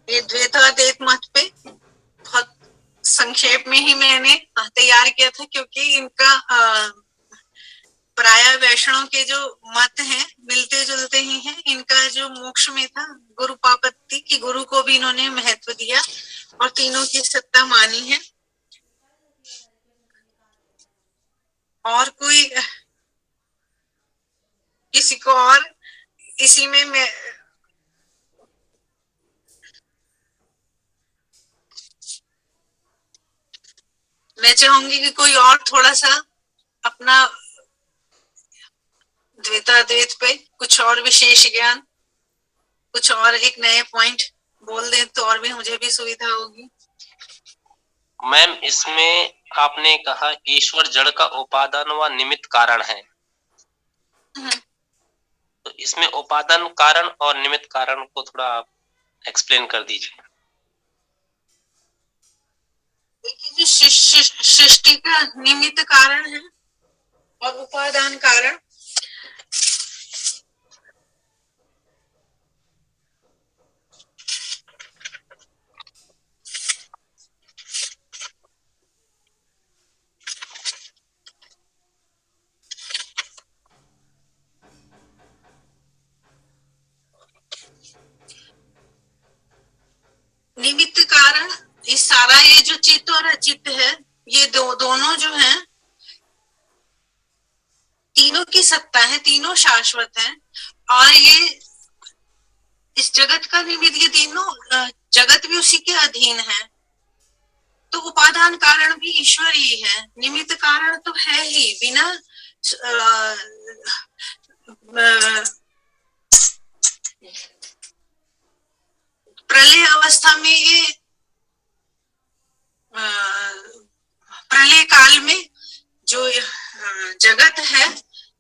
ये द्वैताद्वैत मत पे बहुत संक्षेप में ही मैंने तैयार किया था क्योंकि इनका प्राय वैष्णव के जो मत हैं मिलते जुलते ही हैं। इनका जो मोक्ष में था गुरु पापत्ति की, गुरु को भी इन्होंने महत्व दिया और तीनों की सत्ता मानी है। और कोई किसी इसी में मैं चाहूंगी कि कोई और थोड़ा सा अपना द्वैताद्वैत पे कुछ और विशेष ज्ञान, कुछ और एक नए पॉइंट बोल दें तो और भी मुझे भी सुविधा होगी। मैम, इसमें आपने कहा ईश्वर जड़ का उपादान व निमित्त कारण है, तो इसमें उपादान कारण और निमित्त कारण को थोड़ा आप एक्सप्लेन कर दीजिए। देखिए, जो सृष्टि का निमित्त कारण है और उपादान कारण, निमित्त कारण, ये सारा ये जो चित्त और अचित्त है, ये दोनों जो हैं, तीनों की सत्ता है, तीनों शाश्वत हैं, और ये इस जगत का निमित्त, ये तीनों जगत भी उसी के अधीन है। तो उपादान कारण भी ईश्वर ही है, निमित्त कारण तो है ही। बिना प्रलय अवस्था में, ये प्रलय काल में जो जगत है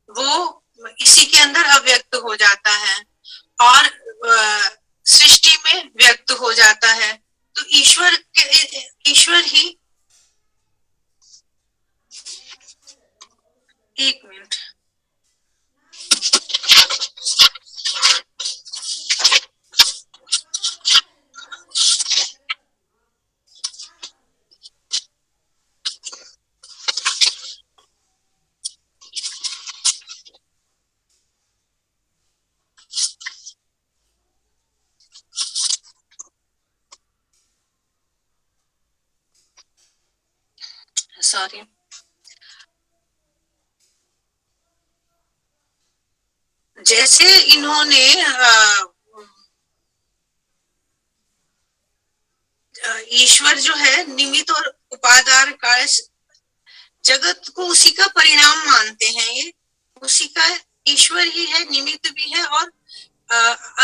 वो इसी के अंदर अव्यक्त हो जाता है और सृष्टि में व्यक्त हो जाता है। तो ईश्वर ही, एक मिनट, सॉरी, जैसे इन्होंने ईश्वर जो है निमित्त और उपादान का, जगत को उसी का परिणाम मानते हैं, ये उसी का ईश्वर ही है, निमित्त भी है। और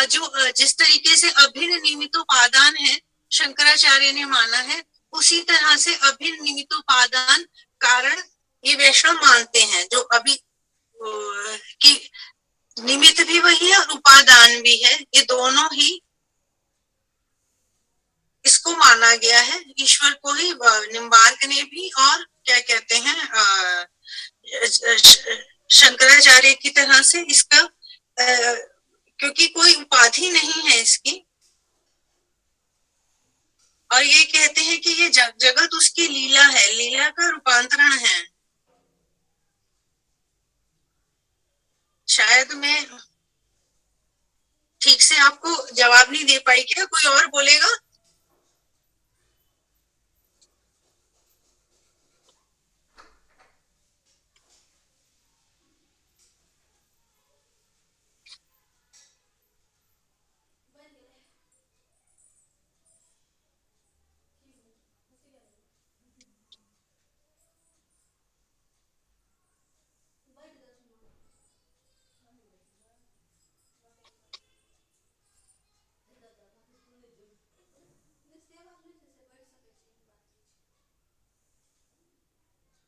जो जिस तरीके से अभिन्न निमित्तोपादान है, शंकराचार्य ने माना है, उसी तरह से अभिन्न निमित्तोपादान कारण ये वैष्णव मानते हैं, जो अभी कि निमित्त भी वही है और उपादान भी है, ये दोनों ही इसको माना गया है, ईश्वर को ही। निम्बार्क ने भी, और क्या कहते हैं, शंकराचार्य की तरह से इसका, क्योंकि कोई उपाधि नहीं है इसकी, और ये कहते हैं कि ये जगत उसकी लीला है, लीला का रूपांतरण है। शायद मैं ठीक से आपको जवाब नहीं दे पाई, क्या कोई और बोलेगा?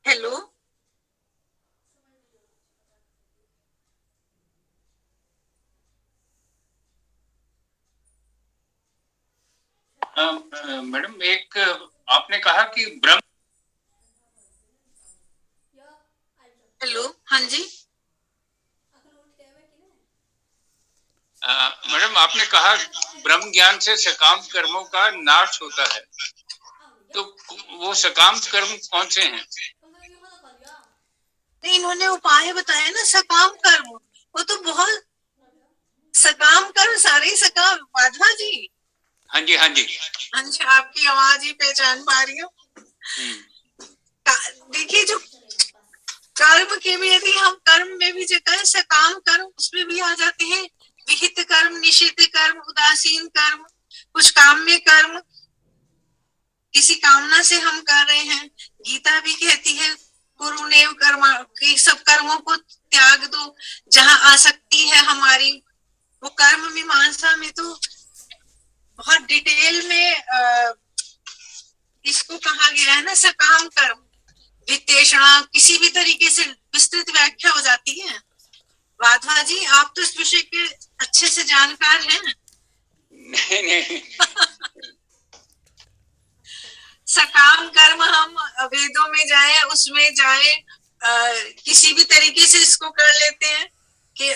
हेलो, मैडम, एक आपने कहा कि ब्रह्म, हेलो, हाँ जी, मैडम आपने कहा ब्रह्म ज्ञान से सकाम कर्मों का नाश होता है, तो वो सकाम कर्म कौन से हैं? इन्होंने उपाय बताया ना, सकाम कर्म, वो तो बहुत सकाम कर्म, सारे ही सकाम। माधवा जी, हाँ जी, हाँ जी, अच्छा, आपकी आवाज ही पहचान पा रही हूँ। देखिए, जो कर्म के भी, यदि हम कर्म में भी जो कहें सकाम कर्म, उसमें भी आ जाते हैं विहित कर्म, निषिद्ध कर्म, उदासीन कर्म, कुछ काम्य कर्म, किसी कामना से हम कर रहे हैं। गीता भी कहती है कुरुनेव कर्मा, कि सब कर्मों को त्याग दो। जहां आसक्ति है हमारी, वो कर्म मीमांसा में तो बहुत डिटेल में इसको कहा गया है ना, सकाम कर्म, वित्तेषणा, किसी भी तरीके से विस्तृत व्याख्या हो जाती है। वाधवा जी, आप तो इस विषय के अच्छे से जानकार हैं। नहीं सकाम कर्म हम वेदों में जाए, उसमें जाए, किसी भी तरीके से इसको कर लेते हैं कि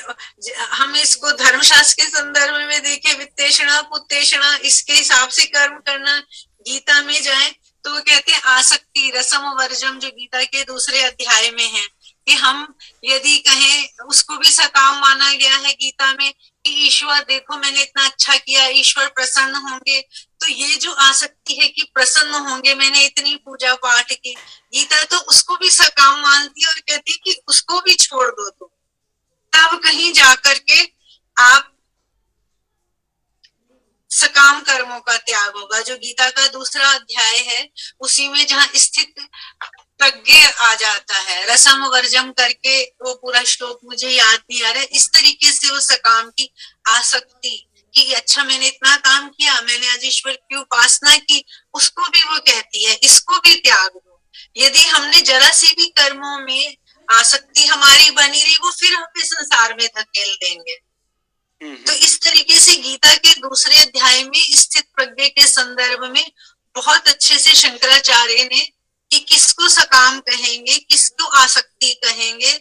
हम इसको धर्मशास्त्र के संदर्भ में देखें, वित्तेषणा पुत्तेषणा, इसके हिसाब से कर्म करना। गीता में जाए तो वो कहते हैं आसक्ति रसम वर्जम, जो गीता के दूसरे अध्याय में है, कि हम यदि कहें, उसको भी सकाम माना गया है गीता में, कि ईश्वर देखो मैंने इतना अच्छा किया, ईश्वर प्रसन्न होंगे। तो ये जो आसक्ति है कि प्रसन्न होंगे, मैंने इतनी पूजा पाठ की, गीता तो उसको भी सकाम मानती है और कहती है कि उसको भी छोड़ दो। तो तब कहीं जाकर के आप सकाम कर्मों का त्याग होगा। जो गीता का दूसरा अध्याय है, उसी में जहाँ स्थित प्रज्ञ आ जाता है, रसम वर्जम करके, वो पूरा श्लोक मुझे याद नहीं आ रहा है, इस तरीके से वो सकाम की आसक्ति, कि अच्छा मैंने इतना काम किया, मैंने आज ईश्वर की उपासना की, उसको भी वो कहती है इसको भी त्याग दो। यदि हमने जरा सी भी कर्मों में आसक्ति हमारी बनी रही, वो फिर हमें संसार में धकेल देंगे। तो इस तरीके से गीता के दूसरे अध्याय में स्थित प्रज्ञ के संदर्भ में बहुत अच्छे से शंकराचार्य ने, कि किसको सकाम कहेंगे, किसको आसक्ति कहेंगे,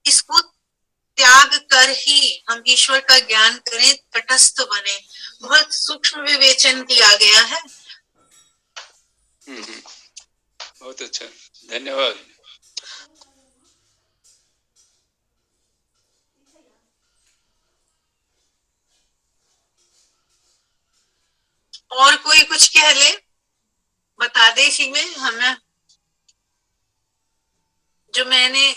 किसको त्याग कर ही हम ईश्वर का ज्ञान करें, तटस्थ बने, बहुत सूक्ष्म विवेचन किया गया है। बहुत अच्छा, धन्यवाद। और कोई कुछ कह ले, बता दे इसी में हमें, जो मैंने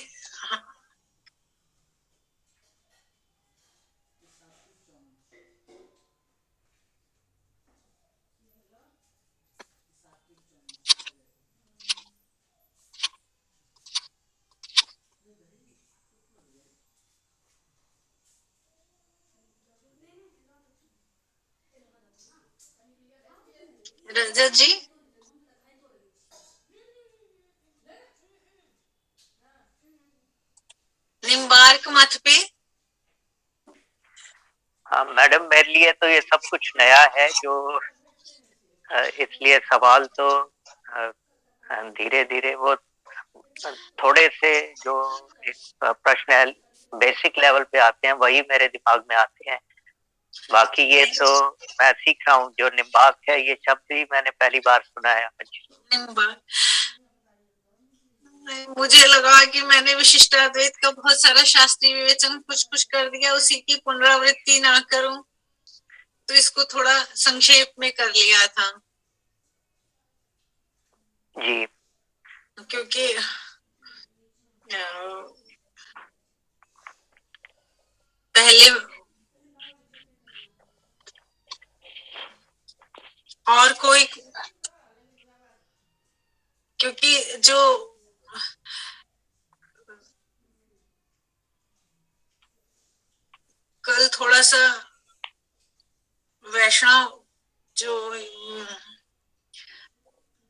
रजत जी, निम्बार्क मत पे। हाँ मैडम, मेरे लिए तो ये सब कुछ नया है, जो इसलिए सवाल तो धीरे धीरे वो थोड़े से जो प्रश्न बेसिक लेवल पे आते हैं वही मेरे दिमाग में आते हैं। बाकी ये तो मैं सीख रहा हूँ। जो निम्बार्क है, ये शब्द ही मैंने पहली बार सुना है आज। निम्बार्क, मुझे लगा कि मैंने विशिष्टाद्वैत का बहुत सारा शास्त्रीय विवेचन कुछ कुछ कर दिया, उसी की पुनरावृत्ति ना करूं, तो इसको थोड़ा संक्षेप में कर लिया था जी। क्योंकि पहले और कोई, क्योंकि जो कल थोड़ा सा वैष्णव जो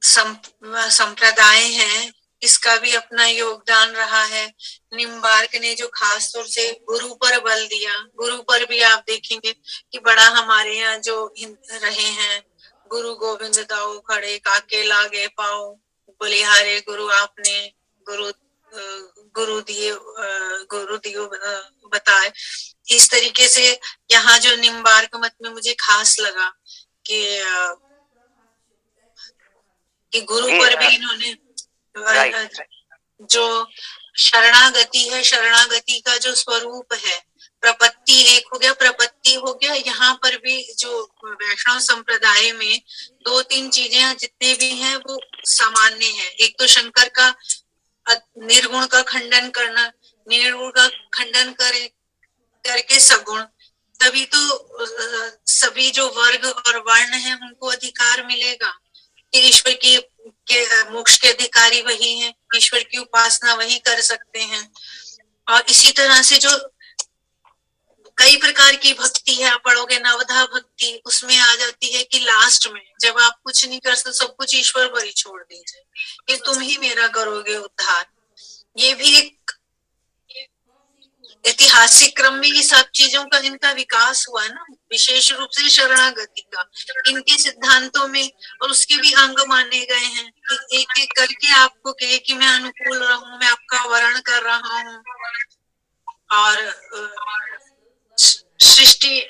संप्रदाय है, इसका भी अपना योगदान रहा है। निम्बार्क ने जो खास तौर से गुरु पर बल दिया, गुरु पर भी आप देखेंगे कि बड़ा हमारे यहाँ जो रहे हैं, गुरु गोविंद दाऊ खड़े, काके लागे पाओ, बलिहारे गुरु आपने, गुरु दियो बताए। इस तरीके से यहाँ जो निम्बार्क मत में मुझे खास लगा कि गुरु पर भी इन्होंने जो शरणागति है, शरणागति का जो स्वरूप है, प्रपत्ति एक हो गया, प्रपत्ति हो गया। यहाँ पर भी जो वैष्णव संप्रदाय में दो तीन चीजें जितने भी हैं वो सामान्य है। एक तो शंकर का निर्गुण का खंडन करना, निर्गुण का खंडन करके सगुण, तभी तो सभी जो वर्ग और वर्ण है उनको अधिकार मिलेगा कि ईश्वर के मोक्ष के अधिकारी वही हैं, ईश्वर की उपासना वही कर सकते हैं। और इसी तरह से जो कई प्रकार की भक्ति है, आप पढ़ोगे नवधा भक्ति, उसमें आ जाती है कि लास्ट में जब आप कुछ नहीं कर सकते, सब कुछ ईश्वर पर ही छोड़ दीजिए, कि तुम ही मेरा करोगे उद्धार। ये भी एक ऐतिहासिक क्रम में ये सब चीजों का इनका विकास हुआ ना, विशेष रूप से शरणागति का इनके सिद्धांतों में, और उसके भी अंग माने गए हैं कि एक एक करके आपको कहे कि मैं अनुकूल रहूं, मैं आपका वर्ण कर रहा हूँ। और सृष्टि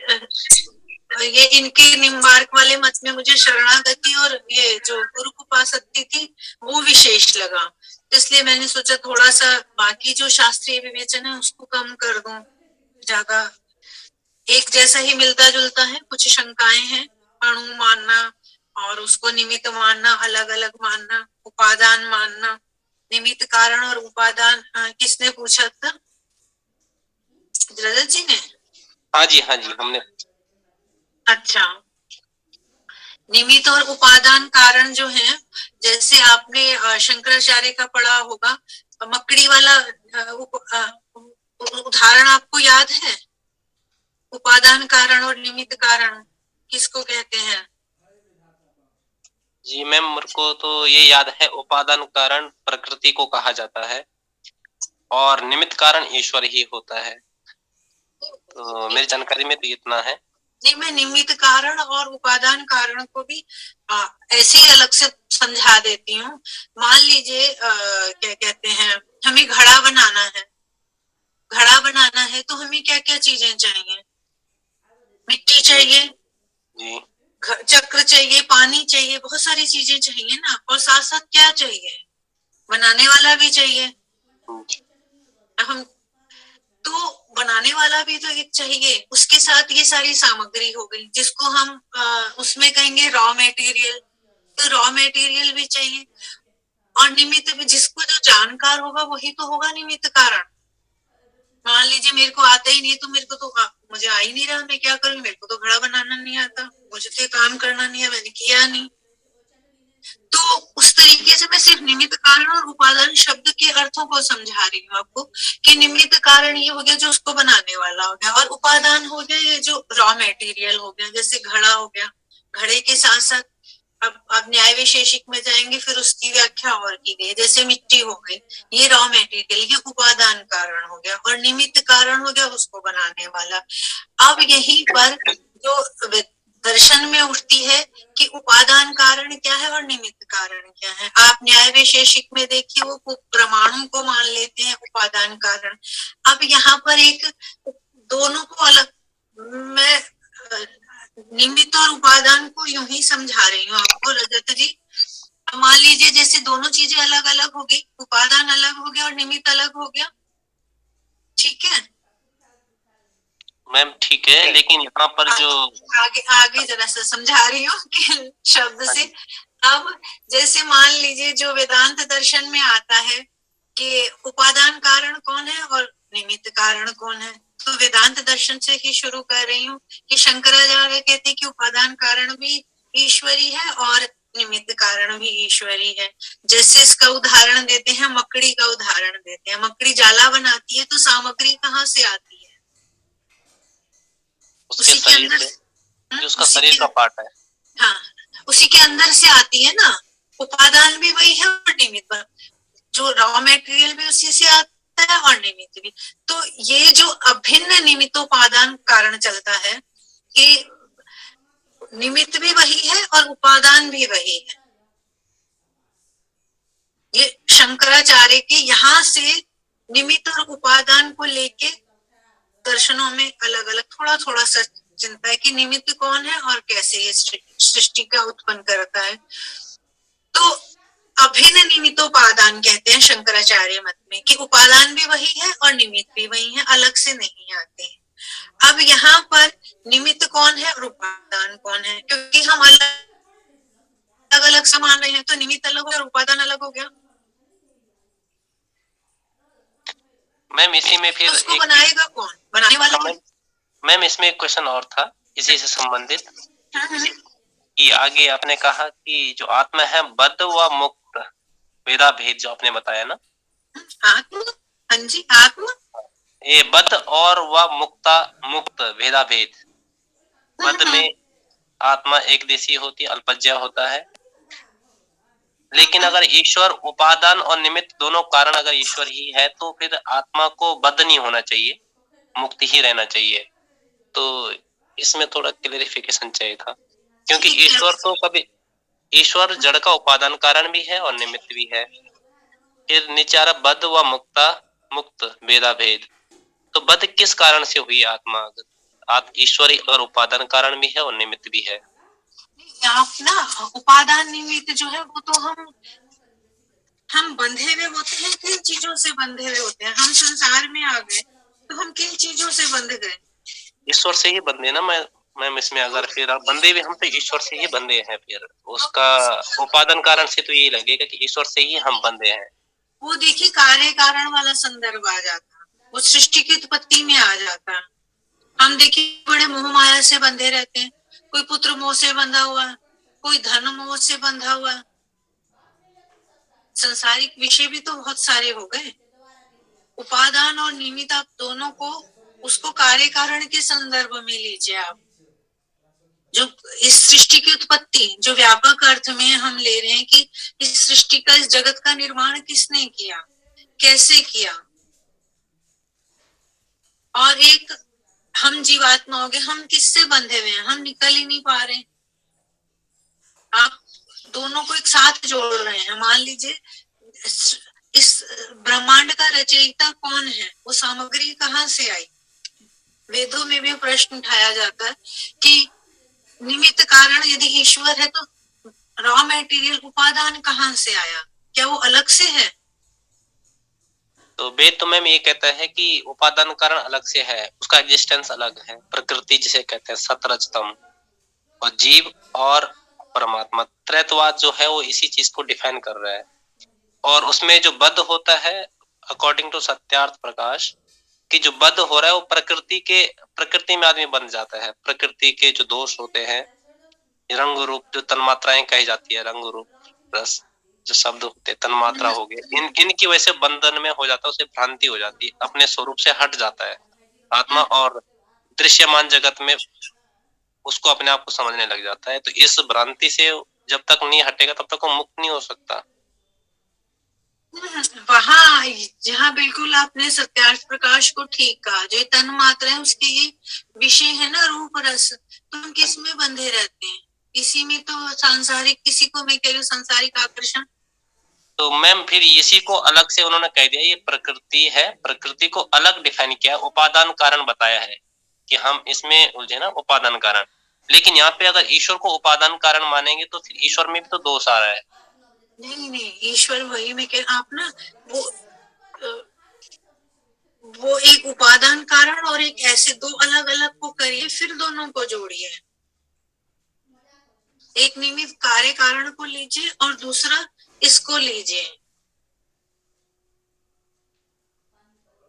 ये इनके निम्बार्क वाले मत में मुझे शरणागति और ये जो गुरु उपासक्ति थी वो विशेष लगा, इसलिए मैंने सोचा थोड़ा सा बाकी जो शास्त्रीय विवेचन है उसको कम कर दूं, ज्यादा एक जैसा ही मिलता जुलता है। कुछ शंकाएं हैं, अणु मानना और उसको निमित्त मानना, अलग अलग मानना, उपादान मानना, निमित्त कारण और उपादान। किसने पूछा था? रजत जी ने? हाँ जी हमने। अच्छा, निमित्त और उपादान कारण जो है, जैसे आपने शंकराचार्य का पढ़ा होगा, मकड़ी वाला उदाहरण आपको याद है? उपादान कारण और निमित्त कारण किसको कहते हैं? जी मैम, मेरे को तो ये याद है, उपादान कारण प्रकृति को कहा जाता है और निमित्त कारण ईश्वर ही होता है। तो मेरी जानकारी में तो इतना है। नहीं, मैं निमित्त कारण और उपादान कारण को भी ऐसे ही अलग से समझा देती हूँ। मान लीजिए क्या कहते हैं, हमें घड़ा बनाना है तो हमें क्या क्या चीजें चाहिए? मिट्टी चाहिए जी, चक्र चाहिए, पानी चाहिए, बहुत सारी चीजें चाहिए ना। और साथ साथ क्या चाहिए? बनाने वाला भी चाहिए। हम तो बनाने वाला भी तो एक चाहिए, उसके साथ ये सारी सामग्री हो गई जिसको हम उसमें कहेंगे रॉ मटेरियल। तो रॉ मटेरियल भी चाहिए। और निमित्त भी, जिसको जो जानकार होगा वही तो होगा निमित्त कारण। मान लीजिए मेरे को आता ही नहीं, तो मेरे को तो मुझे आ ही नहीं रहा, मैं क्या करूं? मेरे को तो घड़ा बनाना नहीं आता, मुझे तो काम करना नहीं है, मैंने किया नहीं। तो उस तरीके से मैं सिर्फ निमित्त कारण और उपादान शब्द के अर्थों को समझा रही हूँ आपको, कि निमित्त कारण ये हो गया जो उसको बनाने वाला हो गया, और उपादान हो गया ये जो रॉ मटेरियल हो गया, जैसे घड़ा हो गया। घड़े के साथ साथ अब न्याय वैशेषिक में जाएंगे, फिर उसकी व्याख्या और की गई, जैसे मिट्टी हो गई, ये रॉ मटेरियल, ये उपादान कारण हो गया, और निमित्त कारण हो गया उसको बनाने वाला। अब यहीं पर जो दर्शन में उठती है कि उपादान कारण क्या है और निमित्त कारण क्या है। आप न्याय वैशेषिक में देखिए, वो प्रमाणों को मान लेते हैं उपादान कारण। अब यहाँ पर एक दोनों को अलग, मैं निमित्त और उपादान को यूं ही समझा रही हूँ आपको रजत जी। मान लीजिए जैसे दोनों चीजें अलग अलग हो गई, उपादान अलग हो गया और निमित्त अलग हो गया, ठीक है मैम? ठीक है, लेकिन यहाँ पर जो आगे जरा सा समझा रही हूँ कि शब्द से। अब जैसे मान लीजिए जो वेदांत दर्शन में आता है कि उपादान कारण कौन है और निमित्त कारण कौन है, तो वेदांत दर्शन से ही शुरू कर रही हूँ कि शंकराचार्य कहते हैं कि उपादान कारण भी ईश्वरी है और निमित्त कारण भी ईश्वरी है। जैसे इसका उदाहरण देते हैं, मकड़ी का उदाहरण देते हैं। मकड़ी जाला बनाती है तो सामग्री कहाँ से आती है? उसके शरीर से, जो उसका शरीर का पार्ट है। हाँ, उसी के अंदर से आती है ना। उपादान भी वही है और निमित्त, जो रॉ मटेरियल भी उसी से आता है और निमित्त भी। तो ये जो अभिन्न निमित्तोपादान कारण चलता है, कि निमित्त भी वही है और उपादान भी वही है। ये शंकराचार्य के यहाँ से निमित्त और उपादान को लेके दर्शनों में अलग अलग थोड़ा थोड़ा सा चिंता है कि निमित्त कौन है और कैसे ये सृष्टि का उत्पन्न करता है। तो अभिन्न निमित्तोपादान कहते हैं शंकराचार्य मत में, कि उपादान भी वही है और निमित्त भी वही है, अलग से नहीं आते हैं। अब यहाँ पर निमित्त कौन है और उपादान कौन है, क्योंकि हम अलग अलग समान रहे हैं, तो निमित्त अलग हो गया और उपादान अलग हो गया। मैम इसी में फिर तो उसको बनाएगा कौन? बनाने वाला। मैम इसमें एक क्वेश्चन और था इसी से संबंधित कि आगे आपने कहा कि जो आत्मा है बद्ध व मुक्त वेदा भेद जो आपने बताया ना, आत्मा, हाँ जी, आत्मा, ये बद्ध और व मुक्त भेदा भेद। बद्ध में आत्मा एक देशी होती है, अल्पज्य होता है, लेकिन अगर ईश्वर उपादान और निमित्त दोनों कारण अगर ईश्वर ही है तो फिर आत्मा को बद्ध नहीं होना चाहिए, मुक्त ही रहना चाहिए। तो इसमें थोड़ा क्लेरिफिकेशन चाहिए था, क्योंकि ईश्वर तो कभी, ईश्वर जड़ का उपादान कारण भी है और निमित्त भी है। फिर नीचे आ रहा बद्ध व मुक्त भेदा भेद। तो बद्ध किस कारण से हुई आत्मा? ईश्वरी और उपादान कारण भी है और निमित्त भी है। आप ना उपादान निमित्त जो है वो तो हम बंधे हुए होते हैं, किन चीजों से बंधे हुए होते हैं? हम संसार में आ गए तो हम किन चीजों से बंध गए? ईश्वर से ही बंधे ना मैम इसमें अगर फिर आप बंधे भी हम तो ईश्वर से ही बंधे हैं, फिर उसका उपादान कारण से तो यही लगेगा कि ईश्वर से ही हम बंधे हैं। वो देखिए कार्य कारण वाला संदर्भ आ जाता, वो सृष्टि की उत्पत्ति में आ जाता। हम देखिए बड़े मोह माया से बंधे रहते हैं, कोई पुत्र मोह से बंधा हुआ, कोई धन मोह से बंधा हुआ, संसारिक विषय भी तो बहुत सारे हो गए। उपादान और निमित्त आप दोनों को, उसको कार्य कारण के संदर्भ में लीजिए आप। जो इस सृष्टि की उत्पत्ति जो व्यापक अर्थ में हम ले रहे हैं कि इस सृष्टि का, इस जगत का निर्माण किसने किया, कैसे किया, और एक हम जीवात्मा हो गए, हम किससे बंधे हुए हैं, हम निकल ही नहीं पा रहे। आप दोनों को एक साथ जोड़ रहे हैं। मान लीजिए इस ब्रह्मांड का रचयिता कौन है, वो सामग्री कहाँ से आई? वेदों में भी प्रश्न उठाया जाता है कि निमित्त कारण यदि ईश्वर है तो रॉ मटेरियल उपादान कहाँ से आया, क्या वो अलग से है? तो वेद तो मैम ये कहता है कि उपादान कारण अलग से है, उसका एग्जिस्टेंस अलग है। प्रकृति जिसे कहते हैं सतरजतम, और जीव और परमात्मा, त्रैतवाद जो है वो इसी चीज को डिफाइन कर रहा है। और उसमें जो बद्ध होता है अकॉर्डिंग टू सत्यार्थ प्रकाश, कि जो बद्ध हो रहा है वो प्रकृति में आदमी बन जाता है। प्रकृति के जो दोष होते हैं, रंग रूप जो तन्मात्राएं कही जाती है, रंग रूप रस जो शब्द होते हैं, तन्मात्रा हो गए, इनकी वजह से बंधन में हो जाता है, उसे भ्रांति हो जाती है, अपने स्वरूप से हट जाता है आत्मा, और दृश्यमान जगत में उसको अपने आप को समझने लग जाता है। तो इस भ्रांति से जब तक नहीं हटेगा तब तक वो मुक्त नहीं हो सकता। वहाँ जहाँ बिल्कुल आपने सत्यार्थ प्रकाश को ठीक कहा, जो तन मात्रा है उसके ये विषय है ना, रूप रस, तो हम किस में बंधे रहते हैं? इसी में तो सांसारिक, किसी को मैं कह रही हूँ सांसारिक आकर्षण। तो मैम फिर इसी को अलग से उन्होंने कह दिया, ये प्रकृति है, प्रकृति को अलग डिफाइन किया, उपादान कारण बताया है कि हम इसमें उलझे ना, उपादान कारण। लेकिन यहाँ पे अगर ईश्वर को उपादान कारण मानेंगे तो फिर ईश्वर में भी तो दोष आ रहा है। नहीं, ईश्वर वही मैं कह, आप ना वो एक उपादान कारण और एक ऐसे दो अलग अलग को करिए, फिर दोनों को जोड़िए। एक निमित्त कार्य कारण को लीजिए और दूसरा इसको लीजिए।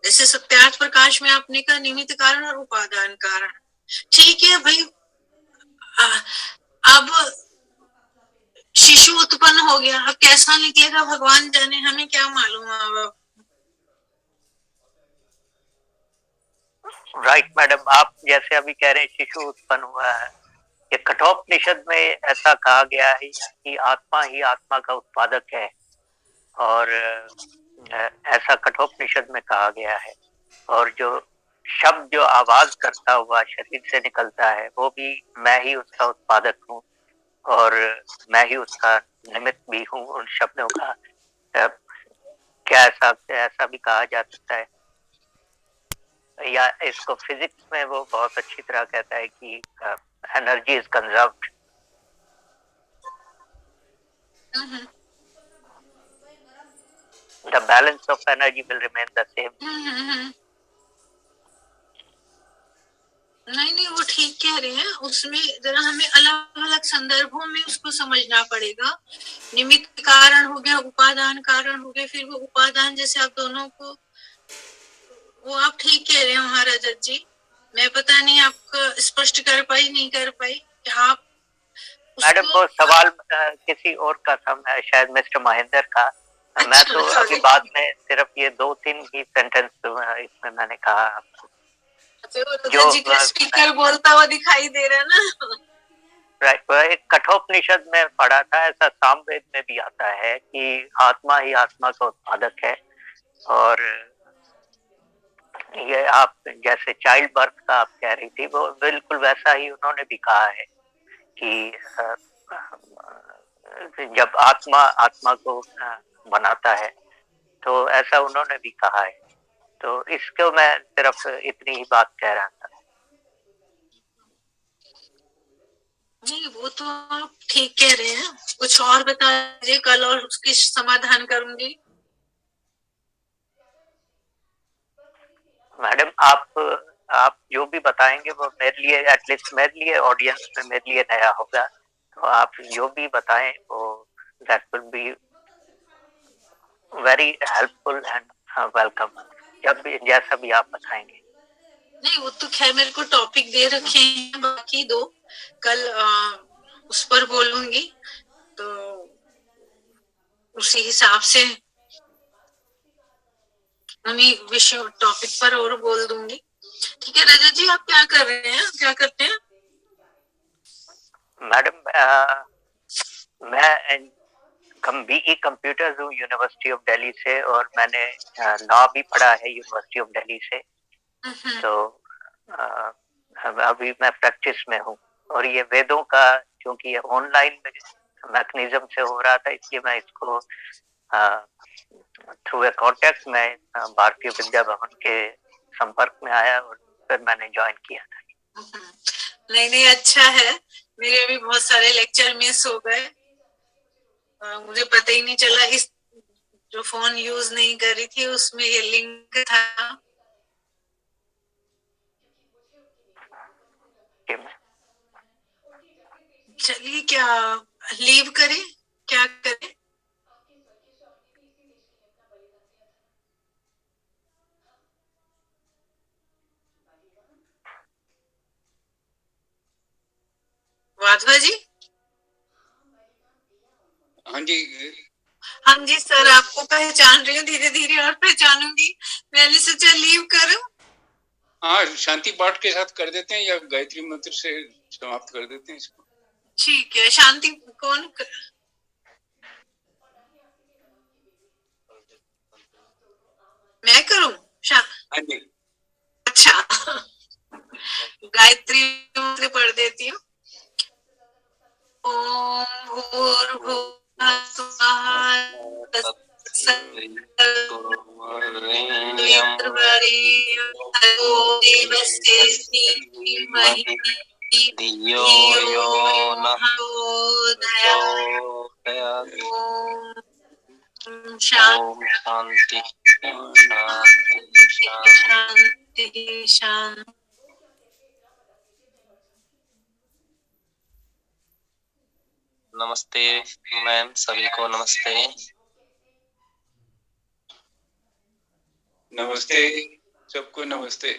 जैसे सत्यार्थ प्रकाश में आपने कहा निमित्त कारण और उपादान कारण, ठीक है भाई। अब शिशु उत्पन्न हो गया, अब कैसा निकलेगा भगवान जाने, हमें क्या मालूम है। राइट मैडम, आप जैसे अभी कह रहे हैं शिशु उत्पन्न हुआ है, ये कठोपनिषद में ऐसा कहा गया है कि आत्मा ही आत्मा का उत्पादक है, और ऐसा कठोपनिषद में कहा गया है। और जो शब्द जो आवाज करता हुआ शरीर से निकलता है वो भी मैं ही उसका उत्पादक हूँ और मैं ही उसका निमित्त भी हूँ उन शब्दों का। क्या ऐसा भी कहा जा सकता है? या इसको फिजिक्स में वो बहुत अच्छी तरह कहता है कि energy is conserved. The balance of energy will remain the same. नहीं, वो ठीक कह रहे हैं। उसमें जरा हमें अलग अलग संदर्भों में उसको समझना पड़ेगा। निमित्त कारण हो गया, उपादान कारण हो गया, फिर वो उपादान जैसे आप दोनों को, वो आप ठीक कह रहे हैं महाराजा जी। मैं पता नहीं आपको स्पष्ट कर पाई नहीं कर पाई कि आप मैडम वो सवाल किसी और का था, शायद मिस्टर महेंद्र का। मैं तो अभी बाद में सिर्फ ये 2-3 ही सेंटेंस इसमें मैंने कहा आपको। जो जी का स्पीकर बोलता हुआ दिखाई दे रहा है ना। राइट, वो एक कठोपनिषद में पढ़ा था, ऐसा सामवेद में भी आता है कि आत्मा ही आत्मा का उत्पादक है। और ये आप जैसे चाइल्ड बर्थ का आप कह रही थी, वो बिल्कुल वैसा ही उन्होंने भी कहा है कि जब आत्मा आत्मा को बनाता है, तो ऐसा उन्होंने भी कहा है। तो इसको मैं सिर्फ इतनी ही बात कह रहा था। नहीं, वो तो आप ठीक कह रहे हैं, कुछ और बता दीजिए, कल और उसकी समाधान करूंगी। मैडम आप जो भी बताएंगे वो मेरे लिए, एटलीस्ट मेरे लिए, ऑडियंस में मेरे लिए नया होगा। तो आप जो भी बताएं वो that will be very helpful and welcome, जब भी जैसा भी आप बताएंगे। नहीं, वो तो खैर मेरे को टॉपिक दे रखे हैं, बाकी दो कल उस पर बोलूंगी, तो उसी हिसाब से उन्हीं विषय टॉपिक पर और बोल दूंगी। ठीक है रजत जी, आप क्या कर रहे हैं, क्या करते हैं? मैडम मैं BE कंप्यूटर्स हूँ यूनिवर्सिटी ऑफ दिल्ली से, और मैंने लॉ भी पढ़ा है यूनिवर्सिटी ऑफ दिल्ली से। तो अभी मैं प्रैक्टिस में हूँ, और ये वेदों का, क्योंकि ये ऑनलाइन मैकेनिज्म से हो रहा था, इसलिए मैं इसको थ्रू ए कॉन्टेक्ट में भारतीय विद्या भवन के संपर्क में आया, और फिर मैंने ज्वाइन किया था। नहीं, अच्छा है, मेरे भी बहुत सारे लेक्चर मिस हो गए, मुझे पता ही नहीं चला। इस जो फोन यूज नहीं कर रही थी उसमें ये लिंक था। चलिए, क्या लीव करें, क्या करें? वाधवा जी? हाँ जी, हाँ जी सर, आपको पहचान रही हूँ, धीरे धीरे और पहचानूंगी। मैंने सोचा लीव करूं। हाँ, शांति पाठ के साथ कर देते हैं या गायत्री मंत्र से समाप्त कर देते हैं इसको। ठीक है, शांति कौन मैं करूं? हाँ जी, अच्छा, गायत्री मंत्र पढ़ देती हूँ। ओम भूर्भुवः स्वः धियो यो नः ओम शांति शांति शांति। नमस्ते मैम, सभी को नमस्ते। नमस्ते सबको, नमस्ते।